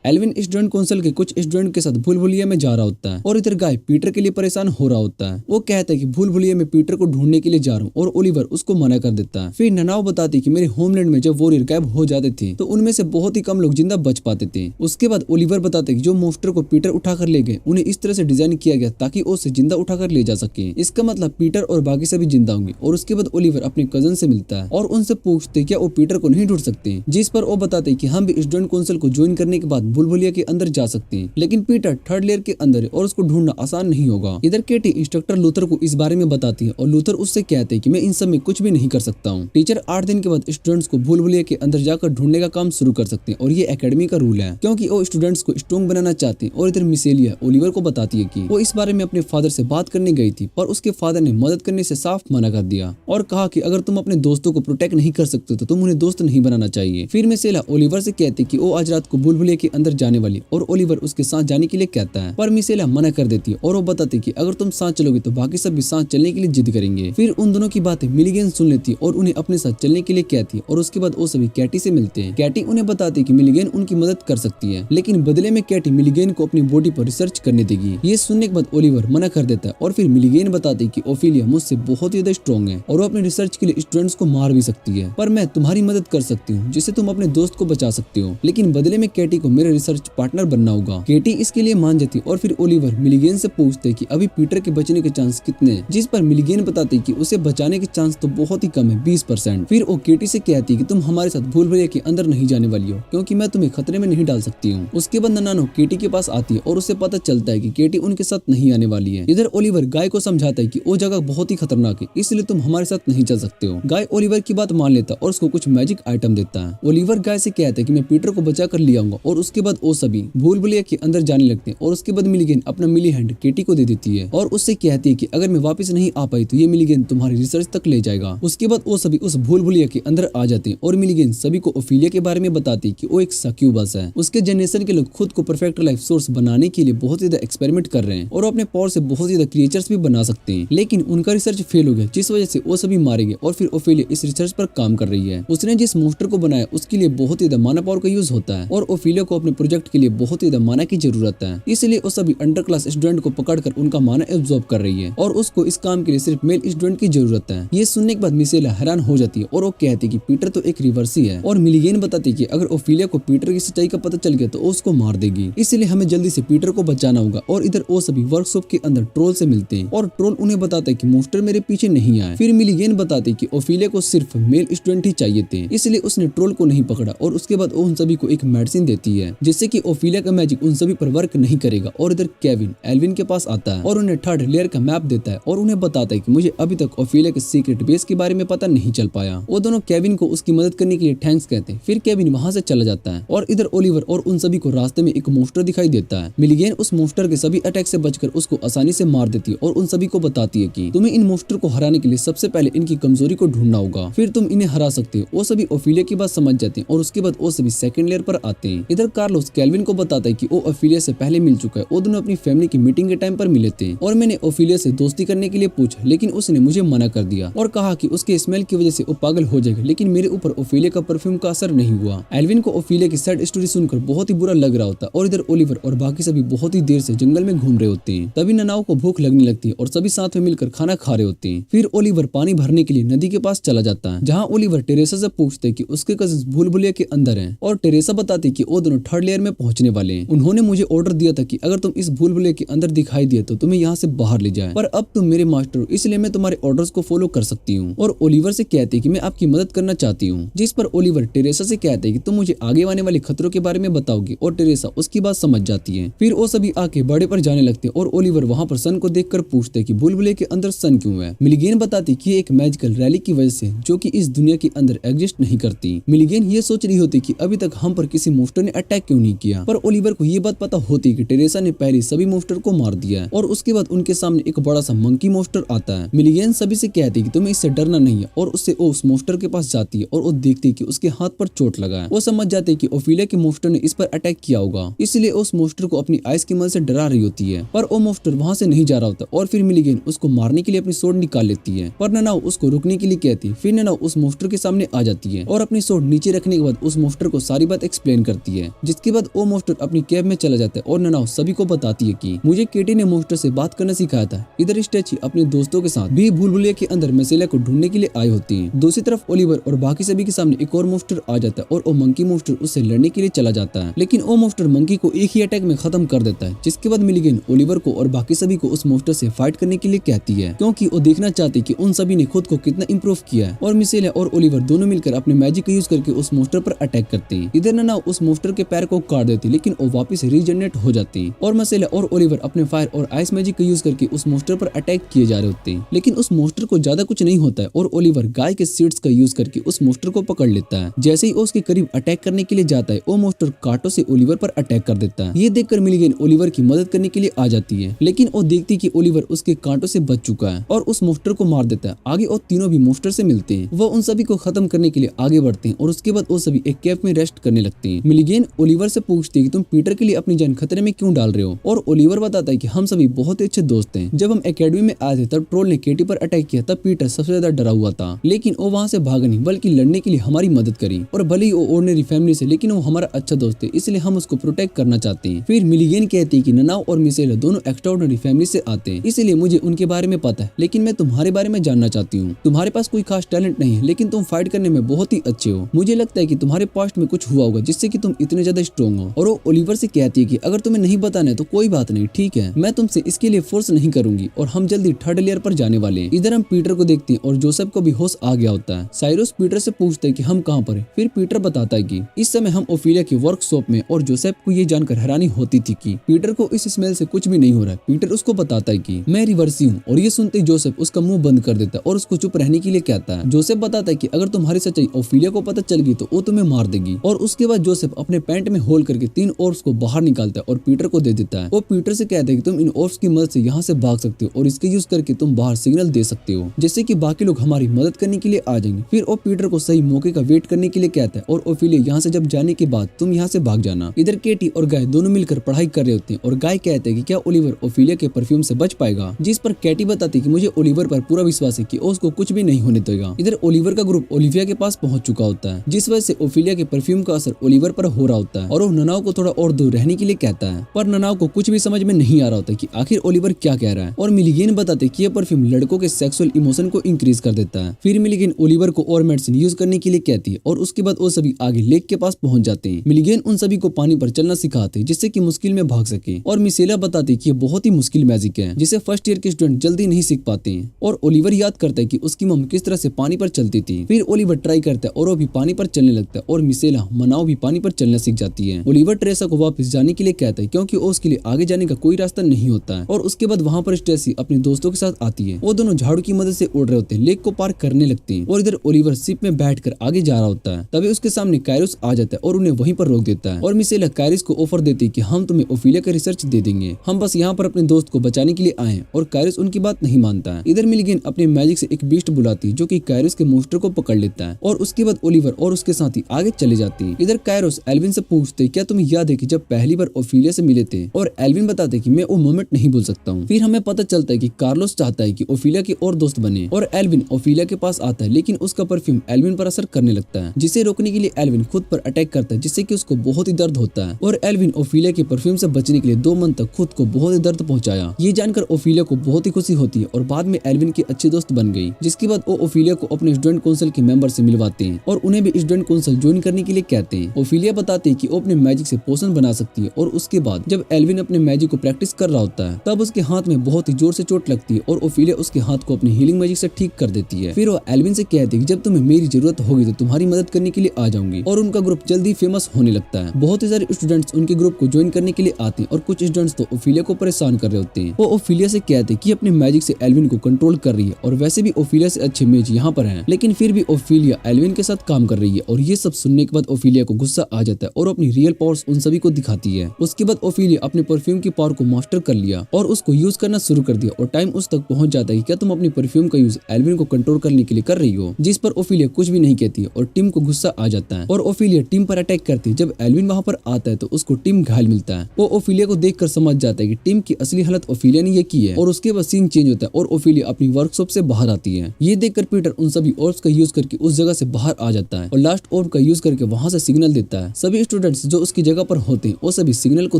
एल्विन स्टूडेंट काउंसिल के कुछ स्टूडेंट के साथ भूल भुलैया में जा रहा होता है और इधर गाय पीटर के लिए परेशान हो रहा होता है। वो कहता है कि भूल भुलैया में पीटर को ढूंढने के लिए जा रहा हूँ और ओलिवर उसको मना कर देता है। फिर ननाओ बताती कि मेरे होमलैंड में जब वॉरियर गायब हो जाते थे तो उनमें से बहुत ही कम लोग जिंदा बच पाते थे। उसके बाद ओलिवर बताते कि जो मॉन्स्टर को पीटर उठाकर ले गए उन्हें इस तरह से डिजाइन किया गया ताकि उसे जिंदा उठाकर ले जा सके। इसका मतलब पीटर और बाकी सभी जिंदा होंगे। और उसके बाद ओलिवर अपने कजन से मिलता है और उनसे पूछते क्या वो पीटर को नहीं ढूंढ सकते, जिस पर वो बताते कि हम भी स्टूडेंट काउंसिल को ज्वाइन करने के बाद भूल भुलैया के अंदर जा सकते हैं, लेकिन पीटर 3rd लेयर के अंदर है और उसको ढूंढना आसान नहीं होगा। इधर केटी इंस्ट्रक्टर लूथर को इस बारे में बताती है और लूथर उससे कहते हैं कि मैं इन सब में कुछ भी नहीं कर सकता हूँ। टीचर 8 दिन के बाद स्टूडेंट्स को भूल भुलैया के अंदर जाकर ढूंढने का काम शुरू कर सकते हैं और ये एकेडमी का रूल है क्योंकि वो स्टूडेंट्स को स्ट्रॉन्ग बनाना चाहते हैं। और इधर मिसेलिया ओलिवर को बताती है कि वो इस बारे में अपने फादर से बात करने गई थी पर उसके फादर ने मदद करने से साफ मना कर दिया और कहा कि अगर तुम अपने दोस्तों को प्रोटेक्ट नहीं कर सकते तो तुम उन्हें दोस्त नहीं बनाना चाहिए। फिर मिसेला ओलिवर से कहती कि वो आज रात को भूल भुलैया के अंदर जाने वाली और ओलिवर उसके साथ जाने के लिए कहता है, पर मिसेला मना कर देती है और वो बताती कि अगर तुम साथ चलोगे तो बाकी सब भी साथ चलने के लिए जिद करेंगे। फिर उन दोनों की बातें मिलिगन सुन लेती है और उन्हें अपने साथ चलने के लिए कहती है और उसके बाद वो सभी कैटी से मिलते हैं। कैटी उन्हें बताती है कि मिलिगन उनकी मदद कर सकती है, लेकिन बदले में कैटी मिलिगन को अपनी बॉडी पर रिसर्च करने देगी। ये सुनने के बाद ओलिवर मना कर देता है और फिर मिलिगन बताती है कि ओफिलिया मुझसे बहुत ज्यादा स्ट्रॉन्ग है और वो अपने रिसर्च के लिए स्टूडेंट्स को मार भी सकती है, पर मैं तुम्हारी मदद कर सकती हूँ जिससे तुम अपने दोस्त को बचा सकते हो, लेकिन बदले में कैटी को मेरा रिसर्च पार्टनर बनना होगा। कैटी इसके लिए मान जाती और फिर ओलिवर मिलिगन से पूछते कि अभी पीटर के बचने के चांस कितने हैं, जिस पर मिलिगन बताती कि उसे बचाने के चांस तो बहुत ही कम है, 20%। फिर वो केटी से कहती कि तुम हमारे साथ भूल भुलैया के अंदर नहीं जाने वाली हो क्योंकि मैं तुम्हें खतरे में नहीं डाल सकती हूँ। उसके बाद ननानो केटी के पास आती है और उसे पता चलता है कि केटी उनके साथ नहीं आने वाली है। इधर ओलिवर गाय को समझाता है कि वो जगह बहुत ही खतरनाक है, इसलिए तुम हमारे साथ नहीं चल सकते हो। गाय ओलिवर की बात मान लेता और उसको कुछ मैजिक आइटम देता है। ओलिवर गाय से कहता है कि मैं पीटर को बचा कर ले आऊंगा और उसके बाद वो सभी भूल भुलैया के अंदर जाने लगते हैं। और उसके बाद मिलिगन अपना मिली हैंड केटी को दे देती है और उससे कहती है कि अगर मैं वापस नहीं आ पाई तो ये मिलिगन तुम्हारी रिसर्च तक ले जाएगा। उसके बाद वो सभी उस भूल भुलैया के अंदर आ जाते हैं और मिलिगन सभी को ओफिलिया के बारे में बताती है कि वो एक सक्यूबस है। उसके जनरेशन के लोग खुद को परफेक्ट लाइफ सोर्स बनाने के लिए बहुत ज्यादा एक्सपेरिमेंट कर रहे हैं और अपने पावर से बहुत ज्यादा क्रिएचर्स भी बना सकते हैं, लेकिन उनका रिसर्च फेल हो गया जिस वजह से वो सभी मारे गए। और फिर ओफिलिया इस रिसर्च पर काम कर रही है। उसने जिस मॉन्स्टर को बनाया उसके लिए बहुत ज्यादा माना पावर का यूज होता है और ओफिलिया को अपने प्रोजेक्ट के लिए बहुत ज्यादा माना की जरूरत है, इसलिए वो सभी अंडर क्लास स्टूडेंट को पकड़कर उनका माना एब्जॉर्ब कर रही है और उसको इस काम के लिए सिर्फ मेल स्टूडेंट की जरूरत है। ये सुनने के बाद मिसेला हैरान हो जाती है और वो कहती है कि पीटर तो एक रिवर्सी है। और मिलिगन बताती है कि अगर ओफिलिया को पीटर की सच्चाई का पता चल गया तो उसको मार देगी, इसलिए हमें जल्दी से पीटर को बचाना होगा। और इधर वो सभी वर्कशॉप के अंदर ट्रोल से मिलते हैं और ट्रोल उन्हें बताता है कि मॉन्स्टर मेरे पीछे नहीं आए। फिर मिलिगन बताती है कि ओफिलिया को सिर्फ मेल स्टूडेंट ही चाहिए थे, इसलिए उसने ट्रोल को नहीं पकड़ा और उसके बाद उन सभी को एक मेडिसिन देती है जिससे कि ओफिलिया का मैजिक उन सभी पर वर्क नहीं करेगा। और इधर केविन एल्विन के पास आता है और उन्हें 3rd लेयर का मैप देता है और उन्हें बताता है कि मुझे अभी तक ओफिलिया के सीक्रेट बेस के बारे में पता नहीं चल पाया। वो दोनों केविन को उसकी मदद करने के लिए थैंक्स कहते हैं। फिर केविन वहां से चला जाता है और इधर ओलिवर और उन सभी को रास्ते में एक मॉन्स्टर दिखाई देता है। मिलिगन उस मॉन्स्टर के सभी अटैक से बचकर उसको आसानी से मार देती है और उन सभी को बताती है कि तुम्हें इन मॉन्स्टर को हराने के लिए सबसे पहले इनकी कमजोरी को ढूंढना होगा, फिर तुम इन्हें हरा सकते हो। वो सभी ओफिलिया की बात समझ जाते हैं और उसके बाद वो सभी 2nd लेयर पर आते हैं। इधर कार्लोस केल्विन को बताता है कि वो ओफिलिया से पहले मिल चुका है। वो दोनों अपनी फैमिली की मीटिंग के टाइम पर मिले थे और मैंने ओफिलिया से दोस्ती करने के लिए पूछा, लेकिन उसने मुझे मना कर दिया और कहा कि उसके स्मेल की वजह से वो पागल हो जाएगा, लेकिन मेरे ऊपर ओफिलिया का परफ्यूम का असर नहीं हुआ। एल्विन को ओफिलिया की सैड स्टोरी सुनकर बहुत ही बुरा लग रहा होता और इधर ओलिवर और बाकी सभी बहुत ही देर से जंगल में घूम रहे होते हैं। तभी ननाओ को भूख लगने लगती है और सभी साथ में मिलकर खाना खा रहे होते हैं। फिर ओलिवर पानी भरने के लिए नदी के पास चला जाता है, जहाँ ओलिवर टेरेसा से पूछते कि उसके कजिन्स भूल भुलैया के अंदर हैं और टेरेसा बताती कि वो दोनों थर्ड लेयर में पहुंचने वाले हैं। उन्होंने मुझे ऑर्डर दिया था कि अगर तुम इस भूल भुलैया के अंदर दिखाई दिए तो तुम्हें यहाँ से बाहर ले जाए, पर अब तुम मेरे मास्टर हो इसलिए मैं तुम्हारे ऑर्डर्स को फॉलो कर सकती हूँ। और ओलिवर से कहती है कि मैं आपकी मदद करना चाहती हूँ, जिस पर ओलिवर टेरेसा से कहते हैं कि तुम मुझे आगे आने वाले खतरों के बारे में बताओगी, और टेरेसा उसकी बात समझ जाती है। फिर वो सभी आके बड़े पर जाने लगते हैं और ओलिवर वहाँ पर सन को देखकर पूछते हैं कि भूल भुलैया के अंदर सन क्यों है। मिलीगेन बताती कि एक मैजिकल रैली की वजह से जो कि इस दुनिया के अंदर एग्जिस्ट नहीं करती। मिलीगेन ये सोच रही होती कि अभी तक हम पर किसी मोस्टर ने अटैक क्यों नहीं किया, पर ओलिवर को ये बात पता होती कि टेरेसा ने पहले सभी मोस्टर को मार दिया है और उसके बाद उनके सामने एक बड़ा सा मंकी मोस्टर आता है। मिलीगेन सभी से कहती है कि तुम्हें इससे डरना नहीं है और उससे वो उस मोस्टर के पास जाती है और वो देखती है कि उसके हाथ पर चोट लगा है। वो समझ जाते है कि ओफिलिया के मोस्टर ने इस पर अटैक किया होगा, इसलिए उस मोस्टर को अपनी आइस की मदद से डरा रही होती है, पर वो मोस्टर वहाँ से नहीं जा रहा होता और फिर मिलीगेन उसको मारने के लिए अपनी सोर्ड निकाल लेती है, पर ननाओ उसको रुकने के लिए कहती है। फिर ननाओ उस मोस्टर के सामने आ जाती है और अपनी सोर्ड नीचे रखने के बाद उस मोस्टर को सारी बात एक्सप्लेन करती है, जिसके बाद वो मोस्टर अपनी कैब में चला जाता है और ननाओ सभी को बताती है कि मुझे केटी ने मोस्टर से बात करना सिखाया था। इधर स्टेची अपने दोस्तों के साथ भी भूल भुलैया के अंदर मसेला को ढूंढने के लिए आई होती है। दूसरी तरफ ओलिवर और बाकी सभी के सामने एक और मोस्टर आ जाता है और वो मंकी मोस्टर उससे लड़ने के लिए चला जाता है, लेकिन वो मोस्टर मंकी को एक ही अटैक में खत्म कर देता है। जिसके बाद मिलीगेन ओलिवर को और बाकी सभी को उस मोस्टर से फाइट करने के लिए कहती है, क्योंकि वो देखना चाहती कि उन सभी ने खुद को कितना इंप्रूव किया है। और मिसेला और ओलिवर दोनों मिलकर अपने मैजिक का यूज करके उस मोस्टर पर अटैक करते हैं। इधर ननाओ उस मोस्टर के पैर को काट देती, लेकिन वो वापस रीजनरेट हो जाती है और मिसेला और ओलिवर अपने फायर और आइस मैजिक का यूज करके उस मोस्टर पर अटैक किए जा रहे होते हैं, लेकिन उस मोस्टर को ज्यादा कुछ नहीं होता है और ओलिवर गाय के सीड्स का यूज करके उस मोस्टर को पकड़ लेता है। जैसे ही उसके करीब अटैक करने के लिए जाता है, वो मोस्टर कांटों से ओलिवर पर अटैक कर देता है। ये देखकर मिलीगेन ओलिवर की मदद करने के लिए आ जाती है, लेकिन वो देखती कि ओलिवर उसके कांटों से बच चुका है और उस मोस्टर को मार देता है। आगे वो तीनों भी मोस्टर से मिलते हैं, वो उन सभी को खत्म करने के लिए आगे बढ़ते हैं और उसके बाद वो सभी एक कैफ में रेस्ट करने लगते हैं। मिलीगेन ओलिवर से पूछती है कि तुम पीटर के लिए अपनी जान खतरे में क्यों डाल रहे हो, और ओलिवर बताता है कि हम सभी बहुत ही अच्छे दोस्त हैं। जब हम एकेडमी में आए थे तब ट्रोल ने केटी पर अटैक किया, तब पीटर सबसे ज्यादा डरा हुआ था, लेकिन वो वहाँ से भागा नहीं बल्कि लड़ने के लिए हमारी मदद करी। और भले ही वो ऑर्डिनरी फैमिली से, लेकिन वो हमारा अच्छा दोस्त है, इसलिए हम उसको प्रोटेक्ट करना चाहते हैं। फिर मिलीगेन कहती है कि ननाओ और मिसेला दोनों एक्स्ट्राऑर्डिनरी फैमिली से आते हैं, इसलिए मुझे उनके बारे में पता है, लेकिन मैं तुम्हारे बारे में जानना चाहती हूँ। तुम्हारे पास कोई खास टैलेंट नहीं है, लेकिन तुम फाइट करने में बहुत ही अच्छे हो। मुझे लगता है कि तुम्हारे पास्ट में कुछ हुआ होगा जिससे कि तुम इतने ज्यादा स्ट्रॉन्ग हो। और वो ओलिवर से कहती है कि अगर तुम्हें नहीं बताना है तो कोई बात नहीं, ठीक है, मैं तुमसे इसके लिए फोर्स नहीं करूंगी और हम जल्दी थर्ड लेयर पर जाने वाले हैं। इधर हम पीटर को देखते हैं और जोसेफ को भी होश आ गया होता है। साइरस पीटर से पूछते हैं कि हम कहाँ पर हैं। फिर पीटर बताता है कि इस समय हम ओफिलिया के वर्कशॉप में, और जोसेफ को ये जानकर हैरानी होती थी कि पीटर को इस स्मेल से कुछ भी नहीं हो रहा है। पीटर उसको बताता है कि मैं रिवर्सी हूँ, और ये सुनते जोसेफ उसका मुंह बंद कर देता है और उसको चुप रहने के लिए कहता है। जोसेफ बताता है कि अगर तुम्हारी सच्चाई ओफिलिया को पता चल गई तो वो तुम्हें मार देगी। और उसके बाद जोसेफ अपने पैंट में होल करके 3 ऑर्ब्स को बाहर निकालता है और पीटर को दे देता है। वो पीटर से कहता है कि तुम इन ऑर्ब्स की मदद से यहाँ से भाग सकते हो और इसके यूज करके तुम बाहर सिग्नल दे सकते हो, जिससे कि बाकी लोग हमारी मदद करने के लिए आ जाएंगे। फिर वो पीटर को सही मौके का वेट करने के लिए कहता है और ओफिलिया यहाँ से जब जाने के बाद तुम यहाँ से भाग जाना। इधर केटी और गाय दोनों मिलकर पढ़ाई कर रहे होते हैं और गाय कहते हैं कि क्या ओलिवर ओफिलिया के परफ्यूम से बच पाएगा, जिस पर केटी बताती कि मुझे ओलिवर पर पूरा विश्वास है कि उसको कुछ भी नहीं होने देगा। इधर ओलिवर का ग्रुप ओलिविया के पास पहुंच चुका होता है, जिस वजह से ओफिलिया के परफ्यूम का असर ओलिवर पर हो रहा होता है और वो ननाओ को थोड़ा और दूर रहने के लिए कहता है, पर ननाओ को कुछ भी समझ में नहीं आ रहा होता कि आखिर ओलिवर क्या कह रहा है। और मिलीगेन बताते कि यह परफ्यूम लड़कों के सेक्सुअल इमोशन को इंक्रीज कर देता है। फिर मिलीगेन ओलिवर को और मेडिसिन यूज करने के लिए कहती है और उसके बाद वो सभी आगे लेक के पास पहुंच जाते हैं। मिलीगेन उन सभी को पानी पर चलना सिखाते हैं जिससे कि मुश्किल में भाग सके, और मिसेला बताती कि ये बहुत ही मुश्किल मैजिक है जिसे फर्स्ट ईयर के स्टूडेंट जल्दी नहीं सीख पाते हैं। और ओलिवर याद करता है कि उसकी मम किस तरह से पानी पर चलती थी। फिर ओलिवर ट्राई करता है और वो भी पानी पर चलने लगता है और मिसेला मनाओ भी पानी पर चलना सीख जाती है। ओलिवर टेरेसा को वापस जाने के लिए कहता है क्योंकि उसके लिए आगे जाने का कोई रास्ता नहीं होता है। और उसके बाद वहाँ पर स्टेसी अपने दोस्तों के साथ आती है। वो दोनों झाड़ू की मदद से उड़ रहे होते हैं, लेक को पार करने लगते हैं और इधर ओलिवर शिप में बैठकर आगे जा रहा होता है। तभी उसके सामने कायरोस आ जाता है और उन्हें वहीं पर रोक देता है। और मिसेला कायरोस को ऑफर देती है कि हम तुम्हें ओफिलिया का रिसर्च दे देंगे, हम बस यहाँ पर अपने दोस्त को बचाने के लिए आए हैं। और कायरोस उनकी बात नहीं मानता है। इधर मिलीगेन अपने मैजिक से एक बीस्ट बुलाती है जो कि कायरोस के मोस्टर को पकड़ लेता है और उसके बाद ओलिवर और उसके साथी आगे चले जाती है। इधर कायरोस एल्विन से पूछते क्या तुम्हें याद है कि जब पहली बार ओफिलिया से मिले थे, और एल्विन बताते कि मैं वो मोमेंट नहीं भूल सकता हूँ। फिर हमें पता चलता है कि कार्लोस चाहता है कि ओफिलिया के और दोस्त बने और एल्विन ओफिलिया के पास आता है, लेकिन उसका परफ्यूम एल्विन पर असर करने लगता है, जिसे रोकने के लिए एल्विन खुद पर अटैक करता है जिससे कि उसको बहुत ही दर्द होता है। और एल्विन ओफिलिया के परफ्यूम से बचने के लिए 2 मंथ तक खुद को बहुत ही दर्द पहुंचाया। ये जानकर ओफिलिया को बहुत ही खुशी होती है और बाद में एल्विन की अच्छी दोस्त बन गई, जिसके बाद वो ओफिलिया को अपने स्टूडेंट काउंसिल के मेंबर से मिलवाते हैं और उन्हें भी स्टूडेंट काउंसिल ज्वाइन करने के लिए कहते हैं। ओफिलिया बताती है कि वो अपने मैजिक से पोशन बना सकती है। और उसके बाद जब एल्विन अपने मैजिक को प्रैक्टिस कर रहा होता है तब उसके हाथ में बहुत ही जोर से चोट लगती है और ओफिलिया उसके हाथ को अपनी हीलिंग मैजिक से ठीक कर देती है। फिर वो एल्विन से कहती है कि जब तुम्हें मेरी जरूरत होगी तो तुम्हारी मदद करने के लिए आ जाऊंगी। और उनका ग्रुप जल्दी फेमस होने लगता है। बहुत ही सारे स्टूडेंट्स उनके ग्रुप को ज्वाइन करने के लिए आते हैं और कुछ स्टूडेंट्स तो ओफिलिया को परेशान कर रहे होते हैं। वो ओफिलिया से कहते हैं कि अपने मैजिक से एल्विन को कंट्रोल कर रही है और वैसे भी ओफिलिया से अच्छे मेज यहाँ पर हैं, लेकिन फिर भी ओफिलिया एल्विन के साथ काम कर रही है। और ये सब सुनने के बाद ओफिलिया को गुस्सा आ जाता है और अपनी रियल पावर्स उन सभी को दिखाती है। उसके बाद ओफिलिया अपने परफ्यूम की पावर को मास्टर कर लिया और उसको यूज करना शुरू कर दिया और टाइम उस तक पहुंच जाता है कि क्या तुम अपनी परफ्यूम का यूज एल्विन को कंट्रोल करने के लिए कर रही हो, जिस पर ओफिलिया कुछ भी नहीं कहती है और टिम को गुस्सा आ जाता है और ओफिलिया टिम पर अटैक करती है। जब एल्विन वहां पर आता है तो उसको टिम घायल मिलता है। वो ओफिलिया को देखकर समझ जाता है कि टिम की असली हालत ओफिलिया ने ये की है और उसके बाद सीन चेंज होता है और ओफिलिया अपनी वर्कशॉप से बाहर आती है। ये देखकर पीटर उन सभी ऑर्ब्स का यूज करके उस जगह से बाहर आ जाता है और लास्ट ऑर्ब का यूज करके वहां से सिग्नल देता है। सभी स्टूडेंट्स जो उसकी जगह पर होते हैं वो सभी सिग्नल को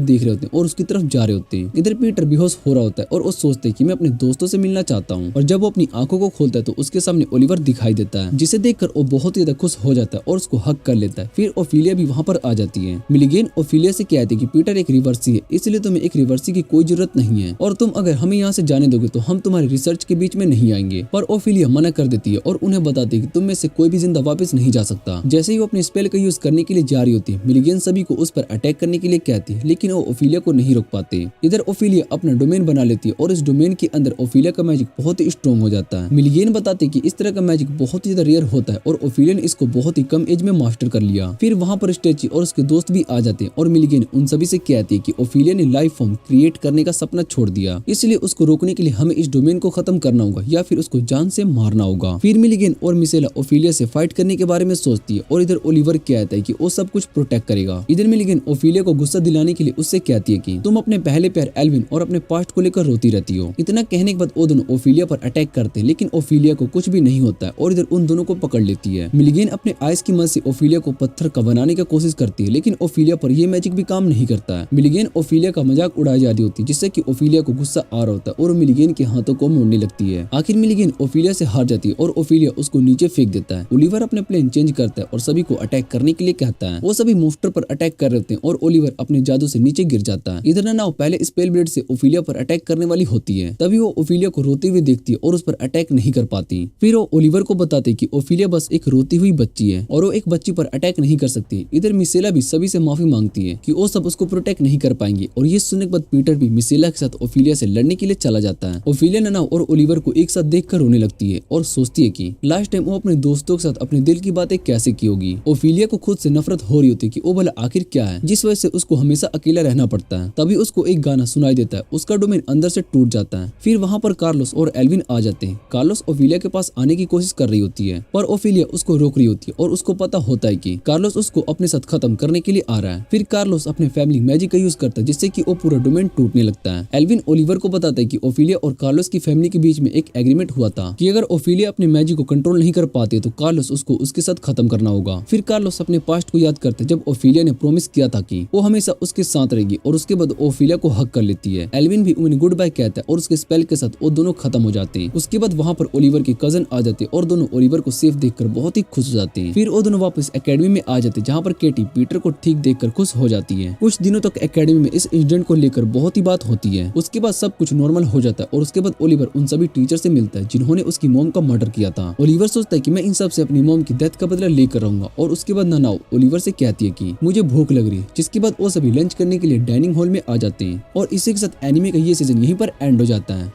देख रहे होते हैं और उसकी तरफ जा रहे होते हैं। इधर पीटर बेहोश हो रहा होता है और वो सोचते हैं कि मैं अपने दोस्तों से मिलना चाहता हूँ। और जब वो अपनी आंखों को खोलता है तो उसके सामने ओलिवर दिखाई देता है, जिसे देखकर वो बहुत ही ज्यादा खुश हो जाता है और उसको हक कर लेता है। फिर ओफिलिया भी वहाँ पर आ जाती है। मिलीगेन ओफिलिया से कहती है कि पीटर एक रिवर्सी है, इसलिए तुम्हें एक रिवर्सी की कोई जरूरत नहीं है और तुम अगर हमें यहाँ से जाने दोगे तो हम तुम्हारी रिसर्च के बीच में नहीं आएंगे। पर ओफिलिया मना कर देती है और उन्हें बताती है कि तुम में से कोई भी जिंदा वापस नहीं जा सकता। जैसे ही वो अपने स्पेल का यूज करने के लिए जा रही होती है, मिलीगेन सभी को उस पर अटैक करने के लिए कहती है, लेकिन वो ओफिलिया को नहीं रोक पाते। इधर ओफिलिया अपना डोमेन बना लेती है और इस डोमेन के अंदर ओफिलिया का मैजिक बहुत ही स्ट्रॉन्ग हो जाता है। मिलीगेन बताते कि इस तरह का मैजिक बहुत ही ज्यादा रेयर होता है और ओफिलिया ने इसको बहुत ही कम एज में मास्टर कर लिया। फिर वहाँ पर स्टेची और उसके दोस्त भी आ जाते हैं और मिलीगेन उन सभी से कहती है कि ओफिलिया ने लाइफ फॉर्म क्रिएट करने का सपना छोड़ दिया, इसलिए उसको रोकने के लिए हमें इस डोमेन को खत्म करना होगा या फिर उसको जान से मारना होगा। फिर मिलीगेन और मिसेला ओफिलिया से फाइट करने के बारे में सोचती है और इधर ओलिवर कहता है कि वो सब कुछ प्रोटेक्ट करेगा। इधर मिलीगेन ओफिलिया को गुस्सा दिलाने के लिए उससे कहती है कि तुम अपने पहले प्यार एल्विन और अपने पास्ट को लेकर रोती रहती हो। इतना कहने के बाद वो दोनों ओफिलिया पर अटैक करते हैं, लेकिन ओफिलिया को कुछ भी नहीं होता है और इधर उन दोनों को पकड़ लेती है। मिलीगेन अपने आइस की मदद से ओफिलिया को पत्थर का बनाने की कोशिश करती है, लेकिन ओफिलिया पर यह मैजिक भी काम नहीं करता है। मिलीगेन ओफिलिया का मजाक उड़ाई जा रही होती है, जिससे कि ओफिलिया को गुस्सा आ रहा होता है और मिलीगेन के हाथों को मोड़ने लगती है। आखिर मिलीगेन ओफिलिया से हार जाती है और ओफिलिया उसको नीचे फेंक देता है। ओलिवर अपने प्लान चेंज करता है और सभी को अटैक करने के लिए कहता है। वो सभी मॉन्स्टर पर अटैक कर रहे होते हैं और ओलिवर अपने जादू से नीचे गिर जाता है। इधर नाव पहले स्पेल ब्लेड से ओफिलिया पर अटैक करने वाली होती है, तभी वो ओफिलिया को रोती हुई देखती है और उस पर अटैक नहीं कर पाती। फिर वो ओलिवर को बताते कि ओफिलिया बस एक रोती हुई बच्ची है और वो एक बच्ची पर अटैक नहीं कर सकती। इधर मिसेला भी सभी से माफी मांगती है कि वो सब उसको प्रोटेक्ट नहीं कर पाएंगे और ये सुनने के बाद पीटर भी मिसेला के साथ ओफिलिया से लड़ने के लिए चला जाता है। ओफिलिया नानाव और ओलिवर को एक साथ देखकर रोने लगती है और सोचती है कि लास्ट टाइम वो अपने दोस्तों के साथ अपने दिल की बातें कैसे की होगी। ओफिलिया को खुद से नफरत हो रही होती है कि वो भला आखिर क्या है जिस वजह से उसको हमेशा अकेला रहना पड़ता है। तभी उसको एक गाना सुनाई देता है, उसका डोमेन अंदर से टूट जाता है। फिर वहाँ पर कार्लोस और एल्विन आ जाते हैं। कार्लोस ओफिलिया के पास आने की कोशिश कर रही होती है पर ओफिलिया उसको रोक रही होती है और उसको पता होता है कि कार्लोस उसको अपने साथ खत्म करने के लिए आ रहा है। फिर कार्लोस अपने फैमिली मैजिक का यूज करता है, जिससे कि वो पूरा डोमेन टूटने लगता है। एल्विन ओलिवर को बताता है कि ओफिलिया और कार्लोस की फैमिली के बीच में एक एग्रीमेंट हुआ था कि अगर ओफिलिया अपने मैजिक को कंट्रोल नहीं कर पाते तो कार्लोस उसको उसके साथ खत्म करना होगा। फिर कार्लोस अपने पास्ट को याद करते जब ओफिलिया ने प्रॉमिस किया था कि वो हमेशा उसके साथ रहेगी और उसके बाद ओफिलिया को हक कर लेती है। एल्विन भी उन्हें गुड बाय कहता है और उसके स्पेल के साथ वो दोनों खत्म हो जाते हैं। उसके बाद वहाँ पर ओलिवर के कजन आ जाते हैं और दोनों ओलिवर को सेफ देखकर बहुत ही खुश हो जाते हैं। फिर वो दोनों वापस एकेडमी में आ जाते हैं, जहाँ पर केटी पीटर को ठीक देखकर खुश हो जाती है। कुछ दिनों तक एकेडमी में इस इंसिडेंट को लेकर बहुत ही बात होती है। उसके बाद सब कुछ नॉर्मल हो जाता है और उसके बाद ओलिवर उन सभी टीचर से मिलता है जिन्होंने उसकी मॉम का मर्डर किया था। ओलिवर सोचता है कि मैं इन सब से अपनी मॉम की डेथ का बदला लेकर रहूंगा और उसके बाद नानाओ ओलिवर से कहती है कि मुझे भूख लग रही है, जिसके बाद वो सभी लंच करने के लिए डाइनिंग हॉल में आ जाते हैं और इसी के साथ एनिमे का ये सीजन यहीं पर एंड हो जाता है।